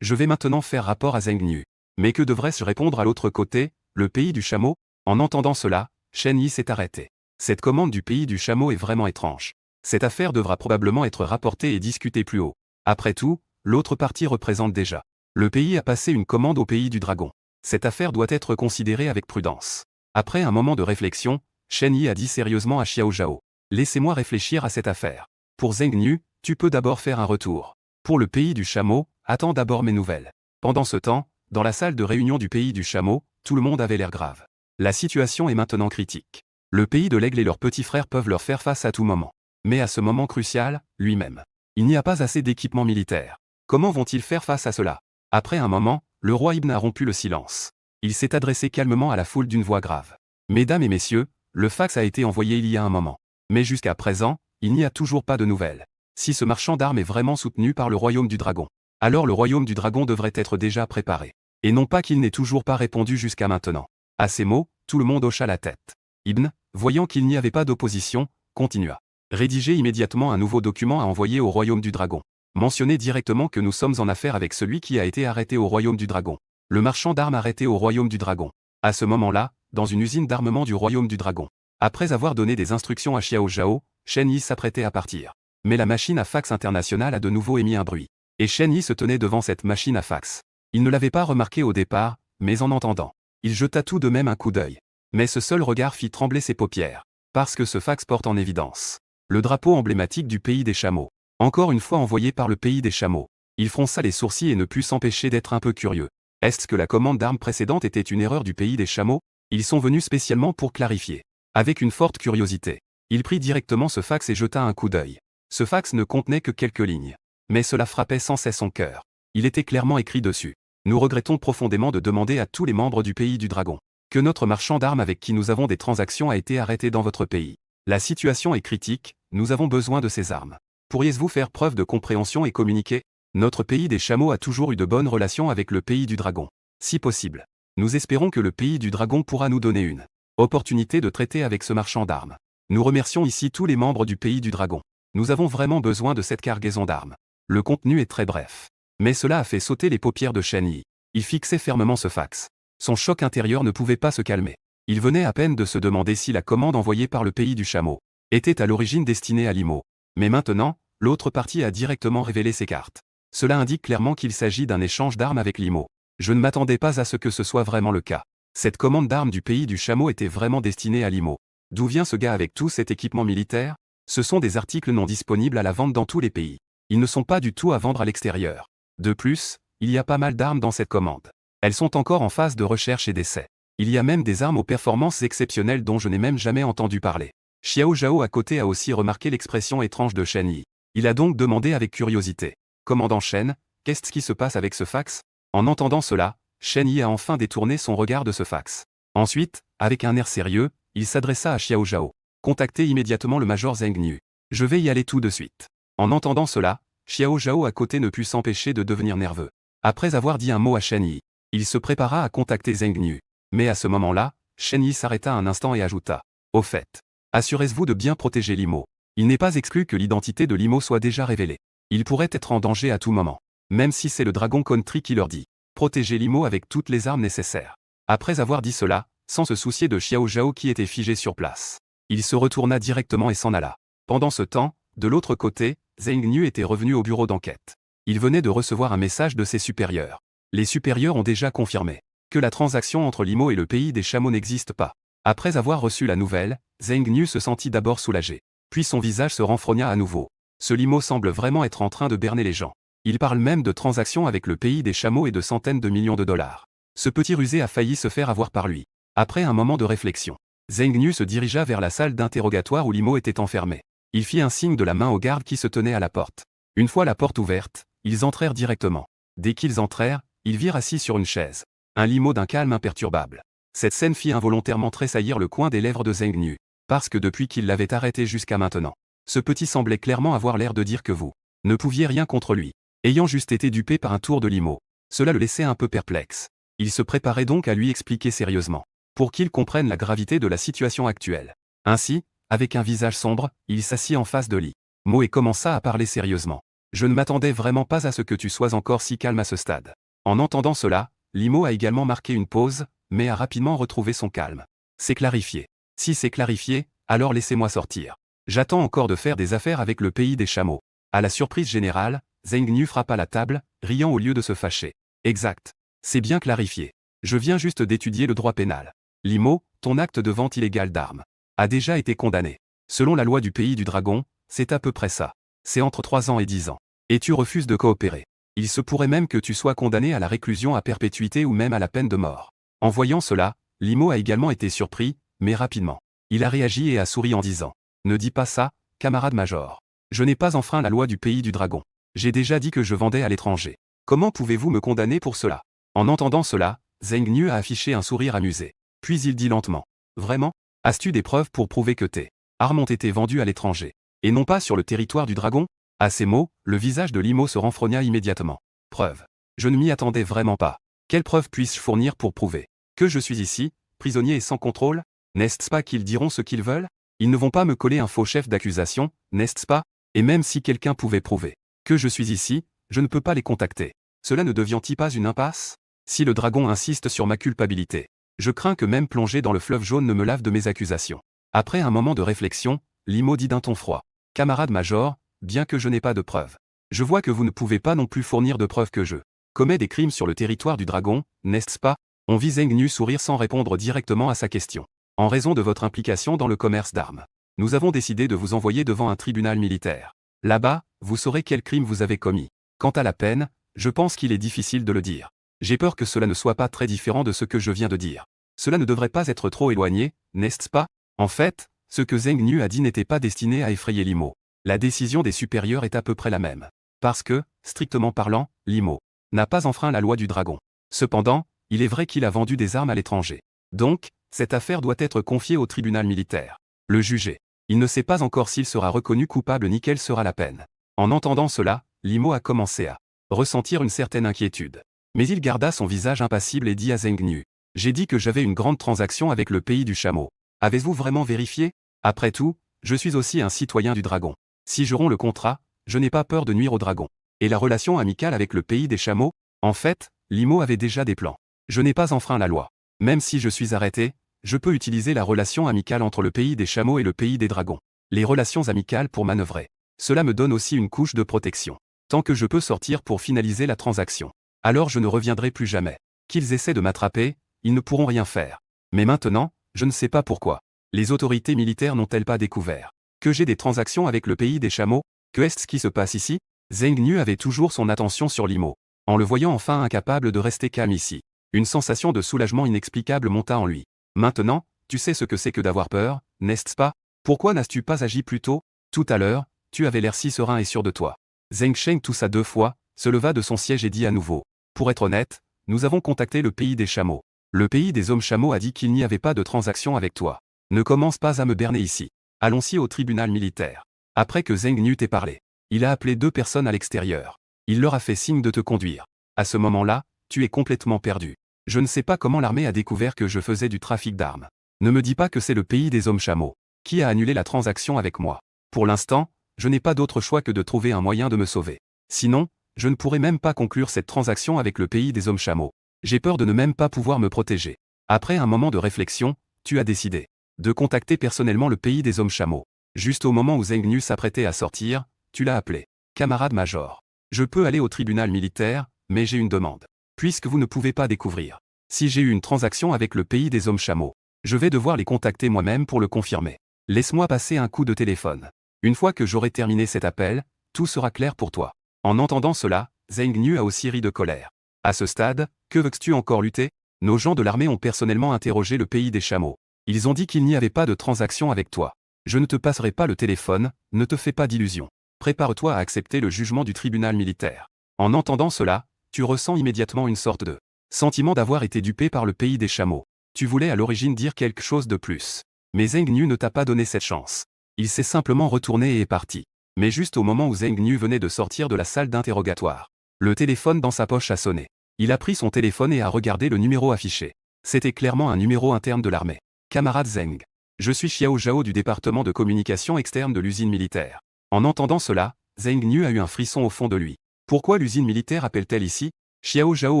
Je vais maintenant faire rapport à Zeng Nu. Mais que devrais-je répondre à l'autre côté, le pays du chameau? En entendant cela, Shen Yi s'est arrêté. Cette commande du pays du chameau est vraiment étrange. Cette affaire devra probablement être rapportée et discutée plus haut. Après tout, l'autre partie représente déjà. Le pays a passé une commande au pays du dragon. Cette affaire doit être considérée avec prudence. Après un moment de réflexion, Shen Yi a dit sérieusement à Xiao Zhao. Laissez-moi réfléchir à cette affaire. Pour Zeng Nu, tu peux d'abord faire un retour. Pour le pays du chameau, attends d'abord mes nouvelles. Pendant ce temps, dans la salle de réunion du pays du chameau, tout le monde avait l'air grave. La situation est maintenant critique. Le pays de l'aigle et leurs petits frères peuvent leur faire face à tout moment. Mais à ce moment crucial, lui-même. Il n'y a pas assez d'équipements militaires. Comment vont-ils faire face à cela? Après un moment, le roi Ibn a rompu le silence. Il s'est adressé calmement à la foule d'une voix grave. Mesdames et messieurs, le fax a été envoyé il y a un moment. Mais jusqu'à présent, il n'y a toujours pas de nouvelles. Si ce marchand d'armes est vraiment soutenu par le royaume du dragon, alors le royaume du dragon devrait être déjà préparé. Et non pas qu'il n'ait toujours pas répondu jusqu'à maintenant. À ces mots, tout le monde hocha la tête. Ibn, voyant qu'il n'y avait pas d'opposition, continua. Rédigez immédiatement un nouveau document à envoyer au royaume du dragon. Mentionnez directement que nous sommes en affaire avec celui qui a été arrêté au royaume du dragon. Le marchand d'armes arrêté au royaume du dragon. À ce moment-là, dans une usine d'armement du royaume du dragon. Après avoir donné des instructions à Xiao Zhao, Shen Yi s'apprêtait à partir. Mais la machine à fax internationale a de nouveau émis un bruit. Et Shen Yi se tenait devant cette machine à fax. Il ne l'avait pas remarqué au départ, mais en entendant, il jeta tout de même un coup d'œil. Mais ce seul regard fit trembler ses paupières. Parce que ce fax porte en évidence le drapeau emblématique du pays des chameaux. Encore une fois envoyé par le pays des chameaux. Il fronça les sourcils et ne put s'empêcher d'être un peu curieux. Est-ce que la commande d'armes précédente était une erreur du pays des chameaux? Ils sont venus spécialement pour clarifier. Avec une forte curiosité, il prit directement ce fax et jeta un coup d'œil. Ce fax ne contenait que quelques lignes. Mais cela frappait sans cesse son cœur. Il était clairement écrit dessus. Nous regrettons profondément de demander à tous les membres du pays du dragon que notre marchand d'armes avec qui nous avons des transactions a été arrêté dans votre pays. La situation est critique, nous avons besoin de ces armes. Pourriez-vous faire preuve de compréhension et communiquer? Notre pays des chameaux a toujours eu de bonnes relations avec le pays du dragon. Si possible, nous espérons que le pays du dragon pourra nous donner une opportunité de traiter avec ce marchand d'armes. Nous remercions ici tous les membres du pays du dragon. Nous avons vraiment besoin de cette cargaison d'armes. Le contenu est très bref. Mais cela a fait sauter les paupières de Shen Yi. Il fixait fermement ce fax. Son choc intérieur ne pouvait pas se calmer. Il venait à peine de se demander si la commande envoyée par le pays du chameau était à l'origine destinée à Limo. Mais maintenant, l'autre partie a directement révélé ses cartes. Cela indique clairement qu'il s'agit d'un échange d'armes avec Limo. Je ne m'attendais pas à ce que ce soit vraiment le cas. Cette commande d'armes du pays du chameau était vraiment destinée à Limo. D'où vient ce gars avec tout cet équipement militaire? Ce sont des articles non disponibles à la vente dans tous les pays. Ils ne sont pas du tout à vendre à l'extérieur. De plus, il y a pas mal d'armes dans cette commande. Elles sont encore en phase de recherche et d'essai. Il y a même des armes aux performances exceptionnelles dont je n'ai même jamais entendu parler. Xiao Zhao à côté a aussi remarqué l'expression étrange de Shen Yi. Il a donc demandé avec curiosité. Commandant Shen, qu'est-ce qui se passe avec ce fax? En entendant cela, Shen Yi a enfin détourné son regard de ce fax. Ensuite, avec un air sérieux, il s'adressa à Xiao Zhao. Contactez immédiatement le major Zheng Niu. Je vais y aller tout de suite. En entendant cela, Xiao Zhao à côté ne put s'empêcher de devenir nerveux. Après avoir dit un mot à Shen Yi, il se prépara à contacter Zheng Niu. Mais à ce moment-là, Shen Yi s'arrêta un instant et ajouta. Au fait, assurez-vous de bien protéger Limo. Il n'est pas exclu que l'identité de Limo soit déjà révélée. Il pourrait être en danger à tout moment. Même si c'est le Dragon Country qui leur dit. Protégez Limo avec toutes les armes nécessaires. Après avoir dit cela, sans se soucier de Xiao Zhao qui était figé sur place, il se retourna directement et s'en alla. Pendant ce temps, de l'autre côté, Zheng Niu était revenu au bureau d'enquête. Il venait de recevoir un message de ses supérieurs. Les supérieurs ont déjà confirmé que la transaction entre Limo et le pays des chameaux n'existe pas. Après avoir reçu la nouvelle, Zheng Niu se sentit d'abord soulagé. Puis son visage se renfrogna à nouveau. Ce Limo semble vraiment être en train de berner les gens. Il parle même de transactions avec le pays des chameaux et de centaines de millions de dollars. Ce petit rusé a failli se faire avoir par lui. Après un moment de réflexion, Zheng Niu se dirigea vers la salle d'interrogatoire où Limo était enfermé. Il fit un signe de la main aux gardes qui se tenaient à la porte. Une fois la porte ouverte, ils entrèrent directement. Dès qu'ils entrèrent, ils virent assis sur une chaise un Limo d'un calme imperturbable. Cette scène fit involontairement tressaillir le coin des lèvres de Zheng Niu, parce que depuis qu'il l'avait arrêté jusqu'à maintenant, ce petit semblait clairement avoir l'air de dire que vous ne pouviez rien contre lui, ayant juste été dupé par un tour de Limo. Cela le laissait un peu perplexe. Il se préparait donc à lui expliquer sérieusement, pour qu'il comprenne la gravité de la situation actuelle. Ainsi, avec un visage sombre, il s'assit en face de Limo et commença à parler sérieusement. Je ne m'attendais vraiment pas à ce que tu sois encore si calme à ce stade. En entendant cela, Limo a également marqué une pause, mais a rapidement retrouvé son calme. C'est clarifié. Si c'est clarifié, alors laissez-moi sortir. J'attends encore de faire des affaires avec le pays des chameaux. À la surprise générale, Zheng Niu frappa la table, riant au lieu de se fâcher. Exact. C'est bien clarifié. Je viens juste d'étudier le droit pénal. Limo, ton acte de vente illégale d'armes a déjà été condamné. Selon la loi du pays du dragon, c'est à peu près ça. C'est entre 3 ans et 10 ans. Et tu refuses de coopérer. Il se pourrait même que tu sois condamné à la réclusion à perpétuité ou même à la peine de mort. En voyant cela, Limo a également été surpris, mais rapidement. Il a réagi et a souri en disant. Ne dis pas ça, camarade major. Je n'ai pas enfreint la loi du pays du dragon. J'ai déjà dit que je vendais à l'étranger. Comment pouvez-vous me condamner pour cela? En entendant cela, Zheng Niu a affiché un sourire amusé. Puis il dit lentement. Vraiment? As-tu des preuves pour prouver que tes armes ont été vendues à l'étranger, et non pas sur le territoire du dragon? À ces mots, le visage de Limo se renfrogna immédiatement. Preuve. Je ne m'y attendais vraiment pas. Quelle preuve puis-je fournir pour prouver que je suis ici, prisonnier et sans contrôle? N'est-ce pas qu'ils diront ce qu'ils veulent? Ils ne vont pas me coller un faux chef d'accusation, n'est-ce pas? Et même si quelqu'un pouvait prouver que je suis ici, je ne peux pas les contacter. Cela ne devient-il pas une impasse? Si le dragon insiste sur ma culpabilité, je crains que même plonger dans le fleuve jaune ne me lave de mes accusations. Après un moment de réflexion, Limo dit d'un ton froid. Camarade major, bien que je n'ai pas de preuves, je vois que vous ne pouvez pas non plus fournir de preuves que je commets des crimes sur le territoire du dragon, n'est-ce pas? On vit Zheng Niu sourire sans répondre directement à sa question. En raison de votre implication dans le commerce d'armes, nous avons décidé de vous envoyer devant un tribunal militaire. Là-bas, vous saurez quel crime vous avez commis. Quant à la peine, je pense qu'il est difficile de le dire. J'ai peur que cela ne soit pas très différent de ce que je viens de dire. Cela ne devrait pas être trop éloigné, n'est-ce pas? En fait, ce que Zheng Nu a dit n'était pas destiné à effrayer Limo. La décision des supérieurs est à peu près la même. Parce que, strictement parlant, Limo n'a pas enfreint la loi du dragon. Cependant, il est vrai qu'il a vendu des armes à l'étranger. Donc, cette affaire doit être confiée au tribunal militaire. Le juger. Il ne sait pas encore s'il sera reconnu coupable ni quelle sera la peine. En entendant cela, Limo a commencé à ressentir une certaine inquiétude. Mais il garda son visage impassible et dit à Zheng Nu. J'ai dit que j'avais une grande transaction avec le pays du chameau. Avez-vous vraiment vérifié? Après tout, je suis aussi un citoyen du dragon. Si je romps le contrat, je n'ai pas peur de nuire au dragon. Et la relation amicale avec le pays des chameaux? En fait, Limo avait déjà des plans. Je n'ai pas enfreint la loi. Même si je suis arrêté, je peux utiliser la relation amicale entre le pays des chameaux et le pays des dragons. Les relations amicales pour manœuvrer. Cela me donne aussi une couche de protection. Tant que je peux sortir pour finaliser la transaction. Alors je ne reviendrai plus jamais. Qu'ils essaient de m'attraper, ils ne pourront rien faire. Mais maintenant, je ne sais pas pourquoi. Les autorités militaires n'ont-elles pas découvert que j'ai des transactions avec le pays des chameaux? Que est-ce qui se passe ici? Zheng Nu avait toujours son attention sur Limo. En le voyant enfin incapable de rester calme ici, une sensation de soulagement inexplicable monta en lui. Maintenant, tu sais ce que c'est que d'avoir peur, n'est-ce pas? Pourquoi n'as-tu pas agi plus tôt? Tout à l'heure, tu avais l'air si serein et sûr de toi. Zheng Sheng toussa 2 fois, se leva de son siège et dit à nouveau. Pour être honnête, nous avons contacté le pays des chameaux. Le pays des hommes chameaux a dit qu'il n'y avait pas de transaction avec toi. Ne commence pas à me berner ici. Allons-y au tribunal militaire. Après que Zheng Nu t'ait parlé, il a appelé 2 personnes à l'extérieur. Il leur a fait signe de te conduire. À ce moment-là, tu es complètement perdu. Je ne sais pas comment l'armée a découvert que je faisais du trafic d'armes. Ne me dis pas que c'est le pays des hommes chameaux qui a annulé la transaction avec moi. Pour l'instant, je n'ai pas d'autre choix que de trouver un moyen de me sauver. Sinon, je ne pourrais même pas conclure cette transaction avec le pays des hommes chameaux. J'ai peur de ne même pas pouvoir me protéger. Après un moment de réflexion, tu as décidé de contacter personnellement le pays des hommes chameaux. Juste au moment où Zheng Nu s'apprêtait à sortir, tu l'as appelé. Camarade major. Je peux aller au tribunal militaire, mais j'ai une demande. Puisque vous ne pouvez pas découvrir si j'ai eu une transaction avec le pays des hommes chameaux, je vais devoir les contacter moi-même pour le confirmer. Laisse-moi passer un coup de téléphone. Une fois que j'aurai terminé cet appel, tout sera clair pour toi. En entendant cela, Zheng Nu a aussi ri de colère. À ce stade, que veux-tu encore lutter? Nos gens de l'armée ont personnellement interrogé le pays des chameaux. Ils ont dit qu'il n'y avait pas de transaction avec toi. Je ne te passerai pas le téléphone, ne te fais pas d'illusions. Prépare-toi à accepter le jugement du tribunal militaire. En entendant cela, tu ressens immédiatement une sorte de sentiment d'avoir été dupé par le pays des chameaux. Tu voulais à l'origine dire quelque chose de plus. Mais Zheng Nu ne t'a pas donné cette chance. Il s'est simplement retourné et est parti. Mais juste au moment où Zheng Nu venait de sortir de la salle d'interrogatoire, le téléphone dans sa poche a sonné. Il a pris son téléphone et a regardé le numéro affiché. C'était clairement un numéro interne de l'armée. Camarade Zheng. Je suis Xiao Zhao du département de communication externe de l'usine militaire. En entendant cela, Zheng Nu a eu un frisson au fond de lui. Pourquoi l'usine militaire appelle-t-elle ici? Xiao Zhao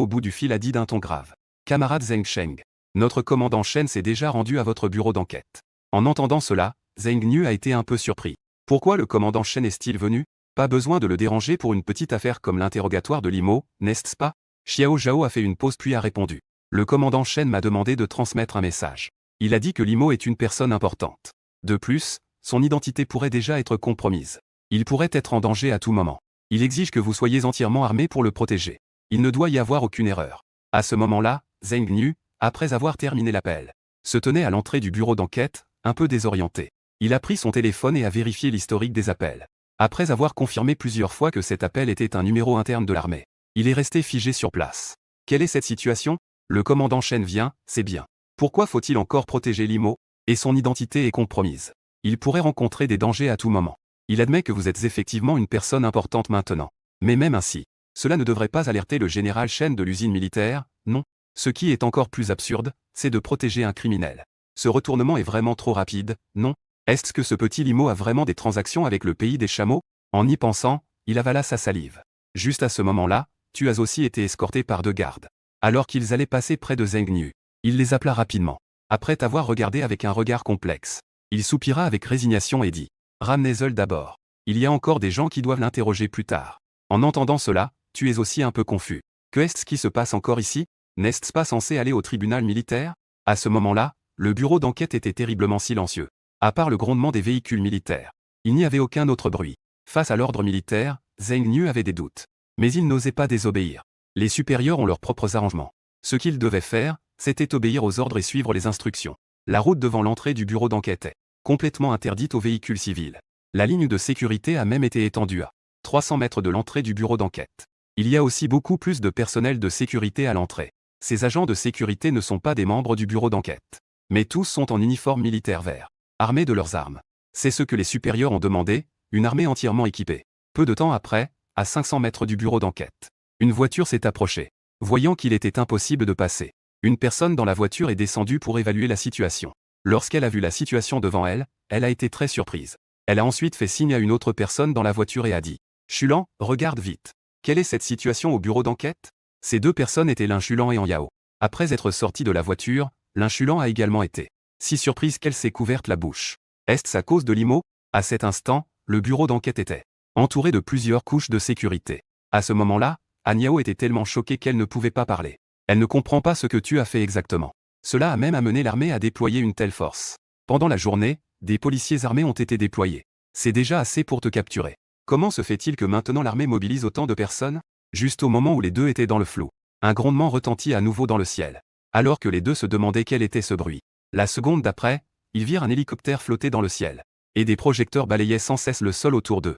au bout du fil a dit d'un ton grave. Camarade Zheng Sheng. Notre commandant Shen s'est déjà rendu à votre bureau d'enquête. En entendant cela, Zheng Nu a été un peu surpris. Pourquoi le commandant Shen est-il venu? Pas besoin de le déranger pour une petite affaire comme l'interrogatoire de Limo, n'est-ce pas? Xiao Zhao a fait une pause puis a répondu. Le commandant Shen m'a demandé de transmettre un message. Il a dit que Limo est une personne importante. De plus, son identité pourrait déjà être compromise. Il pourrait être en danger à tout moment. Il exige que vous soyez entièrement armé pour le protéger. Il ne doit y avoir aucune erreur. À ce moment-là, Zheng Nu, après avoir terminé l'appel, se tenait à l'entrée du bureau d'enquête, un peu désorienté. Il a pris son téléphone et a vérifié l'historique des appels. Après avoir confirmé plusieurs fois que cet appel était un numéro interne de l'armée, il est resté figé sur place. Quelle est cette situation? Le commandant Shen vient, c'est bien. Pourquoi faut-il encore protéger Limo? Et son identité est compromise. Il pourrait rencontrer des dangers à tout moment. Il admet que vous êtes effectivement une personne importante maintenant. Mais même ainsi, cela ne devrait pas alerter le général Shen de l'usine militaire, non. Ce qui est encore plus absurde, c'est de protéger un criminel. Ce retournement est vraiment trop rapide, non? Est-ce que ce petit Limo a vraiment des transactions avec le pays des chameaux? En y pensant, il avala sa salive. Juste à ce moment-là, tu as aussi été escorté par 2 gardes. Alors qu'ils allaient passer près de Zheng Nu, il les appela rapidement. Après t'avoir regardé avec un regard complexe, il soupira avec résignation et dit « Ramenez-le d'abord. Il y a encore des gens qui doivent l'interroger plus tard. » En entendant cela, tu es aussi un peu confus. Que est-ce qui se passe encore ici? N'est-ce pas censé aller au tribunal militaire? À ce moment-là, le bureau d'enquête était terriblement silencieux. À part le grondement des véhicules militaires, il n'y avait aucun autre bruit. Face à l'ordre militaire, Zheng Nu avait des doutes. Mais il n'osait pas désobéir. Les supérieurs ont leurs propres arrangements. Ce qu'ils devaient faire, c'était obéir aux ordres et suivre les instructions. La route devant l'entrée du bureau d'enquête est complètement interdite aux véhicules civils. La ligne de sécurité a même été étendue à 300 mètres de l'entrée du bureau d'enquête. Il y a aussi beaucoup plus de personnel de sécurité à l'entrée. Ces agents de sécurité ne sont pas des membres du bureau d'enquête. Mais tous sont en uniforme militaire vert, armés de leurs armes. C'est ce que les supérieurs ont demandé, une armée entièrement équipée. Peu de temps après, à 500 mètres du bureau d'enquête, une voiture s'est approchée. Voyant qu'il était impossible de passer, une personne dans la voiture est descendue pour évaluer la situation. Lorsqu'elle a vu la situation devant elle, elle a été très surprise. Elle a ensuite fait signe à une autre personne dans la voiture et a dit « Chulan, regarde vite. Quelle est cette situation au bureau d'enquête ?» Ces deux personnes étaient Lin Chulan et An Yao. Après être sorti de la voiture, Lin Chulan a également été si surprise qu'elle s'est couverte la bouche. Est-ce à cause de l'IMO? À cet instant, le bureau d'enquête était entouré de plusieurs couches de sécurité. À ce moment-là, An Yao était tellement choquée qu'elle ne pouvait pas parler. Elle ne comprend pas ce que tu as fait exactement. Cela a même amené l'armée à déployer une telle force. Pendant la journée, des policiers armés ont été déployés. C'est déjà assez pour te capturer. Comment se fait-il que maintenant l'armée mobilise autant de personnes? Juste au moment où les deux étaient dans le flou, un grondement retentit à nouveau dans le ciel. Alors que les deux se demandaient quel était ce bruit. La seconde d'après, ils virent un hélicoptère flotter dans le ciel. Et des projecteurs balayaient sans cesse le sol autour d'eux.